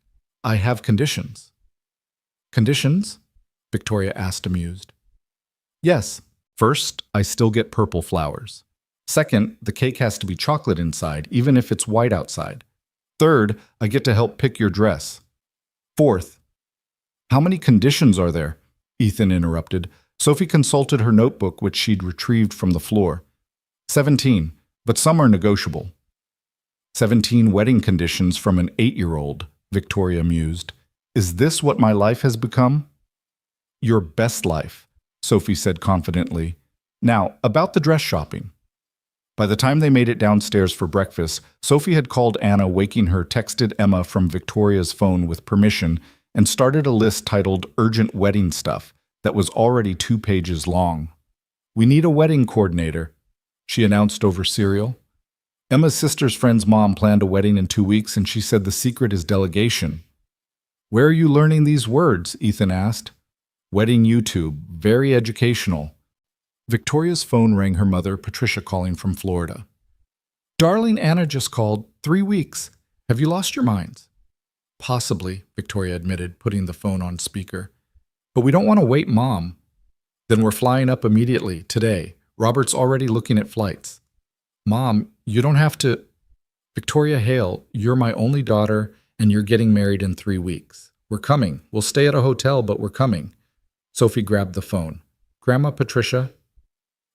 I have conditions." "Conditions?" Victoria asked, amused. "Yes. First, I still get purple flowers. Second, the cake has to be chocolate inside, even if it's white outside. Third, I get to help pick your dress. Fourth—" "How many conditions are there?" Ethan interrupted. Sophie consulted her notebook, which she'd retrieved from the floor. 17, but some are negotiable." 17 wedding conditions from an 8-year-old, Victoria mused. "Is this what my life has become?" "Your best life," Sophie said confidently. "Now, about the dress shopping." By the time they made it downstairs for breakfast, Sophie had called Anna, waking her, texted Emma from Victoria's phone with permission, and started a list titled Urgent Wedding Stuff that was already 2 pages long. "We need a wedding coordinator," she announced over cereal. Emma's sister's friend's mom planned a wedding in 2 weeks, and she said the secret is delegation. "Where are you learning these words?" Ethan asked. "Wedding YouTube. Very educational." Victoria's phone rang, her mother, Patricia, calling from Florida. "Darling, Anna just called. 3 weeks. Have you lost your minds?" "Possibly," Victoria admitted, putting the phone on speaker. "But we don't want to wait, Mom." "Then we're flying up immediately, today. Robert's already looking at flights." "Mom, you don't have to—" "Victoria Hale, you're my only daughter, and you're getting married in 3 weeks. We're coming. We'll stay at a hotel, but we're coming." Sophie grabbed the phone. "Grandma Patricia,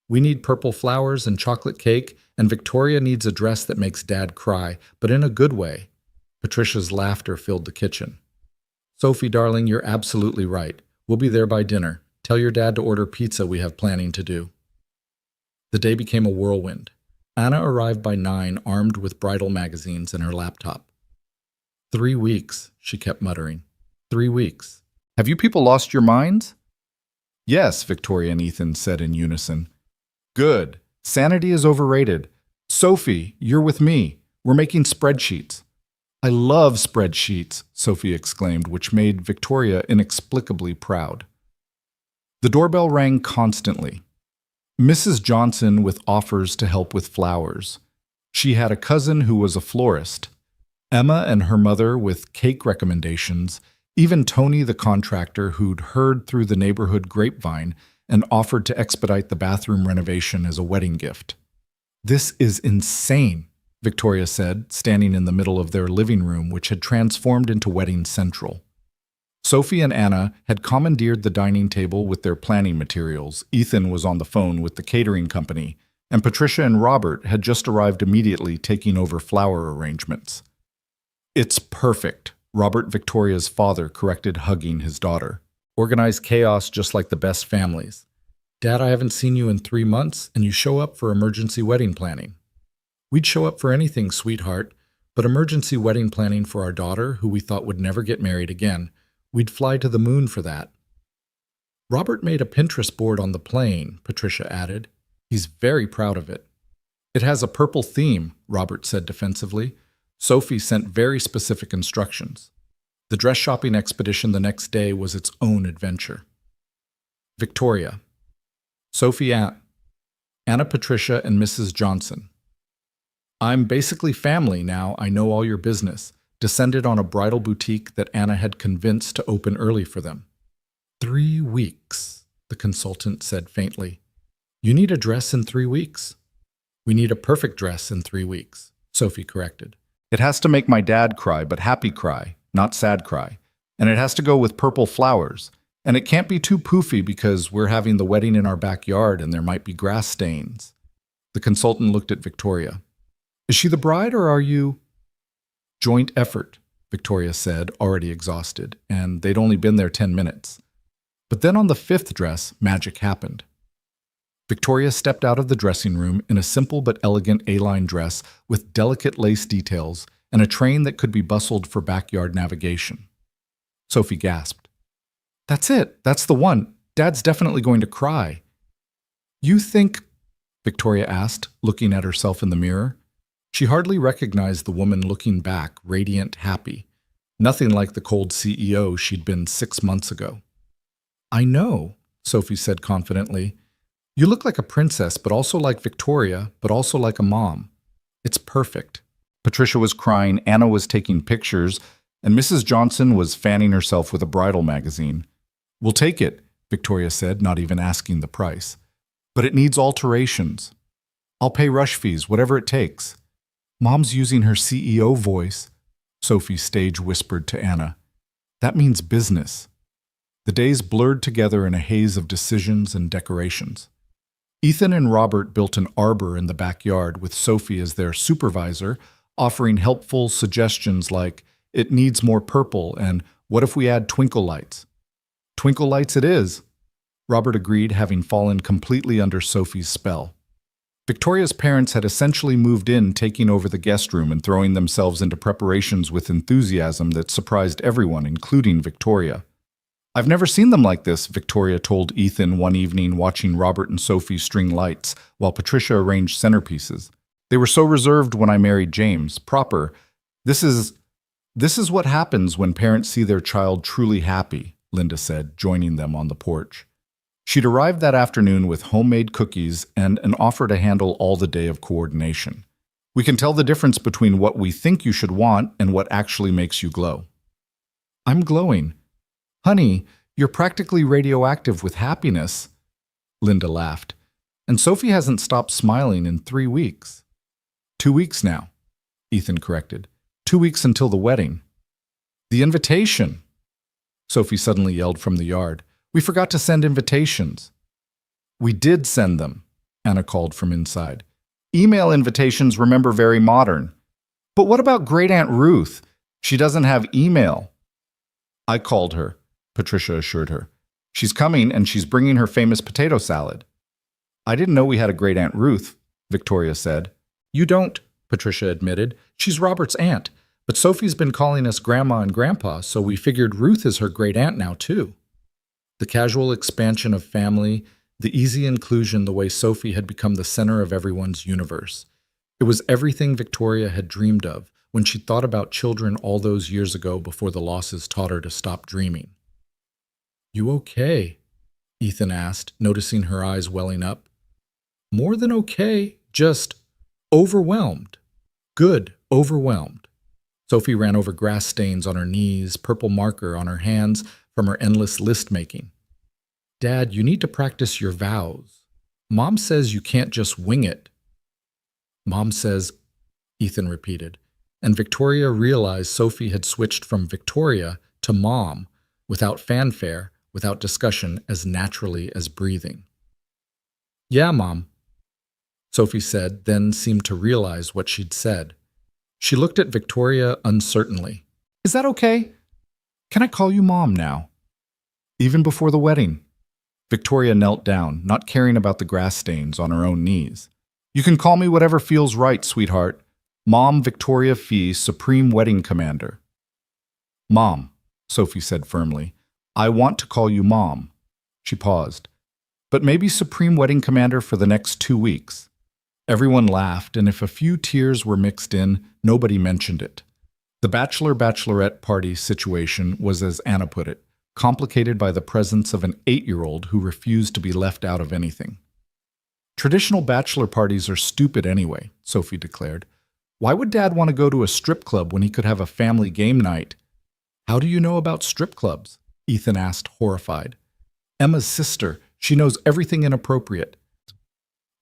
we need purple flowers and chocolate cake, and Victoria needs a dress that makes Dad cry, but in a good way." Patricia's laughter filled the kitchen. "Sophie, darling, you're absolutely right. We'll be there by dinner. Tell your dad to order pizza, we have planning to do." The day became a whirlwind. Anna arrived by 9, armed with bridal magazines and her laptop. 3 weeks, she kept muttering. 3 weeks. Have you people lost your minds? Yes, Victoria and Ethan said in unison. Good. Sanity is overrated. Sophie, you're with me. We're making spreadsheets. I love spreadsheets, Sophie exclaimed, which made Victoria inexplicably proud. The doorbell rang constantly. Mrs. Johnson with offers to help with flowers. She had a cousin who was a florist. Emma and her mother with cake recommendations. Even Tony the contractor who'd heard through the neighborhood grapevine and offered to expedite the bathroom renovation as a wedding gift. This is insane, Victoria said, standing in the middle of their living room, which had transformed into Wedding Central. Sophie and Anna had commandeered the dining table with their planning materials. Ethan was on the phone with the catering company, and Patricia and Robert had just arrived immediately, taking over flower arrangements. It's perfect, Robert, Victoria's father, corrected, hugging his daughter. Organized chaos just like the best families. Dad, I haven't seen you in 3 months, and you show up for emergency wedding planning. We'd show up for anything, sweetheart, but emergency wedding planning for our daughter, who we thought would never get married again. We'd fly to the moon for that. Robert made a Pinterest board on the plane, Patricia added. He's very proud of it. It has a purple theme, Robert said defensively. Sophie sent very specific instructions. The dress shopping expedition the next day was its own adventure. Victoria. Sophie, Anna, Patricia, and Mrs. Johnson. I'm basically family now. I know all your business. Descended on a bridal boutique that Anna had convinced to open early for them. 3 weeks, the consultant said faintly. You need a dress in 3 weeks. We need a perfect dress in 3 weeks, Sophie corrected. It has to make my dad cry, but happy cry, not sad cry. And it has to go with purple flowers. And it can't be too poofy because we're having the wedding in our backyard and there might be grass stains. The consultant looked at Victoria. Is she the bride or are you? Joint effort, Victoria said, already exhausted, and they'd only been there 10 minutes. But then on the 5th dress, magic happened. Victoria stepped out of the dressing room in a simple but elegant A-line dress with delicate lace details and a train that could be bustled for backyard navigation. Sophie gasped. That's it. That's the one. Dad's definitely going to cry. You think, Victoria asked, looking at herself in the mirror. She hardly recognized the woman looking back, radiant, happy. Nothing like the cold CEO she'd been 6 months ago. I know, Sophie said confidently. You look like a princess, but also like Victoria, but also like a mom. It's perfect. Patricia was crying, Anna was taking pictures, and Mrs. Johnson was fanning herself with a bridal magazine. We'll take it, Victoria said, not even asking the price. But it needs alterations. I'll pay rush fees, whatever it takes. Mom's using her CEO voice, Sophie stage whispered to Anna. That means business. The days blurred together in a haze of decisions and decorations. Ethan and Robert built an arbor in the backyard with Sophie as their supervisor, offering helpful suggestions like, it needs more purple, and what if we add twinkle lights? Twinkle lights it is, Robert agreed, having fallen completely under Sophie's spell. Victoria's parents had essentially moved in, taking over the guest room and throwing themselves into preparations with enthusiasm that surprised everyone, including Victoria. I've never seen them like this, Victoria told Ethan one evening watching Robert and Sophie string lights while Patricia arranged centerpieces. They were so reserved when I married James. Proper. This is what happens when parents see their child truly happy, Linda said, joining them on the porch. She'd arrived that afternoon with homemade cookies and an offer to handle all the day of coordination. We can tell the difference between what we think you should want and what actually makes you glow. I'm glowing. Honey, you're practically radioactive with happiness, Linda laughed. And Sophie hasn't stopped smiling in 3 weeks. 2 weeks now, Ethan corrected. 2 weeks until the wedding. The invitation, Sophie suddenly yelled from the yard. We forgot to send invitations. We did send them, Anna called from inside. Email invitations, remember, very modern. But what about Great Aunt Ruth? She doesn't have email. I called her, Patricia assured her. She's coming and she's bringing her famous potato salad. I didn't know we had a Great Aunt Ruth, Victoria said. You don't, Patricia admitted. She's Robert's aunt. But Sophie's been calling us Grandma and Grandpa, so we figured Ruth is her great-aunt now, too. The casual expansion of family, the easy inclusion, the way Sophie had become the center of everyone's universe. It was everything Victoria had dreamed of when she thought about children all those years ago before the losses taught her to stop dreaming. You okay? Ethan asked, noticing her eyes welling up. More than okay, just overwhelmed. Good, overwhelmed. Sophie ran over grass stains on her knees, purple marker on her hands from her endless list-making. Dad, you need to practice your vows. Mom says you can't just wing it. Mom says, Ethan repeated, and Victoria realized Sophie had switched from Victoria to Mom, without fanfare, without discussion, as naturally as breathing. Yeah, Mom, Sophie said, then seemed to realize what she'd said. She looked at Victoria uncertainly. Is that okay? Can I call you Mom now? Even before the wedding. Victoria knelt down, not caring about the grass stains on her own knees. You can call me whatever feels right, sweetheart. Mom Victoria Fee, Supreme Wedding Commander. Mom, Sophie said firmly. I want to call you Mom. She paused. But maybe Supreme Wedding Commander for the next 2 weeks. Everyone laughed, and if a few tears were mixed in, nobody mentioned it. The bachelor-bachelorette party situation was, as Anna put it, complicated by the presence of an 8-year-old who refused to be left out of anything. Traditional bachelor parties are stupid anyway, Sophie declared. Why would Dad want to go to a strip club when he could have a family game night? How do you know about strip clubs? Ethan asked, horrified. Emma's sister. She knows everything inappropriate.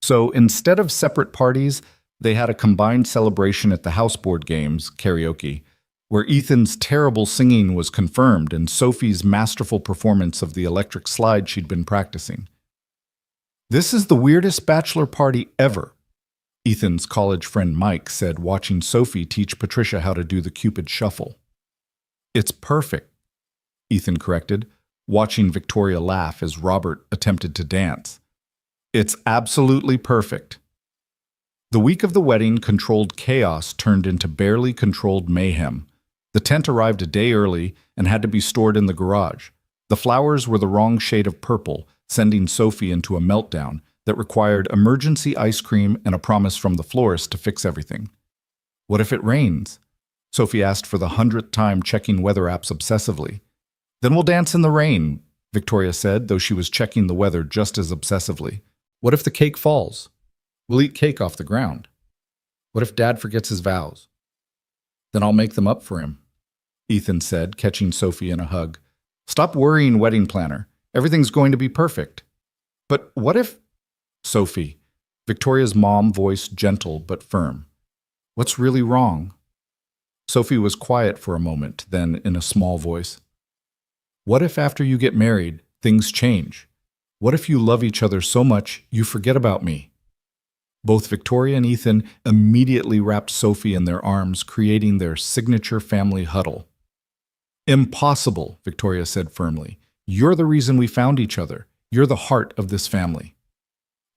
So instead of separate parties, they had a combined celebration at the houseboard games, karaoke, where Ethan's terrible singing was confirmed and Sophie's masterful performance of the electric slide she'd been practicing. This is the weirdest bachelor party ever, Ethan's college friend Mike said, watching Sophie teach Patricia how to do the Cupid shuffle. It's perfect, Ethan corrected, watching Victoria laugh as Robert attempted to dance. It's absolutely perfect. The week of the wedding, controlled chaos turned into barely controlled mayhem. The tent arrived a day early and had to be stored in the garage. The flowers were the wrong shade of purple, sending Sophie into a meltdown that required emergency ice cream and a promise from the florist to fix everything. What if it rains? Sophie asked for the 100th time, checking weather apps obsessively. Then we'll dance in the rain, Victoria said, though she was checking the weather just as obsessively. What if the cake falls? We'll eat cake off the ground. What if Dad forgets his vows? Then I'll make them up for him, Ethan said, catching Sophie in a hug. Stop worrying, wedding planner. Everything's going to be perfect. But what if... Sophie, Victoria's mom voiced gentle but firm. What's really wrong? Sophie was quiet for a moment, then in a small voice. What if after you get married, things change? What if you love each other so much you forget about me? Both Victoria and Ethan immediately wrapped Sophie in their arms, creating their signature family huddle. Impossible, Victoria said firmly. You're the reason we found each other. You're the heart of this family.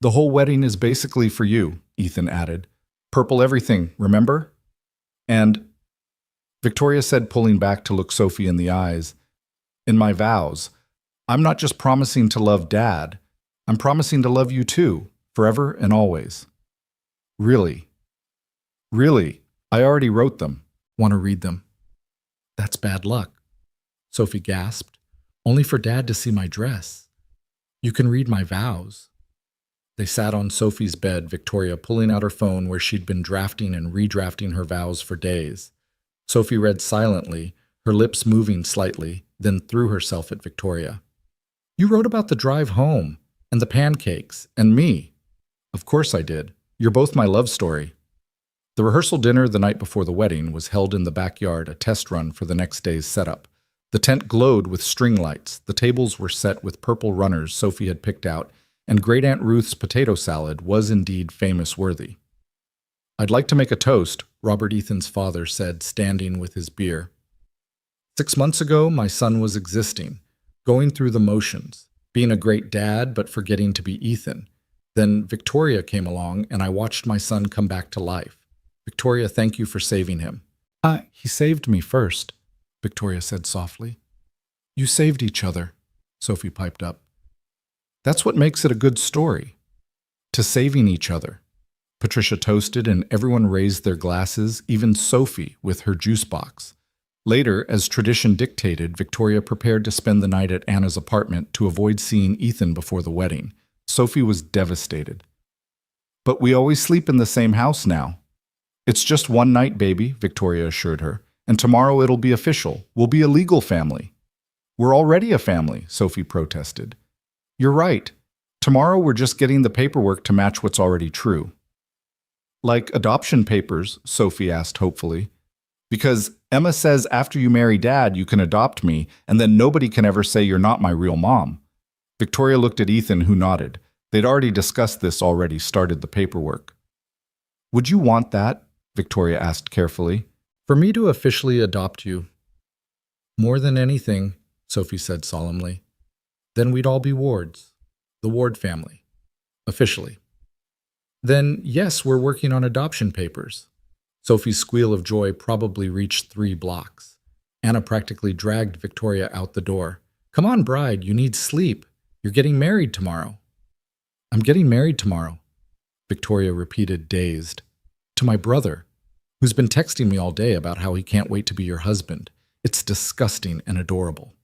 The whole wedding is basically for you, Ethan added. Purple everything, remember? And Victoria said, pulling back to look Sophie in the eyes, in my vows, I'm not just promising to love Dad. I'm promising to love you too, forever and always. Really? Really? I already wrote them. Want to read them? That's bad luck, Sophie gasped. Only for Dad to see my dress. You can read my vows. They sat on Sophie's bed, Victoria pulling out her phone where she'd been drafting and redrafting her vows for days. Sophie read silently, her lips moving slightly, then threw herself at Victoria. You wrote about the drive home, and the pancakes, and me. Of course I did. You're both my love story. The rehearsal dinner the night before the wedding was held in the backyard, a test run for the next day's setup. The tent glowed with string lights, the tables were set with purple runners Sophie had picked out, and Great Aunt Ruth's potato salad was indeed famous worthy. I'd like to make a toast, Robert Ethan's father said, standing with his beer. 6 months ago, my son was existing, going through the motions, being a great dad but forgetting to be Ethan. Then Victoria came along, and I watched my son come back to life. Victoria, thank you for saving him. He saved me first, Victoria said softly. You saved each other, Sophie piped up. That's what makes it a good story. To saving each other. Patricia toasted, and everyone raised their glasses, even Sophie with her juice box. Later, as tradition dictated, Victoria prepared to spend the night at Anna's apartment to avoid seeing Ethan before the wedding. Sophie was devastated. But we always sleep in the same house now. It's just one night, baby, Victoria assured her. And tomorrow it'll be official. We'll be a legal family. We're already a family, Sophie protested. You're right. Tomorrow we're just getting the paperwork to match what's already true. Like adoption papers, Sophie asked hopefully. Because Emma says after you marry Dad, you can adopt me, and then nobody can ever say you're not my real mom. Victoria looked at Ethan, who nodded. They'd already discussed this, already started the paperwork. Would you want that? Victoria asked carefully. For me to officially adopt you. More than anything, Sophie said solemnly. Then we'd all be Wards. The Ward family. Officially. Then, yes, we're working on adoption papers. Sophie's squeal of joy probably reached 3 blocks. Anna practically dragged Victoria out the door. Come on, bride, you need sleep. You're getting married tomorrow. I'm getting married tomorrow, Victoria repeated, dazed. To my brother, who's been texting me all day about how he can't wait to be your husband. It's disgusting and adorable.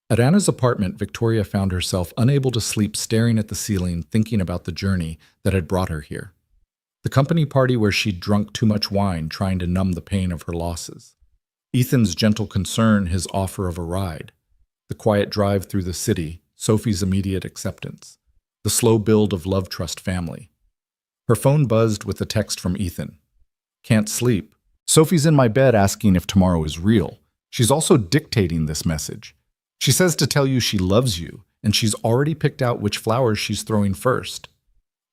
At Anna's apartment, Victoria found herself unable to sleep, staring at the ceiling, thinking about the journey that had brought her here. The company party where she'd drunk too much wine, trying to numb the pain of her losses. Ethan's gentle concern, his offer of a ride. The quiet drive through the city, Sophie's immediate acceptance. The slow build of love trust family. Her phone buzzed with a text from Ethan. Can't sleep. Sophie's in my bed asking if tomorrow is real. She's also dictating this message. She says to tell you she loves you, and she's already picked out which flowers she's throwing first.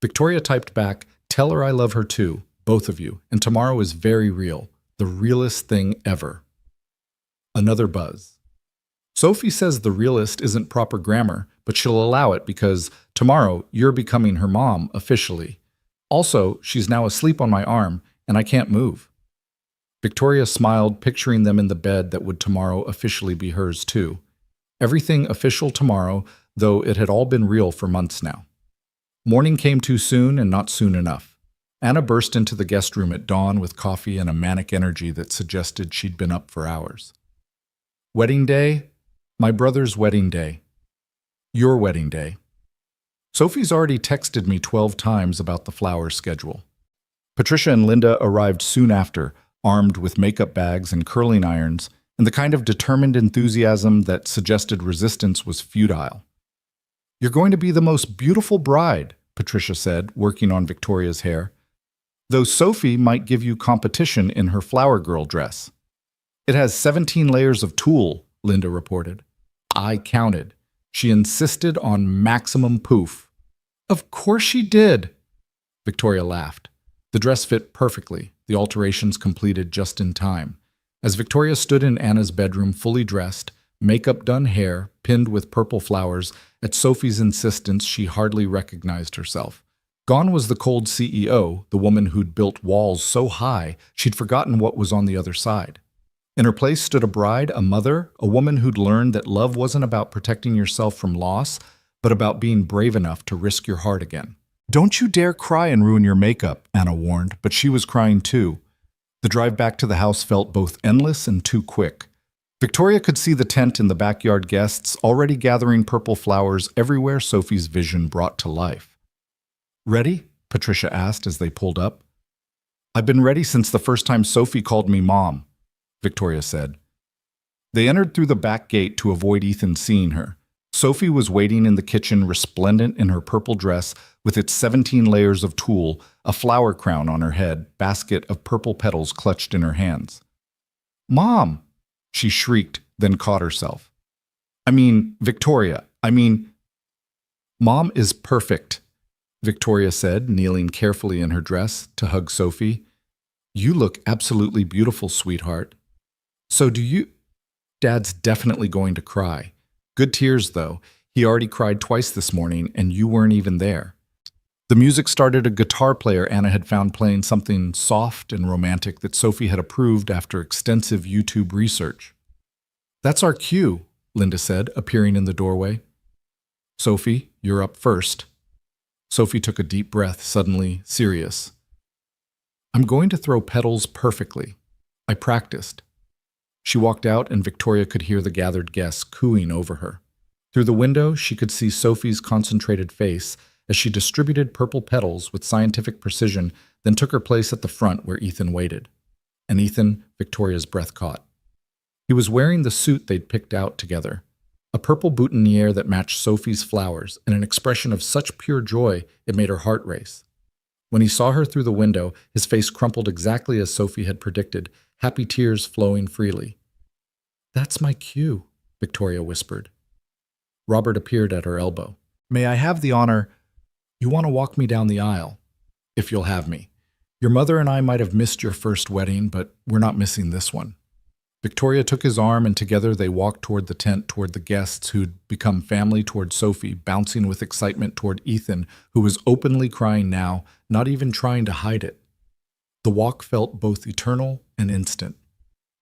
Victoria typed back, tell her I love her too, both of you, and tomorrow is very real, the realest thing ever. Another buzz. Sophie says the realist isn't proper grammar, but she'll allow it because tomorrow you're becoming her mom officially. Also, she's now asleep on my arm, and I can't move. Victoria smiled, picturing them in the bed that would tomorrow officially be hers too. Everything official tomorrow, though it had all been real for months now. Morning came too soon and not soon enough. Anna burst into the guest room at dawn with coffee and a manic energy that suggested she'd been up for hours. Wedding day? My brother's wedding day. Your wedding day. Sophie's already texted me 12 times about the flower schedule. Patricia and Linda arrived soon after, armed with makeup bags and curling irons, and the kind of determined enthusiasm that suggested resistance was futile. You're going to be the most beautiful bride, Patricia said, working on Victoria's hair. Though Sophie might give you competition in her flower girl dress. It has 17 layers of tulle, Linda reported. I counted. She insisted on maximum poof. Of course she did, Victoria laughed. The dress fit perfectly, the alterations completed just in time. As Victoria stood in Anna's bedroom fully dressed, makeup done, hair pinned with purple flowers, at Sophie's insistence she hardly recognized herself. Gone was the cold CEO, the woman who'd built walls so high she'd forgotten what was on the other side. In her place stood a bride, a mother, a woman who'd learned that love wasn't about protecting yourself from loss, but about being brave enough to risk your heart again. Don't you dare cry and ruin your makeup, Anna warned, but she was crying too. The drive back to the house felt both endless and too quick. Victoria could see the tent in the backyard, guests already gathering purple flowers everywhere Sophie's vision brought to life. Ready? Patricia asked as they pulled up. I've been ready since the first time Sophie called me Mom, Victoria said. They entered through the back gate to avoid Ethan seeing her. Sophie was waiting in the kitchen, resplendent in her purple dress with its 17 layers of tulle, a flower crown on her head, basket of purple petals clutched in her hands. Mom! She shrieked, then caught herself. Victoria, Mom is perfect, Victoria said, kneeling carefully in her dress to hug Sophie. You look absolutely beautiful, sweetheart. So do you? Dad's definitely going to cry. Good tears, though. He already cried twice this morning, and you weren't even there. The music started. A guitar player Anna had found playing something soft and romantic that Sophie had approved after extensive YouTube research. "That's our cue," Linda said, appearing in the doorway. "Sophie, you're up first." Sophie took a deep breath, suddenly serious. "I'm going to throw petals perfectly. I practiced." She walked out, and Victoria could hear the gathered guests cooing over her. Through the window, she could see Sophie's concentrated face as she distributed purple petals with scientific precision, then took her place at the front where Ethan waited. And Ethan, Victoria's breath caught. He was wearing the suit they'd picked out together, a purple boutonniere that matched Sophie's flowers, and an expression of such pure joy it made her heart race. When he saw her through the window, his face crumpled exactly as Sophie had predicted, happy tears flowing freely. "That's my cue," Victoria whispered. Robert appeared at her elbow. "May I have the honor? You want to walk me down the aisle, if you'll have me. Your mother and I might have missed your first wedding, but we're not missing this one." Victoria took his arm, and together they walked toward the tent, toward the guests who'd become family, toward Sophie, bouncing with excitement toward Ethan, who was openly crying now, not even trying to hide it. The walk felt both eternal and instant.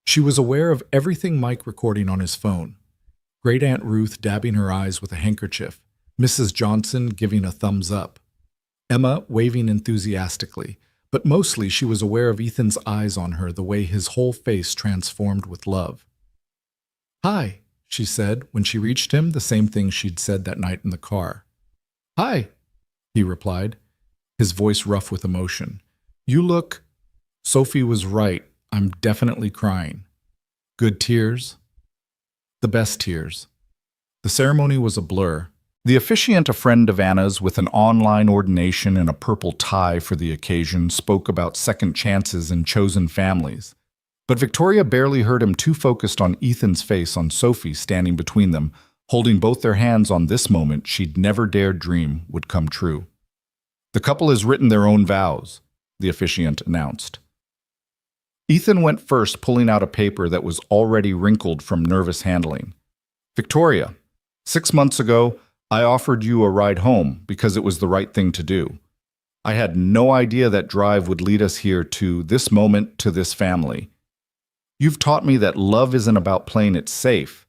She was aware of everything Mike recording on his phone. Great Aunt Ruth dabbing her eyes with a handkerchief, Mrs. Johnson giving a thumbs up, Emma waving enthusiastically, but mostly she was aware of Ethan's eyes on her, the way his whole face transformed with love. "Hi," she said when she reached him, the same thing she'd said that night in the car. "Hi," he replied, his voice rough with emotion. "You look—" Sophie was right. "I'm definitely crying." "Good tears?" "The best tears." The ceremony was a blur. The officiant, a friend of Anna's with an online ordination and a purple tie for the occasion, spoke about second chances and chosen families. But Victoria barely heard him, too focused on Ethan's face, on Sophie standing between them, holding both their hands on this moment she'd never dared dream would come true. "The couple has written their own vows," the officiant announced. Ethan went first, pulling out a paper that was already wrinkled from nervous handling. "Victoria, 6 months ago, I offered you a ride home because it was the right thing to do. I had no idea that drive would lead us here, to this moment, to this family. You've taught me that love isn't about playing it safe.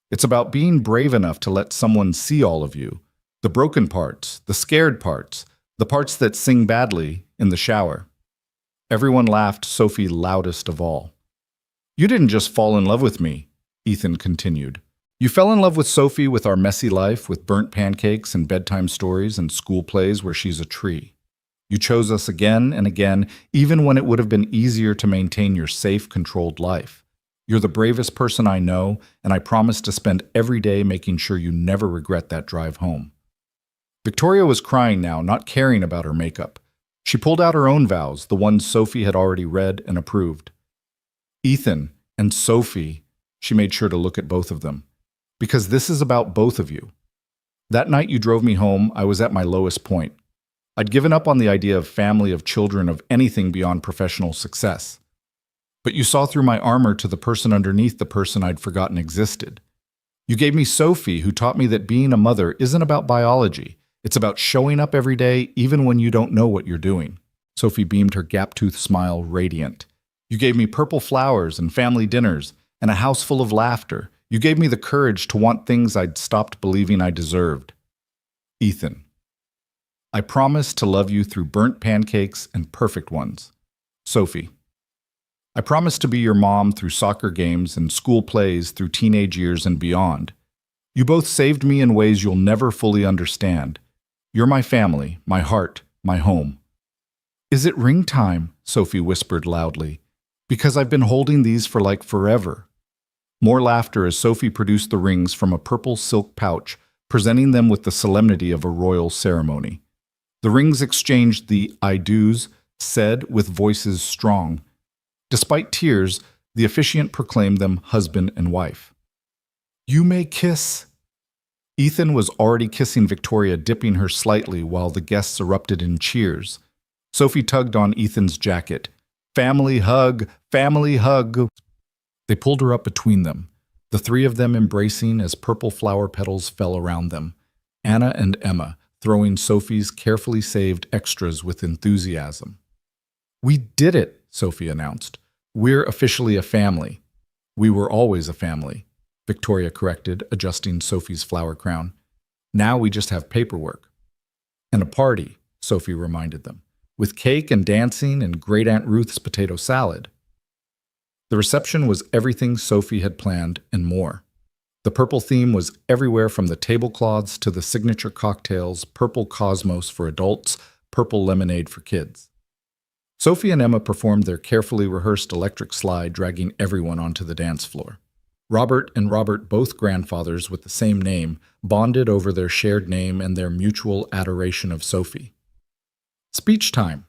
It's about being brave enough to let someone see all of you, the broken parts, the scared parts, the parts that sing badly in the shower." Everyone laughed, Sophie loudest of all. "You didn't just fall in love with me," Ethan continued. "You fell in love with Sophie, with our messy life, with burnt pancakes and bedtime stories and school plays where she's a tree. You chose us again and again, even when it would have been easier to maintain your safe, controlled life. You're the bravest person I know, and I promise to spend every day making sure you never regret that drive home." Victoria was crying now, not caring about her makeup. She pulled out her own vows, the ones Sophie had already read and approved. "Ethan and Sophie," she made sure to look at both of them, "because this is about both of you. That night you drove me home, I was at my lowest point. I'd given up on the idea of family, of children, of anything beyond professional success. But you saw through my armor to the person underneath, the person I'd forgotten existed. You gave me Sophie, who taught me that being a mother isn't about biology. It's about showing up every day, even when you don't know what you're doing." Sophie beamed, her gap-toothed smile radiant. "You gave me purple flowers and family dinners and a house full of laughter. You gave me the courage to want things I'd stopped believing I deserved. Ethan, I promise to love you through burnt pancakes and perfect ones. Sophie, I promise to be your mom through soccer games and school plays, through teenage years and beyond. You both saved me in ways you'll never fully understand. You're my family, my heart, my home." "Is it ring time?" Sophie whispered loudly. "Because I've been holding these for like forever." More laughter as Sophie produced the rings from a purple silk pouch, presenting them with the solemnity of a royal ceremony. The rings exchanged the "I do's," said with voices strong. Despite tears, the officiant proclaimed them husband and wife. "You may kiss." Ethan was already kissing Victoria, dipping her slightly while the guests erupted in cheers. Sophie tugged on Ethan's jacket. "Family hug! Family hug!" They pulled her up between them, the three of them embracing as purple flower petals fell around them. Anna and Emma, throwing Sophie's carefully saved extras with enthusiasm. "We did it," Sophie announced. "We're officially a family." "We were always a family," Victoria corrected, adjusting Sophie's flower crown. "Now we just have paperwork." "And a party," Sophie reminded them, "with cake and dancing and Great Aunt Ruth's potato salad." The reception was everything Sophie had planned and more. The purple theme was everywhere from the tablecloths to the signature cocktails, purple cosmos for adults, purple lemonade for kids. Sophie and Emma performed their carefully rehearsed electric slide, dragging everyone onto the dance floor. Robert and Robert, both grandfathers with the same name, bonded over their shared name and their mutual adoration of Sophie. "Speech time,"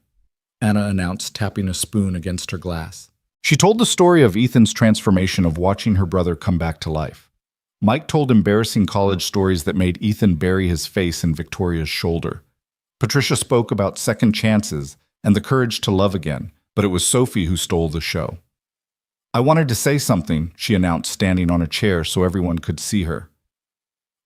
Anna announced, tapping a spoon against her glass. She told the story of Ethan's transformation of watching her brother come back to life. Mike told embarrassing college stories that made Ethan bury his face in Victoria's shoulder. Patricia spoke about second chances and the courage to love again, but it was Sophie who stole the show. "I wanted to say something," she announced, standing on a chair so everyone could see her.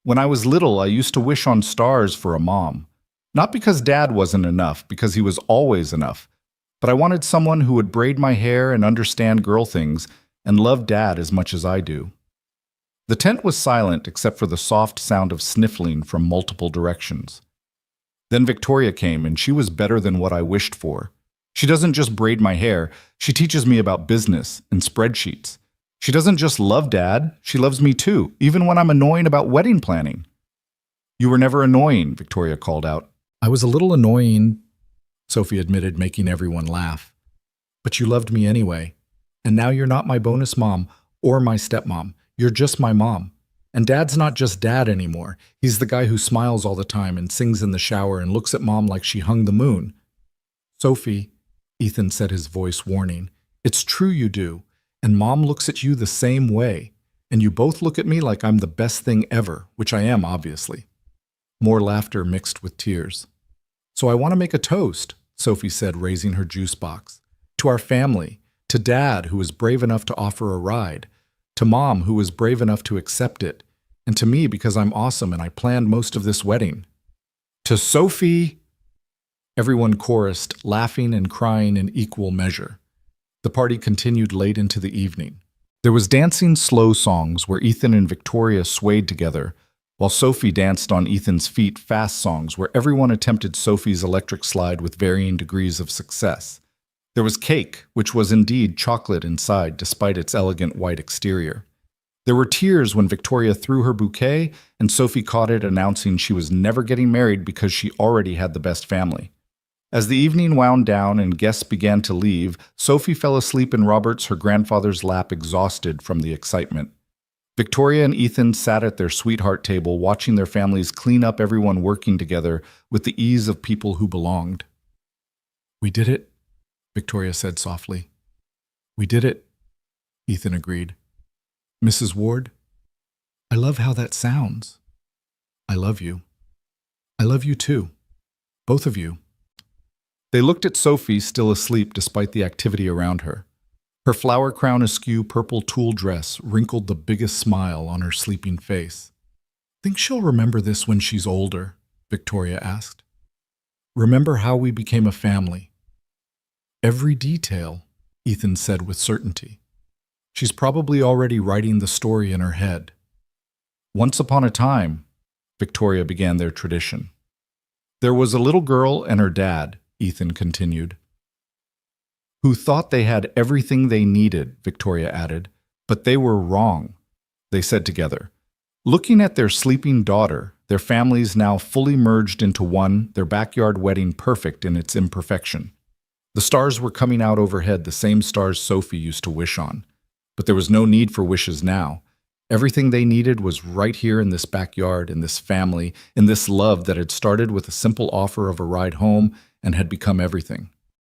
"When I was little, I used to wish on stars for a mom. Not because Dad wasn't enough, because he was always enough, but I wanted someone who would braid my hair and understand girl things and love Dad as much as I do." The tent was silent except for the soft sound of sniffling from multiple directions. Then Victoria came, and she was better than what I wished for. She doesn't just braid my hair, she teaches me about business and spreadsheets. She doesn't just love Dad, she loves me too, even when I'm annoying about wedding planning. "You were never annoying," Victoria called out. "I was a little annoying," Sophie admitted, making everyone laugh. "But you loved me anyway. And now you're not my bonus mom or my stepmom. You're just my mom. And Dad's not just Dad anymore. He's the guy who smiles all the time and sings in the shower and looks at Mom like she hung the moon." "Sophie," Ethan said, his voice warning, "it's true you do. And Mom looks at you the same way. And you both look at me like I'm the best thing ever, which I am, obviously." More laughter mixed with tears. "So I want to make a toast," Sophie said, raising her juice box. "To our family, to Dad, who was brave enough to offer a ride, to Mom, who was brave enough to accept it, and to me because I'm awesome and I planned most of this wedding. To Sophie!" Everyone chorused, laughing and crying in equal measure. The party continued late into the evening. There was dancing slow songs where Ethan and Victoria swayed together, while Sophie danced on Ethan's feet fast songs where everyone attempted Sophie's electric slide with varying degrees of success. There was cake, which was indeed chocolate inside despite its elegant white exterior. There were tears when Victoria threw her bouquet and Sophie caught it, announcing she was never getting married because she already had the best family. As the evening wound down and guests began to leave, Sophie fell asleep in Robert's, her grandfather's lap, exhausted from the excitement. Victoria and Ethan sat at their sweetheart table, watching their families clean up, everyone working together with the ease of people who belonged. "We did it," Victoria said softly. "We did it," Ethan agreed. "Mrs. Ward, I love how that sounds. I love you. I love you too. Both of you." They looked at Sophie, still asleep despite the activity around her. Her flower crown askew purple tulle dress wrinkled the biggest smile on her sleeping face. "Think she'll remember this when she's older?" Victoria asked. "Remember how we became a family?" "Every detail," Ethan said with certainty. "She's probably already writing the story in her head." "Once upon a time," Victoria began their tradition. "There was a little girl and her dad," Ethan continued. "Who thought they had everything they needed," Victoria added, "but they were wrong," they said together. Looking at their sleeping daughter, their families now fully merged into one, their backyard wedding perfect in its imperfection. The stars were coming out overhead, the same stars Sophie used to wish on. But there was no need for wishes now. Everything they needed was right here in this backyard, in this family, in this love that had started with a simple offer of a ride home and had become everything.